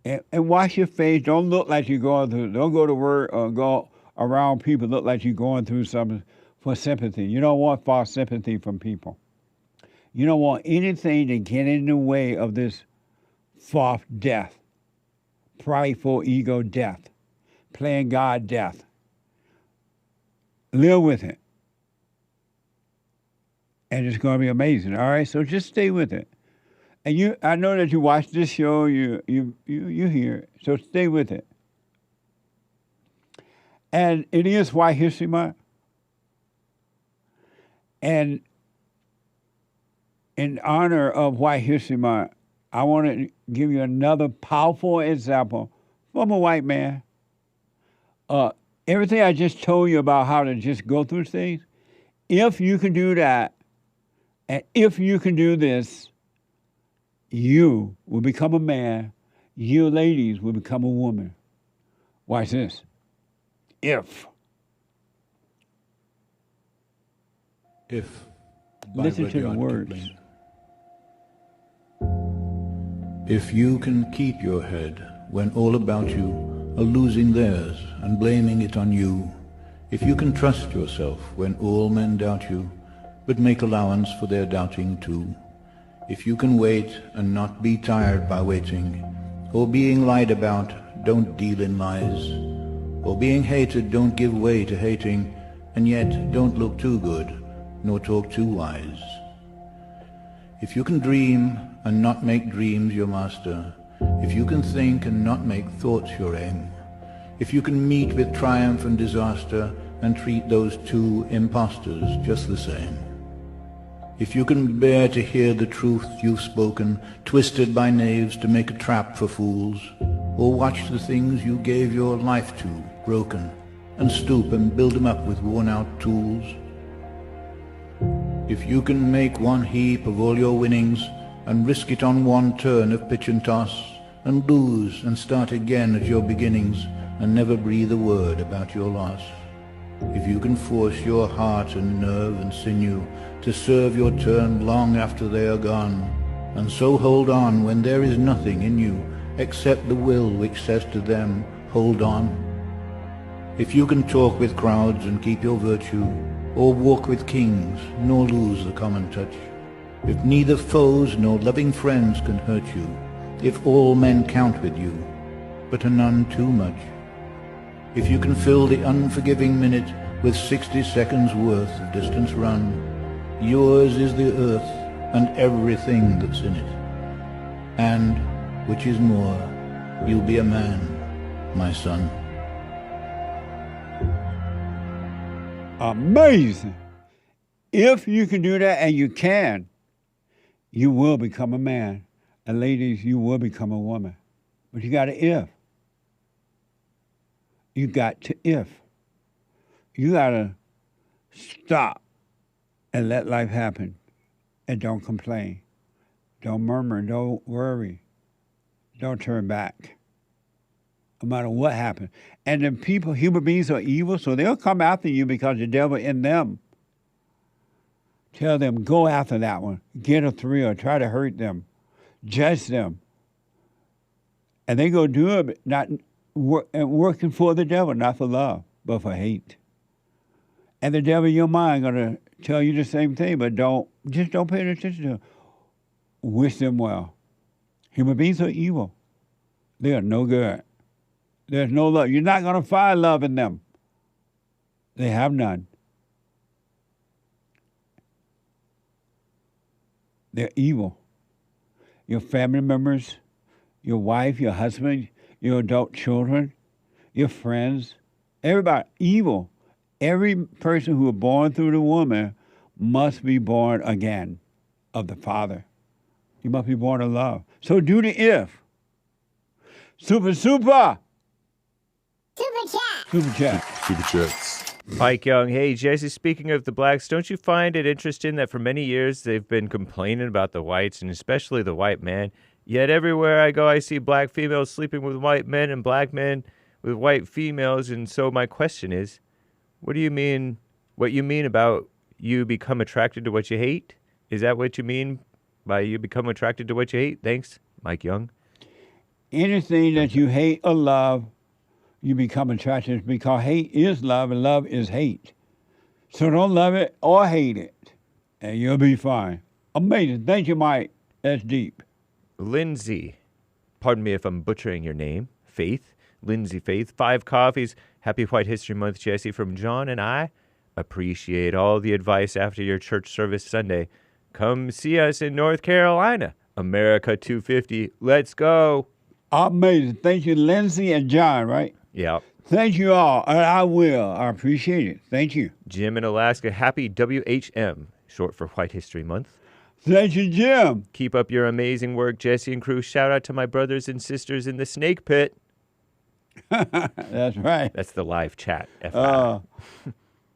And wash your face. Don't look like you're going through. Don't go to work or go around people look like you're going through something for sympathy. You don't want false sympathy from people. You don't want anything to get in the way of this false death, prideful ego death, playing God death. Live with it. And it's going to be amazing, all right? So just stay with it. And I know that you watch this show, you hear it, so stay with it. And it is White History Month. And in honor of White History Month, I want to give you another powerful example from a white man. Everything I just told you about how to just go through things, if you can do that, and if you can do this, you will become a man. You ladies will become a woman. Watch this. If. Listen to the words. If you can keep your head when all about you are losing theirs and blaming it on you. If you can trust yourself when all men doubt you, but make allowance for their doubting too. If you can wait and not be tired by waiting, or being lied about, don't deal in lies, or being hated, don't give way to hating, and yet don't look too good, nor talk too wise. If you can dream and not make dreams your master, if you can think and not make thoughts your aim, if you can meet with triumph and disaster and treat those two impostors just the same, if you can bear to hear the truth you've spoken, twisted by knaves to make a trap for fools, or watch the things you gave your life to broken, and stoop and build them up with worn-out tools, if you can make one heap of all your winnings and risk it on one turn of pitch and toss, and lose and start again at your beginnings and never breathe a word about your loss, if you can force your heart and nerve and sinew to serve your turn long after they are gone, and so hold on when there is nothing in you except the will which says to them, hold on. If you can talk with crowds and keep your virtue, or walk with kings nor lose the common touch, if neither foes nor loving friends can hurt you, if all men count with you, but are none too much, if you can fill the unforgiving minute with 60 seconds worth of distance run, yours is the earth and everything that's in it. And, which is more, you'll be a man, my son. Amazing. If you can do that, and you can, you will become a man. And ladies, you will become a woman. But you got to if. You got to if. You got to stop and let life happen. And don't complain. Don't murmur. Don't worry. Don't turn back. No matter what happens. And then people, human beings are evil, so they'll come after you because the devil in them. Tell them, go after that one. Get a thrill. Try to hurt them. Judge them. And they go do it, not working for the devil, not for love, but for hate. And the devil in your mind going to tell you the same thing, but don't pay attention to them. Wish them well. Human beings are evil. They are no good. There's no love. You're not going to find love in them. They have none. They're evil. Your family members, your wife, your husband, your adult children, your friends, everybody, evil. Every person who was born through the woman must be born again of the Father. You must be born of love. So do the if. Super. Super Chats. Mike Young, hey, Jesse, speaking of the blacks, don't you find it interesting that for many years they've been complaining about the whites, and especially the white man, yet everywhere I go I see black females sleeping with white men and black men with white females, and so my question is, what you mean about you become attracted to what you hate? Is that what you mean by you become attracted to what you hate? Thanks, Mike Young. Anything that you hate or love, you become attracted to, because hate is love and love is hate. So don't love it or hate it, and you'll be fine. Amazing. Thank you, Mike. That's deep. Lindsay, pardon me if I'm butchering your name, Faith, Lindsay Faith, 5 coffees. Happy White History Month, Jesse, from John and I. Appreciate all the advice after your church service Sunday. Come see us in North Carolina. America 250. Let's go. Amazing. Thank you, Lindsay and John, right? Yeah. Thank you all. I will. I appreciate it. Thank you. Jim in Alaska. Happy WHM, short for White History Month. Thank you, Jim. Keep up your amazing work, Jesse and crew. Shout out to my brothers and sisters in the snake pit. That's right. That's the live chat. FYI.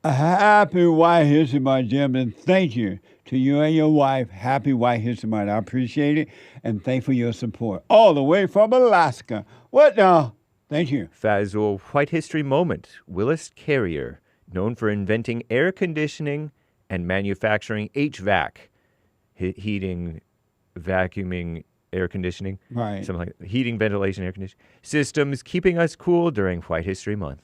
Happy White History Month, Jim, and thank you to you and your wife. Happy White History Month. I appreciate it, and thanks for your support. All the way from Alaska. What now? Thank you. Fazul, White History Moment. Willis Carrier, known for inventing air conditioning and manufacturing HVAC, heating, vacuuming, air conditioning. Right. Something like that. Heating, ventilation, air conditioning systems, keeping us cool during White History Month.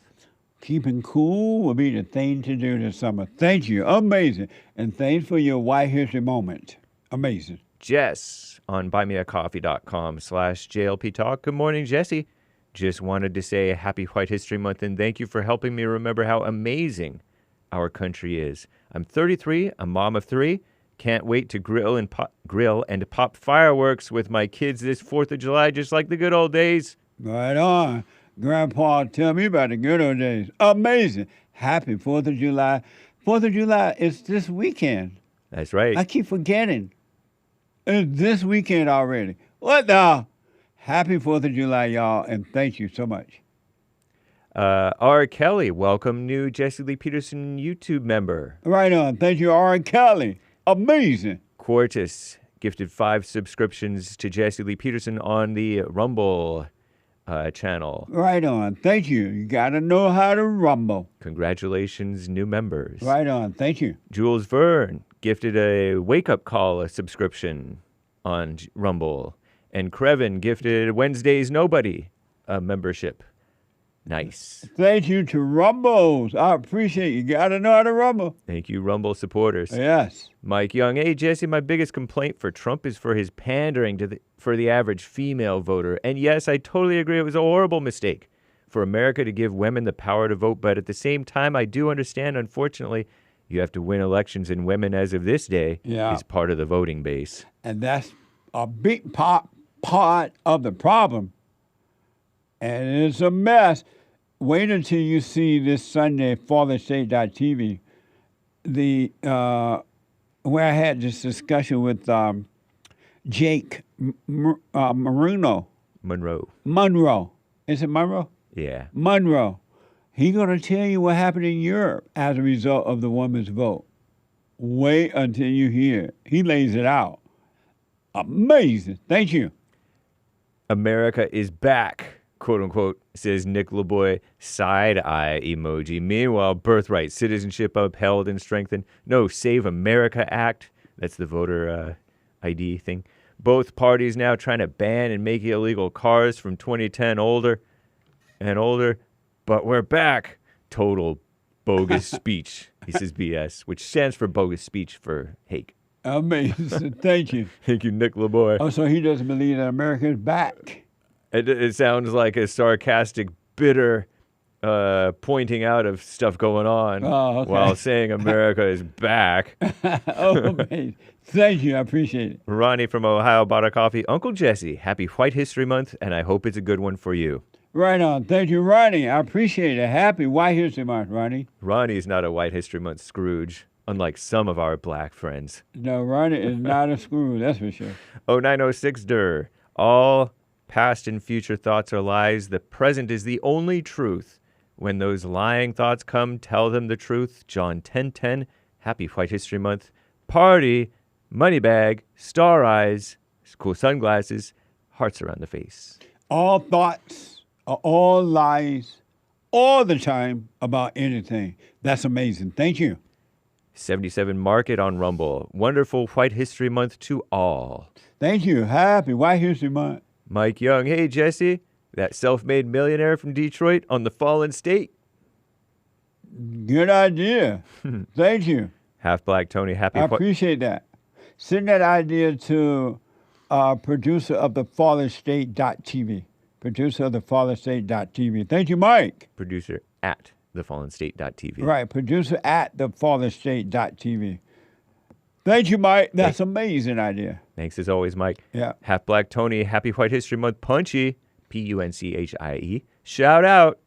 Keeping cool will be the thing to do this summer. Thank you. Amazing. And thanks for your White History moment. Amazing. Jess on buymeacoffee.com/JLP Talk. Good morning, Jesse. Just wanted to say happy White History Month and thank you for helping me remember how amazing our country is. I'm 33, a mom of 3. Can't wait to grill and pop fireworks with my kids this 4th of July, just like the good old days. Right on. Grandpa, tell me about the good old days. Amazing. Happy 4th of July. 4th of July is this weekend. That's right. I keep forgetting. It's this weekend already. What the? Happy 4th of July, y'all, and thank you so much. R. Kelly, welcome new Jesse Lee Peterson YouTube member. Right on. Thank you, R. Kelly. Amazing. Quartus gifted 5 subscriptions to Jesse Lee Peterson on the Rumble channel. Right on. Thank you. You got to know how to rumble. Congratulations, new members. Right on. Thank you. Jules Verne gifted a wake-up call a subscription on Rumble. And Krevin gifted Wednesday's Nobody a membership. Nice. Thank you to Rumbles. I appreciate you. Got to know how to rumble. Thank you, Rumble supporters. Yes. Mike Young, hey, Jesse, my biggest complaint for Trump is for his pandering for the average female voter. And yes, I totally agree. It was a horrible mistake for America to give women the power to vote. But at the same time, I do understand, unfortunately, you have to win elections, and women, as of this day, is part of the voting base. And that's a big part of the problem. And it's a mess. Wait until you see this Sunday, FatherState.tv, where I had this discussion with Jake Monroe. Is it Monroe? Yeah. Monroe. He's going to tell you what happened in Europe as a result of the woman's vote. Wait until you hear it. He lays it out. Amazing. Thank you. America is back, quote unquote, says Nick LeBoy, side eye emoji. Meanwhile, Birthright, Citizenship upheld and strengthened. No, Save America Act. That's the voter ID thing. Both parties now trying to ban and make illegal cars from 2010 older and older. But we're back. Total bogus speech. He says BS, which stands for bogus speech for Hake. Amazing. Thank you. Thank you, Nick LeBoy. Oh, so he doesn't believe that America is back. It sounds like a sarcastic, bitter pointing out of stuff going on while saying America is back. Oh, amazing. Thank you. I appreciate it. Ronnie from Ohio bought a coffee. Uncle Jesse, happy White History Month, and I hope it's a good one for you. Right on. Thank you, Ronnie. I appreciate it. Happy White History Month, Ronnie. Ronnie's not a White History Month Scrooge, unlike some of our black friends. No, Ronnie is not a Scrooge, that's for sure. 0906 Durr. All past and future thoughts are lies. The present is the only truth. When those lying thoughts come, tell them the truth. John 10:10. Happy White History Month. Party, money bag, star eyes, cool sunglasses, hearts around the face. All thoughts are all lies all the time about anything. That's amazing. Thank you. 77 Market on Rumble. Wonderful White History Month to all. Thank you. Happy White History Month. Mike Young. Hey, Jesse. That self-made millionaire from Detroit on the fallen state. Good idea. Thank you. Half Black Tony. Happy. I appreciate that. Send that idea to producer of the FallenState.tv. Producer of the FallenState.tv. Thank you, Mike. Producer at thefallenstate.tv. Right. Producer at thefallenstate.tv. Thank you, Mike. That's amazing idea. Thanks as always, Mike. Yeah. Half Black Tony. Happy White History Month. Punchy. Punchie. Shout out.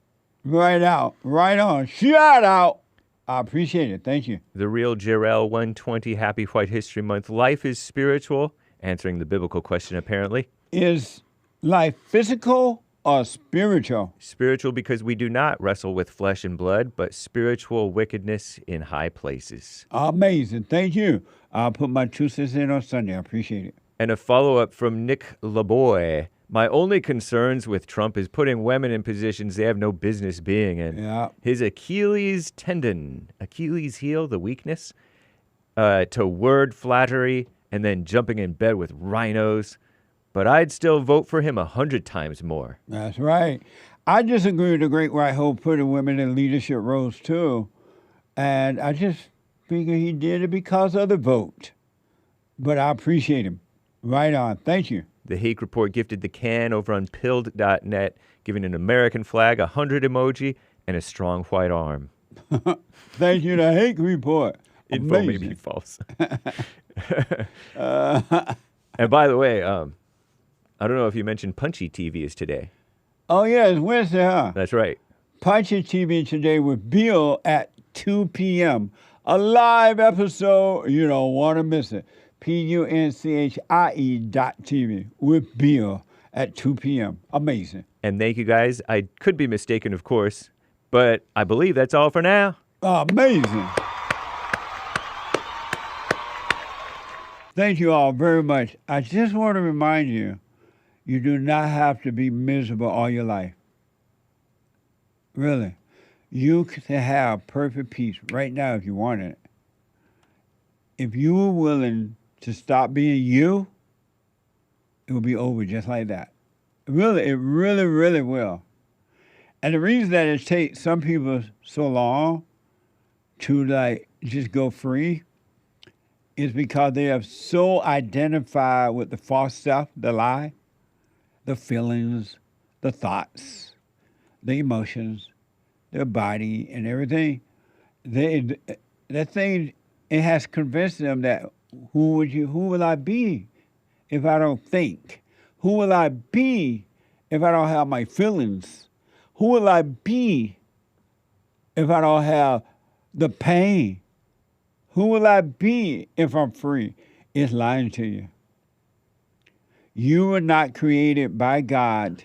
Right out. Right on. Shout out. I appreciate it. Thank you. The Real Jarrell 120. Happy White History Month. Life is spiritual. Answering the biblical question, apparently. Is life physical or spiritual? Spiritual, because we do not wrestle with flesh and blood, but spiritual wickedness in high places. Amazing. Thank you. I'll put my 2 cents in on Sunday. I appreciate it. And a follow-up from Nick LeBoy. My only concerns with Trump is putting women in positions they have no business being in. Yeah. His Achilles tendon, Achilles heel, the weakness, to word flattery and then jumping in bed with rhinos. But I'd still vote for him 100 times more. That's right. I disagree with the great white hope putting women in leadership roles too. And I just figure he did it because of the vote. But I appreciate him. Right on. Thank you. The Hake Report gifted the can over on pilled.net, giving an American flag, 100 emoji, and a strong white arm. Thank you, the Hake Report. Info may be false. And by the way, I don't know if you mentioned Punchy TV is today. Oh, yeah, it's Wednesday, huh? That's right. Punchy TV today with Bill at 2 p.m. A live episode. You don't want to miss it. PUNCHIE.TV with Bill at 2 p.m. Amazing. And thank you, guys. I could be mistaken, of course, but I believe that's all for now. Amazing. Thank you all very much. I just want to remind you, you do not have to be miserable all your life. Really. You can have perfect peace right now if you wanted it. If you were willing to stop being you, it will be over just like that. Really, it really, really will. And the reason that it takes some people so long to like just go free is because they have so identified with the false self, the lie, the feelings, the thoughts, the emotions, their body and everything. That thing, it has convinced them that who will I be if I don't think? Who will I be if I don't have my feelings? Who will I be if I don't have the pain? Who will I be if I'm free? It's lying to you. You were not created by God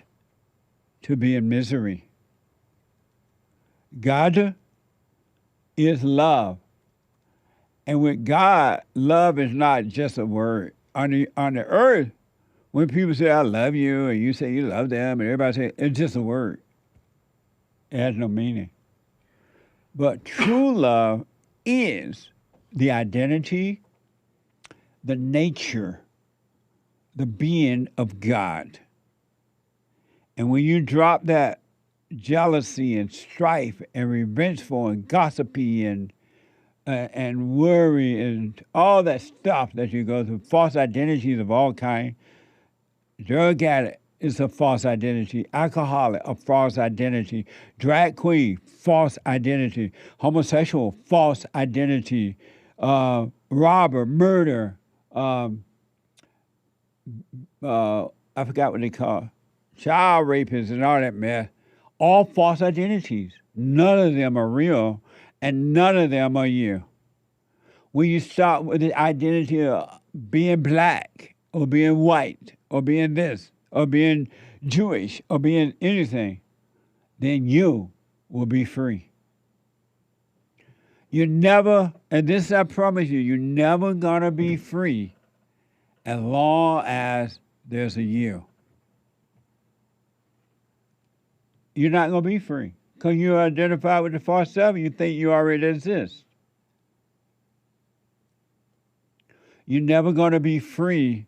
to be in misery. God is love. And with God, love is not just a word. On the earth, when people say, I love you, and you say you love them, and everybody say, it's just a word. It has no meaning. But true love is the identity, the nature, the being of God. And when you drop that jealousy and strife and revengeful and gossipy and worry and all that stuff that you go through, false identities of all kinds, drug addict is a false identity, alcoholic, a false identity, drag queen, false identity, homosexual, false identity, robber, murder, I forgot what they call it, child rapists and all that mess, all false identities. None of them are real, and none of them are you. When you start with the identity of being black, or being white, or being this, or being Jewish, or being anything, then you will be free. You never, and this I promise you, you're never gonna be free as long as there's a you. You're not gonna be free because you identify with the false self and you think you already exist. You're never gonna be free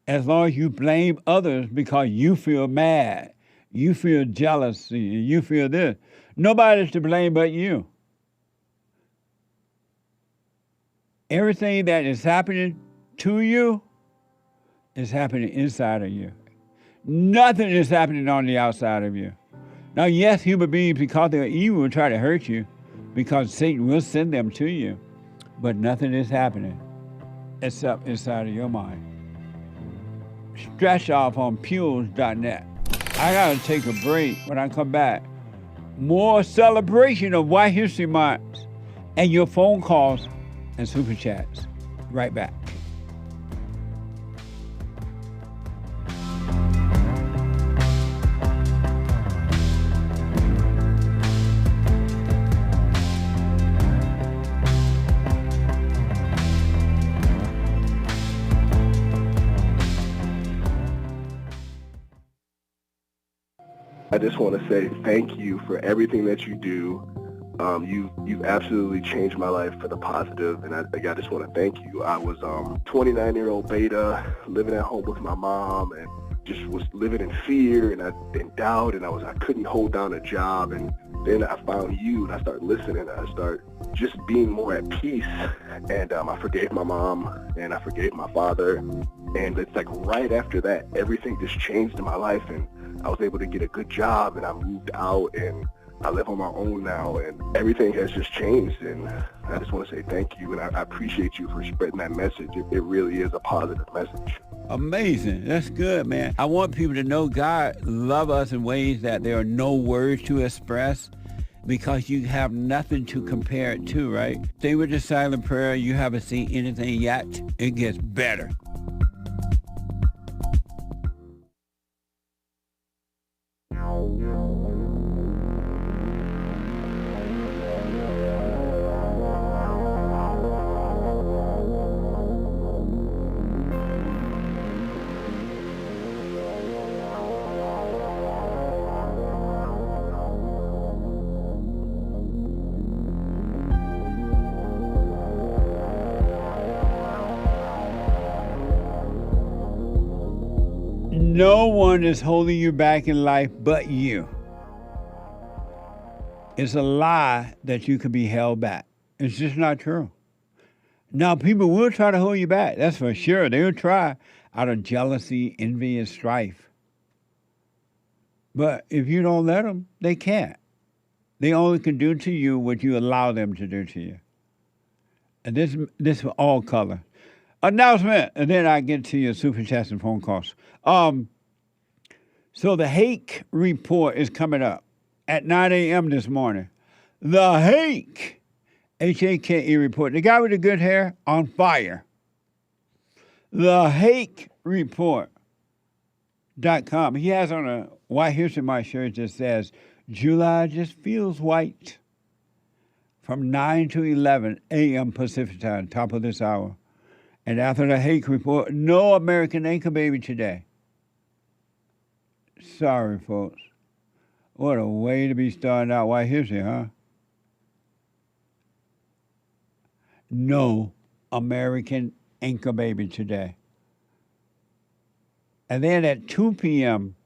as long as you blame others because you feel mad, you feel jealousy, you feel this. Nobody's to blame but you. Everything that is happening to you is happening inside of you. Nothing is happening on the outside of you. Now, yes, human beings, because they're evil, will try to hurt you because Satan will send them to you, but nothing is happening except inside of your mind. Stretch off on Pules.net. I gotta take a break. When I come back, more celebration of White History Month and your phone calls and super chats. Right back. I just want to say thank you for everything that you do You've absolutely changed my life for the positive, and I just want to thank you. I was 29-year-old beta, living at home with my mom, and just was living in fear and in doubt, and I couldn't hold down a job. And then I found you, and I started listening. I started just being more at peace, and I forgave my mom, and I forgave my father. And it's like right after that, everything just changed in my life, and I was able to get a good job, and I moved out, and I live on my own now, and everything has just changed. And I just want to say thank you, and I appreciate you for spreading that message. It really is a positive message. Amazing. That's good, man. I want people to know God love us in ways that there are no words to express, because you have nothing to compare it to, right? Stay with the silent prayer. You haven't seen anything yet. It gets better. No one is holding you back in life but you. It's a lie that you can be held back. It's just not true. Now, people will try to hold you back. That's for sure. They will try out of jealousy, envy, and strife. But if you don't let them, they can't. They only can do to you what you allow them to do to you. And this for all color. Announcement, and then I get to your super chats and phone calls. So the Hake report is coming up at 9 a.m. this morning. The Hake, H-A-K-E report. The guy with the good hair on fire. The Hake report.com. He has on a White History Month shirt that says, July just feels white. From 9 to 11 a.m. Pacific time, top of this hour. And after the Hake report, no American anchor baby today. Sorry, folks. What a way to be starting out White History, huh? No American anchor baby today. And then at 2 p.m.,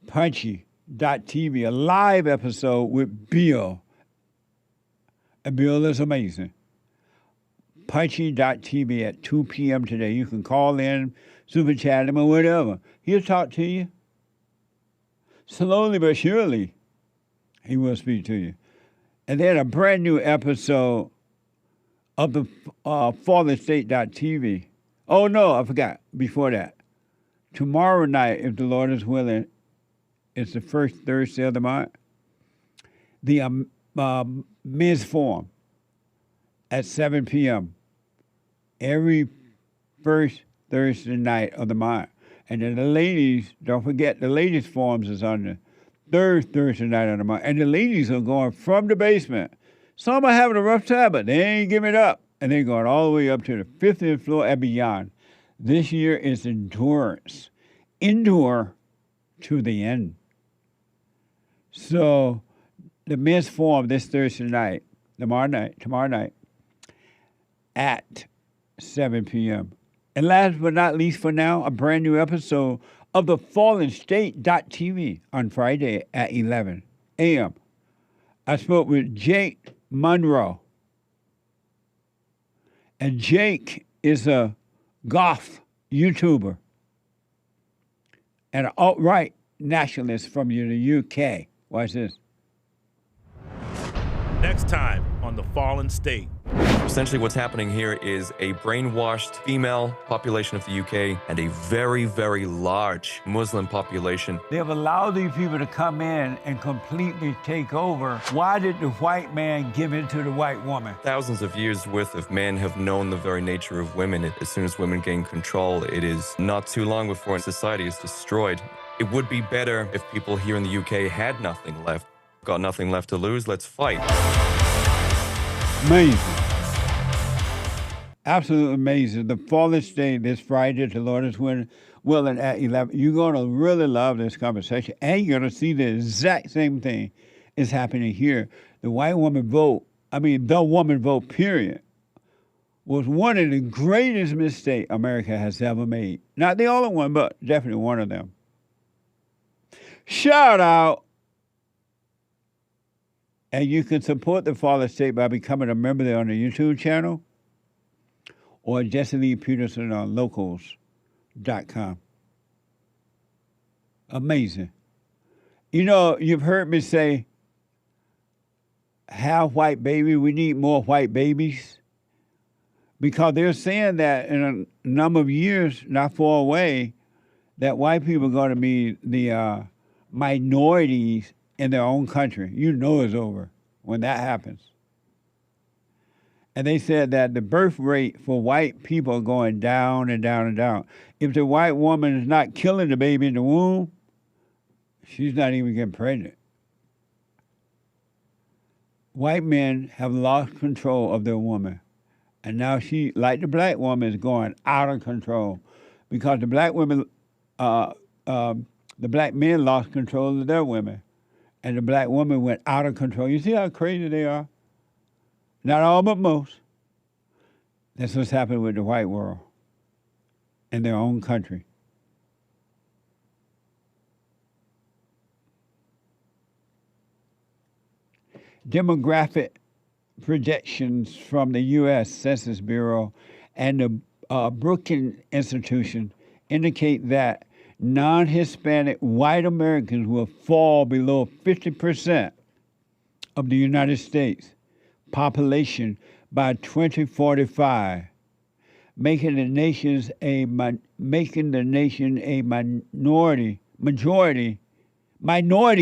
Punchy.tv, a live episode with Bill. And Bill is amazing. Punchy.tv at 2 p.m. today. You can call in, super chat him, or whatever. He'll talk to you. Slowly but surely, he will speak to you. And then a brand new episode of the FallenState.tv. Oh, no, I forgot. Before that. Tomorrow night, if the Lord is willing, it's the first Thursday of the month. The men's forum at 7 p.m. every first Thursday night of the month. And then the ladies, don't forget, the ladies' forums is on the third Thursday night of the month. And the ladies are going from the basement. Some are having a rough time, but they ain't giving it up. And they're going all the way up to the 50th floor and beyond. This year is endurance. Endure to the end. So the men's forum this Thursday night, tomorrow night, at 7 p.m. And last but not least for now, a brand new episode of the FallenState.tv on Friday at 11 a.m. I spoke with Jake Monroe. And Jake is a golf YouTuber and an alt-right nationalist from the UK. Watch this. Next time on The Fallen State. Essentially what's happening here is a brainwashed female population of the UK and a very, very large Muslim population. They've allowed these people to come in and completely take over. Why did the white man give in to the white woman? Thousands of years worth of men have known the very nature of women. As soon as women gain control, it is not too long before society is destroyed. It would be better if people here in the UK had nothing left. Got nothing left to lose, let's fight. Amazing. Absolutely amazing. The Fallen State this Friday, the Lord is willing at 11. You're going to really love this conversation, and you're going to see the exact same thing is happening here. The white woman vote, the woman vote, period, was one of the greatest mistakes America has ever made. Not the only one, but definitely one of them. Shout out. And you can support the Father State by becoming a member there on the YouTube channel or Jesse Lee Peterson on locals.com. Amazing. You know, you've heard me say, have white baby. We need more white babies. Because they're saying that in a number of years, not far away, that white people are going to be the minorities in their own country. You know it's over when that happens. And they said that the birth rate for white people are going down and down and down. If the white woman is not killing the baby in the womb, she's not even getting pregnant. White men have lost control of their woman. And now she, like the black woman, is going out of control because the black women, the black men lost control of their women, and the black woman went out of control. You see how crazy they are? Not all, but most. That's what's happening with the white world in their own country. Demographic projections from the U.S. Census Bureau and the Brookings Institution indicate that non-Hispanic white Americans will fall below 50% of the United States population by 2045, making the nation a minority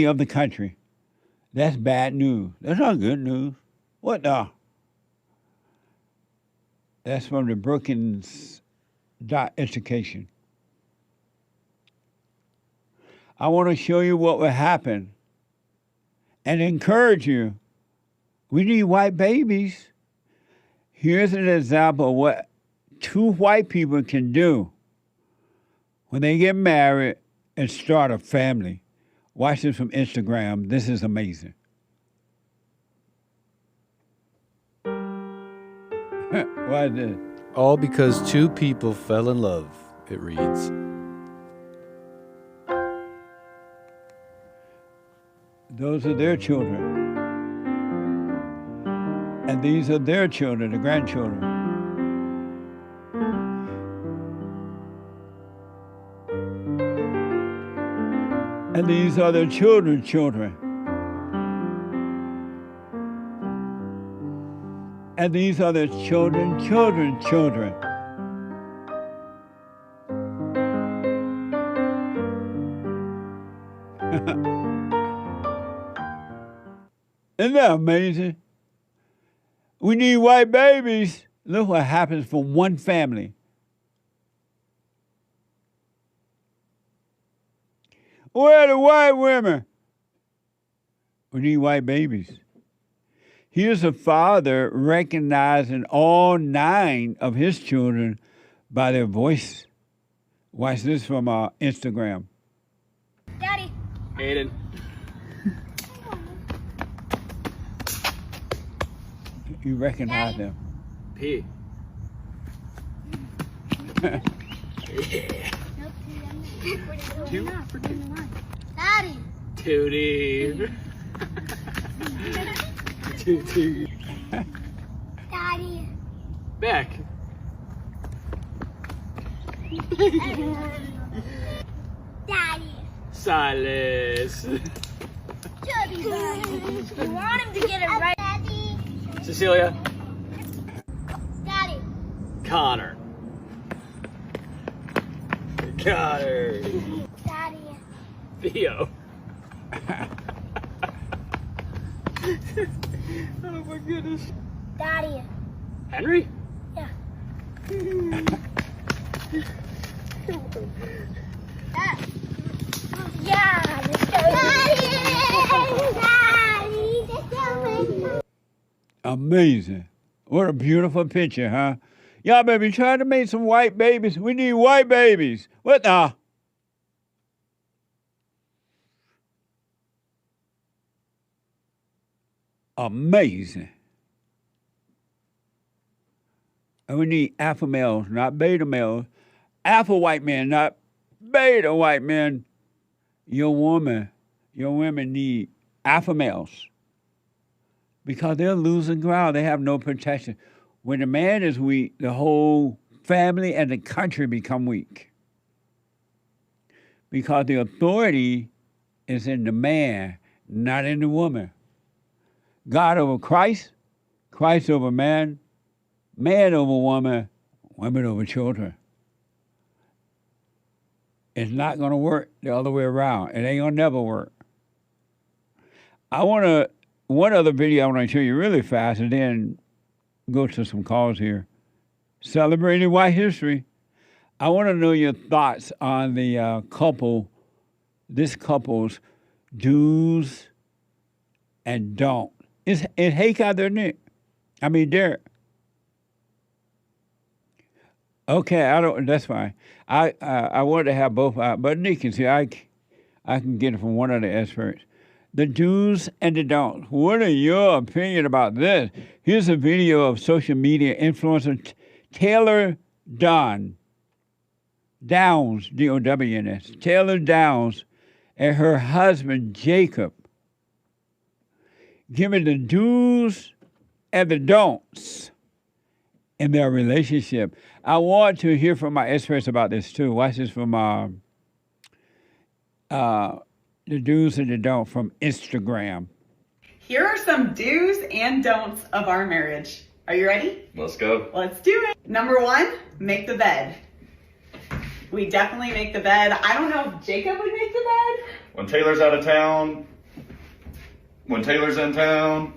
of the country. That's bad news. That's not good news. What the? That's from the Brookings Education. I want to show you what will happen and encourage you. We need white babies. Here's an example of what two white people can do when they get married and start a family. Watch this from Instagram. This is amazing. Why is this? All because two people fell in love, it reads. Those are their children. And these are their children, the grandchildren. And these are their children's children. And these are their children's children. Isn't that amazing? We need white babies. Look what happens from one family. Where are the white women? We need white babies. Here's a father recognizing all 9 of his children by their voice. Watch this from Instagram. Daddy. Aiden. You recognize them. P. Yeah. Daddy. Tootie. Tootie. Daddy. Back. Daddy. Silas. Daddy. You want him to get it right. Daddy. Cecilia. Daddy. Connor. Connor. Daddy. Theo. Oh my goodness. Daddy. Henry? Yeah. Yeah. Daddy. Amazing. What a beautiful picture, huh? Y'all baby trying to make some white babies. We need white babies. What the? Amazing. And we need alpha males, not beta males. Alpha white men, not beta white men. Your women need alpha males because they're losing ground. They have no protection. When the man is weak, the whole family and the country become weak because the authority is in the man, not in the woman. God over Christ, Christ over man, man over woman, women over children. It's not going to work the other way around. It ain't going to never work. One other video I want to show you really fast and then go to some calls here. Celebrating White History. I want to know your thoughts on the this couple's do's and don't. It's Hake out there, Nick. I mean, Derek. Okay, that's fine. I wanted to have both out, but Nick can see I can get it from one of the experts. The do's and the don'ts. What are your opinion about this? Here's a video of social media influencer Taylor Downs, D-O-W-N-S, Taylor Downs, and her husband Jacob giving the do's and the don'ts in their relationship. I want to hear from my experts about this too. Watch this from the do's and the don'ts from Instagram. Here are some do's and don'ts of our marriage. Are you ready? Let's go. Let's do it. Number 1, make the bed. We definitely make the bed. I don't know if Jacob would make the bed. When Taylor's out of town, when Taylor's in town.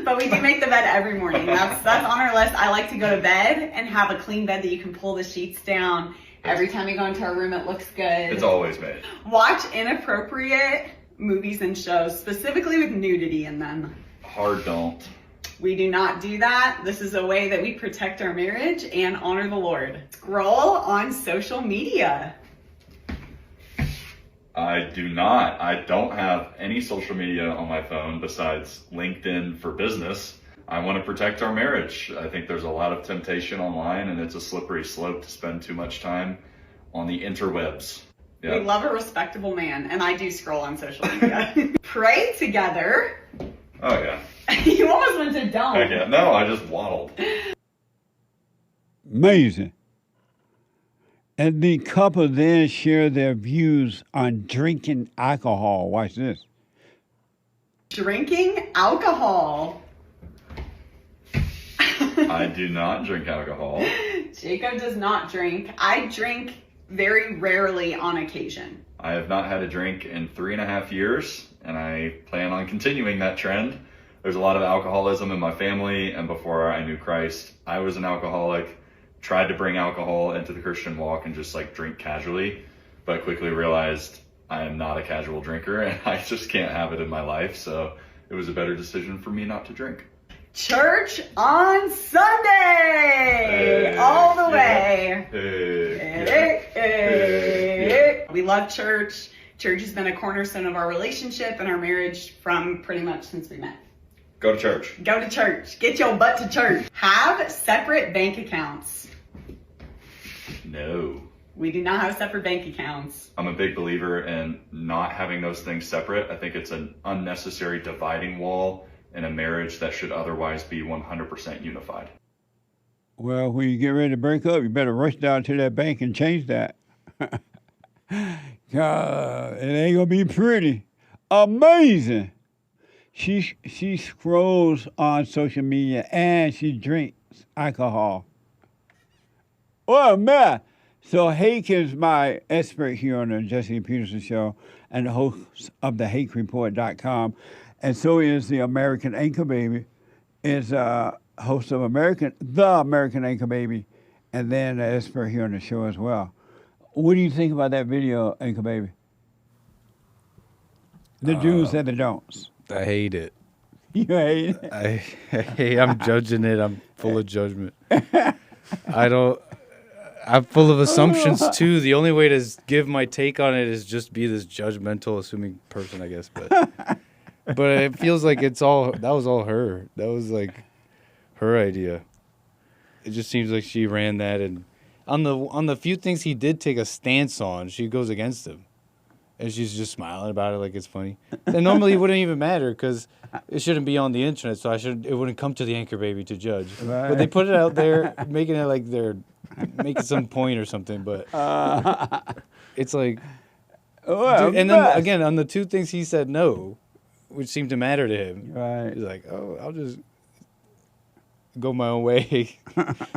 But we do make the bed every morning. That's on our list. I like to go to bed and have a clean bed that you can pull the sheets down. Every time you go into our room, it looks good. It's always made. Watch inappropriate movies and shows, specifically with nudity in them. Hard don't. We do not do that. This is a way that we protect our marriage and honor the Lord. Scroll on social media. I do not. I don't have any social media on my phone besides LinkedIn for business. I want to protect our marriage. I think there's a lot of temptation online and it's a slippery slope to spend too much time on the interwebs. Yeah. We love a respectable man, and I do scroll on social media. Pray together. Oh, yeah. You almost went to don't. Okay. No, I just waddled. Amazing. And the couple then share their views on drinking alcohol. Watch this. Drinking alcohol. I do not drink alcohol. Jacob does not drink. I drink very rarely on occasion. I have not had a drink in 3.5 years, and I plan on continuing that trend. There's a lot of alcoholism in my family, and before I knew Christ, I was an alcoholic. Tried to bring alcohol into the Christian walk and just like drink casually, but quickly realized I am not a casual drinker and I just can't have it in my life. So it was a better decision for me not to drink. Church on Sunday, all the way. We love church. Church has been a cornerstone of our relationship and our marriage from pretty much since we met. Go to church. Go to church. Get your butt to church. Have separate bank accounts. No. We do not have separate bank accounts. I'm a big believer in not having those things separate. I think it's an unnecessary dividing wall in a marriage that should otherwise be 100% unified. Well, when you get ready to break up, you better rush down to that bank and change that. God, it ain't gonna be pretty. Amazing. She scrolls on social media and she drinks alcohol. Oh, man. So Hake is my expert here on the Jesse Peterson Show and the host of the HakeReport.com. And so is the American Anchor Baby, is host of the American Anchor Baby, and then an expert here on the show as well. What do you think about that video, Anchor Baby? The do's and the don'ts. I hate it. You hate it? I'm judging it. I'm full of judgment. I'm full of assumptions too. The only way to give my take on it is just be this judgmental, assuming person, I guess. But But it feels like that was all her. That was like her idea. It just seems like she ran that, and on the few things he did take a stance on, she goes against him. And she's just smiling about it like it's funny. And normally it wouldn't even matter because it shouldn't be on the internet, so it wouldn't come to the anchor baby to judge. Right. But they put it out there, making it like they're making some point or something. But it's like, dude, and then again on the two things he said no, which seemed to matter to him. Right. He's like, oh, I'll just go my own way.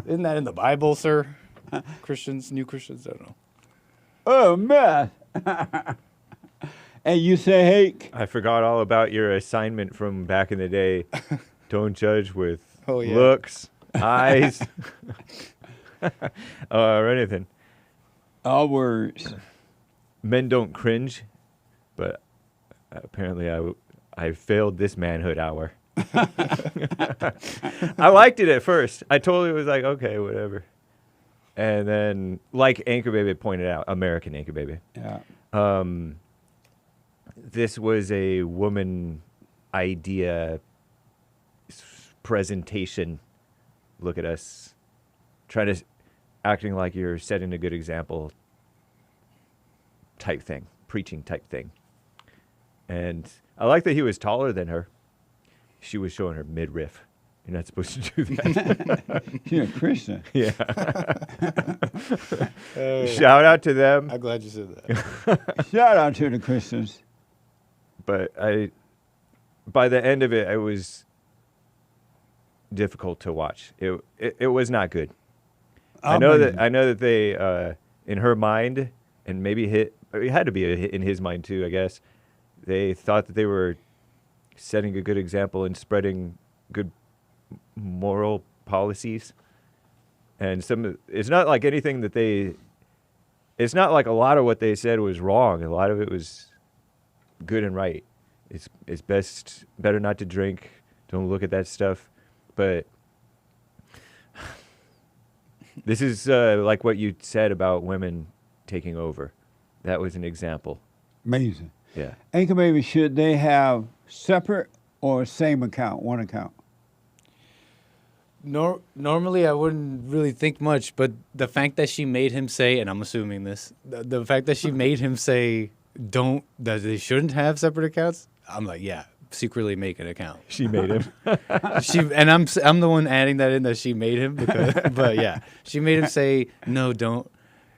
Isn't that in the Bible, sir? Christians, new Christians, I don't know. Oh man. And you say, hey, I forgot all about your assignment from back in the day. Don't judge with yeah. looks, eyes, or anything. All words. Men don't cringe, but apparently I failed this manhood hour. I liked it at first. I totally was like, okay, whatever. And then, like Anchor Baby pointed out, American Anchor Baby. Yeah. This was a woman idea presentation. Look at us acting like you're setting a good example type thing, preaching type thing. And I like that he was taller than her. She was showing her midriff. You're not supposed to do that. You're a Christian. Yeah. Shout out to them. I'm glad you said that. Shout out to the Christians. But by the end of it, it was difficult to watch. It was not good. I know that they, in her mind, and maybe it had to be a hit in his mind too, I guess. They thought that they were setting a good example and spreading good moral policies. And it's not like anything that it's not like a lot of what they said was wrong. A lot of it was good and right. It's better not to drink. Don't look at that stuff. But this is like what you said about women taking over. That was an example. Amazing. Yeah. Anchor Baby, should they have separate or same account, one account? Normally I wouldn't really think much, but the fact that she made him say, and I'm assuming this, the fact that she made him say that they shouldn't have separate accounts, I'm like, yeah, secretly make an account. She made him. And I'm the one adding that in that she made him, but yeah, she made him say no, don't.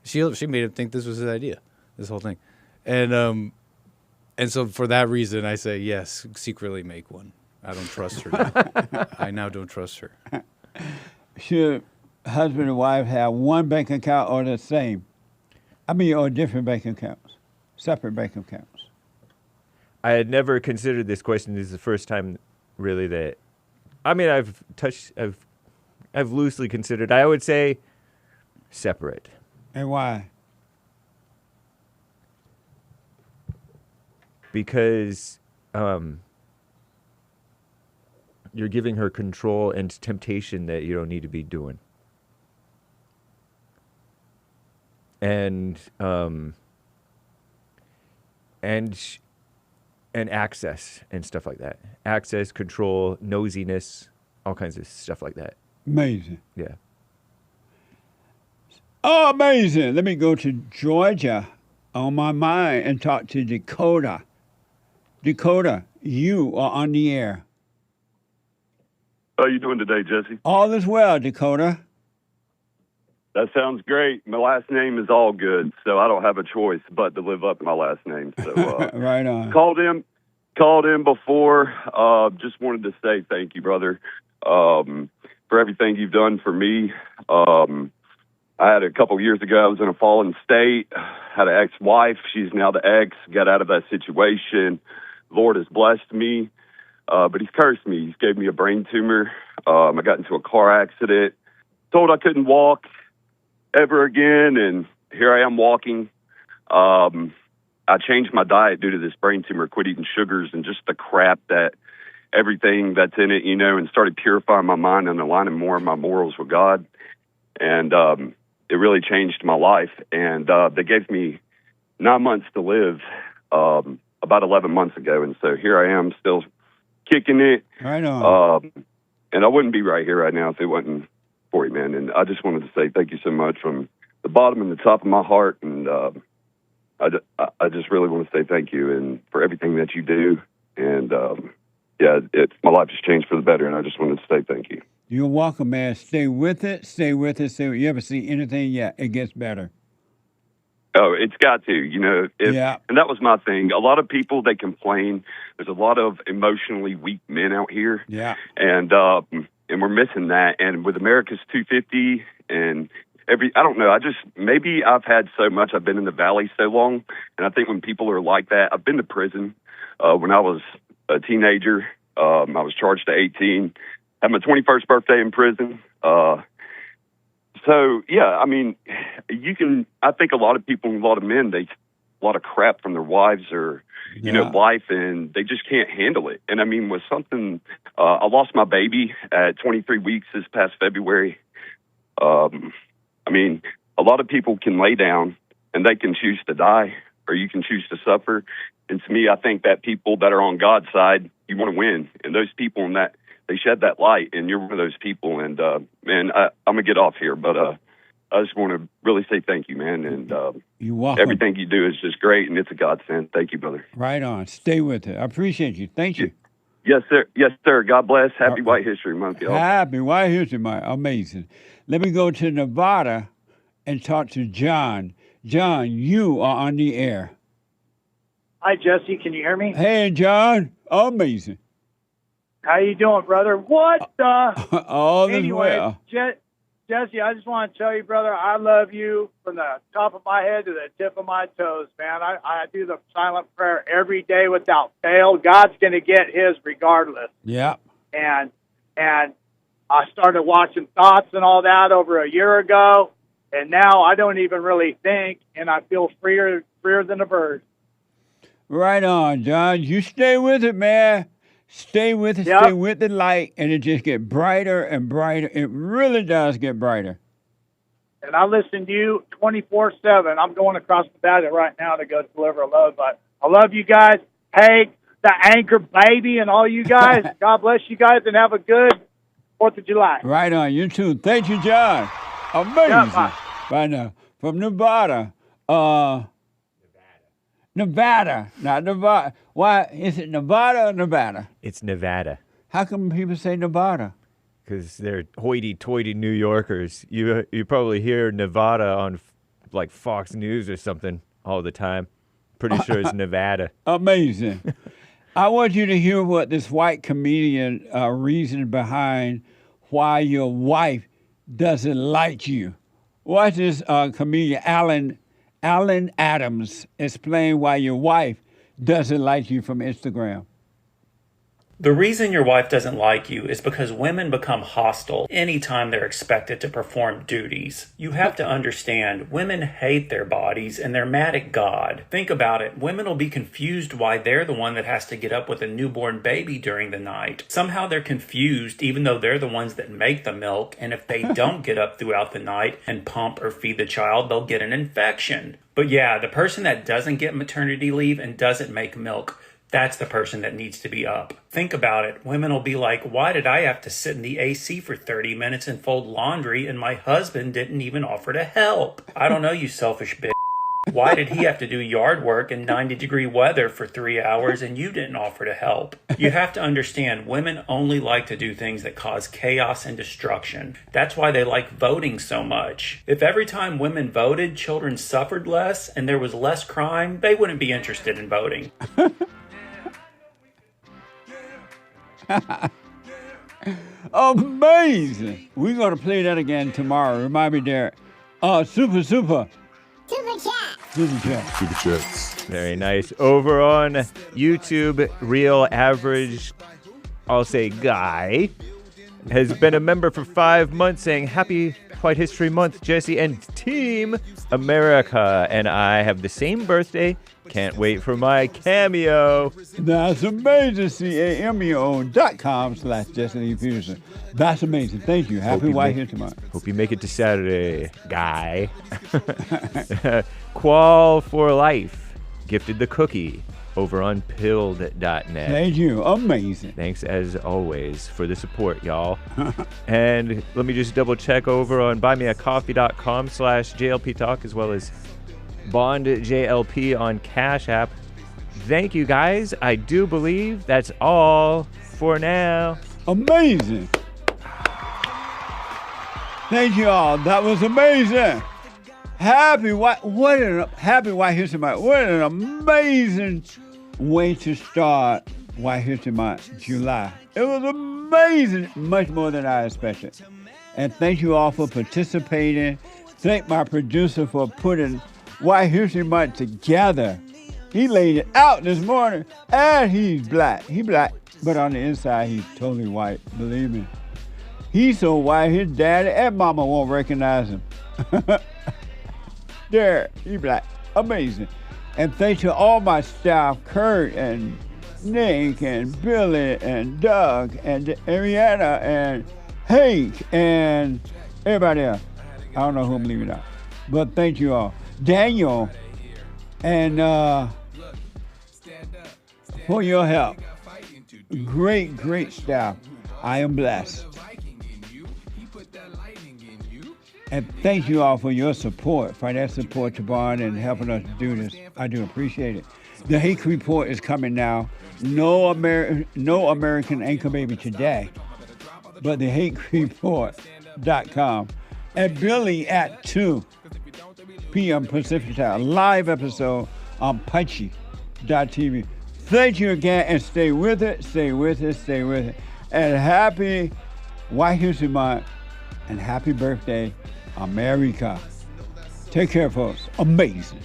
She made him think this was his idea, this whole thing, and so for that reason I say yes, secretly make one. I don't trust her now. I now don't trust her. Should husband and wife have one bank account or the same? Or different bank accounts, separate bank accounts? I had never considered this question. This is the first time, really, that I've loosely considered. I would say separate. And why? Because you're giving her control and temptation that you don't need to be doing. And access and stuff like that. Access, control, nosiness, all kinds of stuff like that. Amazing. Yeah. Oh, amazing. Let me go to Georgia on my mind and talk to Dakota. Dakota, you are on the air. How are you doing today, Jesse? All is well, Dakota. That sounds great. My last name is all good, so I don't have a choice but to live up to my last name. So right on. Called in before. Just wanted to say thank you, brother, for everything you've done for me. I had a couple years ago, I was in a fallen state, had an ex-wife. She's now the ex, got out of that situation. Lord has blessed me, but he's cursed me. He's gave me a brain tumor. I got into a car accident, told I couldn't walk ever again, and here I am walking. I changed my diet due to this brain tumor, quit eating sugars and just the crap that everything that's in it, and started purifying my mind and aligning more of my morals with God. And it really changed my life. And they gave me 9 months to live. about 11 months ago. And so here I am still kicking it. Right on. And I wouldn't be right here right now if it wasn't for you, man. And I just wanted to say thank you so much from the bottom and the top of my heart. And I just really want to say thank you and for everything that you do. And my life has changed for the better. And I just wanted to say thank you. You're welcome, man. Stay with it. Stay with it. Stay with it. You ever see anything yet? It gets better. Oh, it's got to, and that was my thing. A lot of people, they complain. There's a lot of emotionally weak men out here. Yeah. And we're missing that. And with America's 250 and I don't know, maybe I've had so much, I've been in the Valley so long. And I think when people are like that, I've been to prison when I was a teenager. I was charged at 18, had my 21st birthday in prison. So, yeah, I mean, I think a lot of people, a lot of men, a lot of crap from their wives or, life, and they just can't handle it. And I mean, with something, I lost my baby at 23 weeks this past February. I mean, a lot of people can lay down and they can choose to die or you can choose to suffer. And to me, I think that people that are on God's side, you want to win. And those people in that, they shed that light, and you're one of those people. And, man, I'm going to get off here, but I just want to really say thank you, man. And you're welcome. Everything you do is just great, and it's a godsend. Thank you, brother. Right on. Stay with it. I appreciate you. Thank you. Yes, sir. Yes, sir. God bless. Happy White History Month, y'all. Happy White History Month. Amazing. Let me go to Nevada and talk to John. John, you are on the air. Hi, Jesse. Can you hear me? Hey, John. Amazing. How you doing, brother? What the? All is anyway, well. Jesse, I just want to tell you, brother, I love you from the top of my head to the tip of my toes, man. I do the silent prayer every day without fail. God's going to get his regardless. Yeah. And I started watching Thoughts and all that over a year ago, and now I don't even really think, and I feel freer than a bird. Right on, John. You stay with it, man. Stay with it, Stay with the light, and it just get brighter and brighter. It really does get brighter. And I listen to you 24/7. I'm going across Nevada right now to go deliver a load, but I love you guys. Hey, the Anchor Baby and all you guys. God bless you guys, and have a good 4th of July. Right on. You too. Thank you, John. Amazing. Yeah, right now. From Nevada. Nevada, not Nevada. Why is it Nevada or Nevada? It's Nevada. How come people say Nevada? Because they're hoity-toity New Yorkers. You probably hear Nevada on like Fox News or something all the time. Pretty sure it's Nevada. Amazing. I want you to hear what this white comedian reasoned behind why your wife doesn't like you. Watch this comedian Alan Adams explain why your wife doesn't like you from Instagram. The reason your wife doesn't like you is because women become hostile anytime they're expected to perform duties. You have to understand, women hate their bodies and they're mad at God. Think about it. Women will be confused why they're the one that has to get up with a newborn baby during the night. Somehow they're confused even though they're the ones that make the milk, and if they don't get up throughout the night and pump or feed the child, they'll get an infection. But yeah, the person that doesn't get maternity leave and doesn't make milk, that's the person that needs to be up. Think about it. Women will be like, why did I have to sit in the AC for 30 minutes and fold laundry and my husband didn't even offer to help? I don't know, you selfish bitch. Why did he have to do yard work in 90-degree weather for 3 hours and you didn't offer to help? You have to understand, women only like to do things that cause chaos and destruction. That's why they like voting so much. If every time women voted, children suffered less and there was less crime, they wouldn't be interested in voting. Amazing. We're going to play that again tomorrow. Remind me, Derek. Super. Superchats. Superchats. Very nice. Over on YouTube, Real Average, I'll say guy, has been a member for 5 months saying, Happy White History Month, Jesse and Team America. And I have the same birthday. Can't wait for my cameo. That's amazing. cameo.com/Jesse Lee Peterson. That's amazing. Thank you. Happy White History Month. Hope you make it to Saturday, guy. Qual for Life gifted the cookie. over on pilled.net. Thank you. Amazing. Thanks as always for the support, y'all. And let me just double check over on buymeacoffee.com/JLP Talk, as well as Bond JLP on Cash App. Thank you, guys. I do believe that's all for now. Amazing. Thank you all. That was amazing. Happy White History Month. What an amazing way to start White History Month, July. It was amazing, much more than I expected. And thank you all for participating. Thank my producer for putting White History Month together. He laid it out this morning, and he's black. He black, but on the inside, he's totally white, believe me. He's so white, his daddy and mama won't recognize him. There, he black. Amazing. And thanks to all my staff, Kurt and Nick and Billy and Doug and Ariana and Hank and everybody else. I don't know who I'm leaving out. But thank you all. Daniel and for your help. Great, great staff. I am blessed. And thank you all for your support, financial support to Bond and helping us do this. I do appreciate it. The Hake Report is coming now. No American Anchor Baby today, but the HakeReport.com. And Billy at 2 p.m. Pacific Time, live episode on Punchy.tv. Thank you again, and stay with it, stay with it, stay with it. And happy White History Month, and happy birthday, America. Take care, folks. Amazing.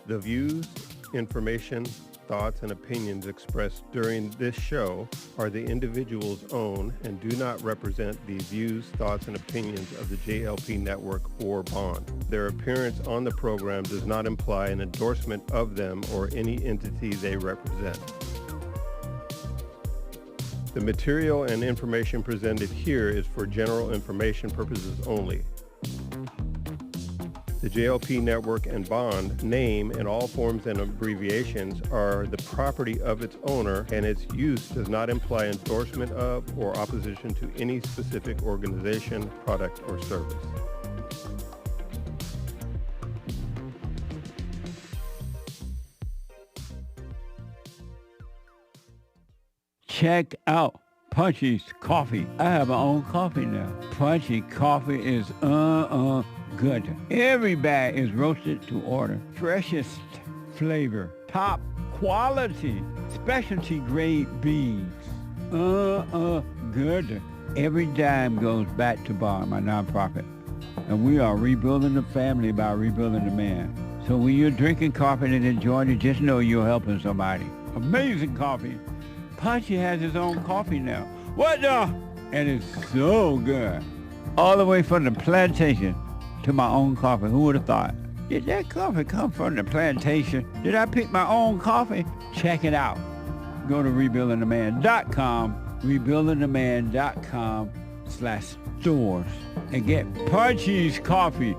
The views, information, thoughts, and opinions expressed during this show are the individual's own and do not represent the views, thoughts, and opinions of the JLP Network or Bond. Their appearance on the program does not imply an endorsement of them or any entity they represent. The material and information presented here is for general information purposes only. The JLP Network and Bond name and all forms and abbreviations are the property of its owner, and its use does not imply endorsement of or opposition to any specific organization, product, or service. Check out Punchy's Coffee. I have my own coffee now. Punchy Coffee is good. Every bag is roasted to order. Freshest flavor. Top quality. Specialty grade beans. Good. Every dime goes back to Bond, my nonprofit. And we are rebuilding the family by rebuilding the man. So when you're drinking coffee and enjoying it, just know you're helping somebody. Amazing coffee. Punchy has his own coffee now. What the? And it's so good. All the way from the plantation to my own coffee. Who would have thought? Did that coffee come from the plantation? Did I pick my own coffee? Check it out. Go to rebuildingtheman.com, rebuildingtheman.com/stores and get Punchy's Coffee.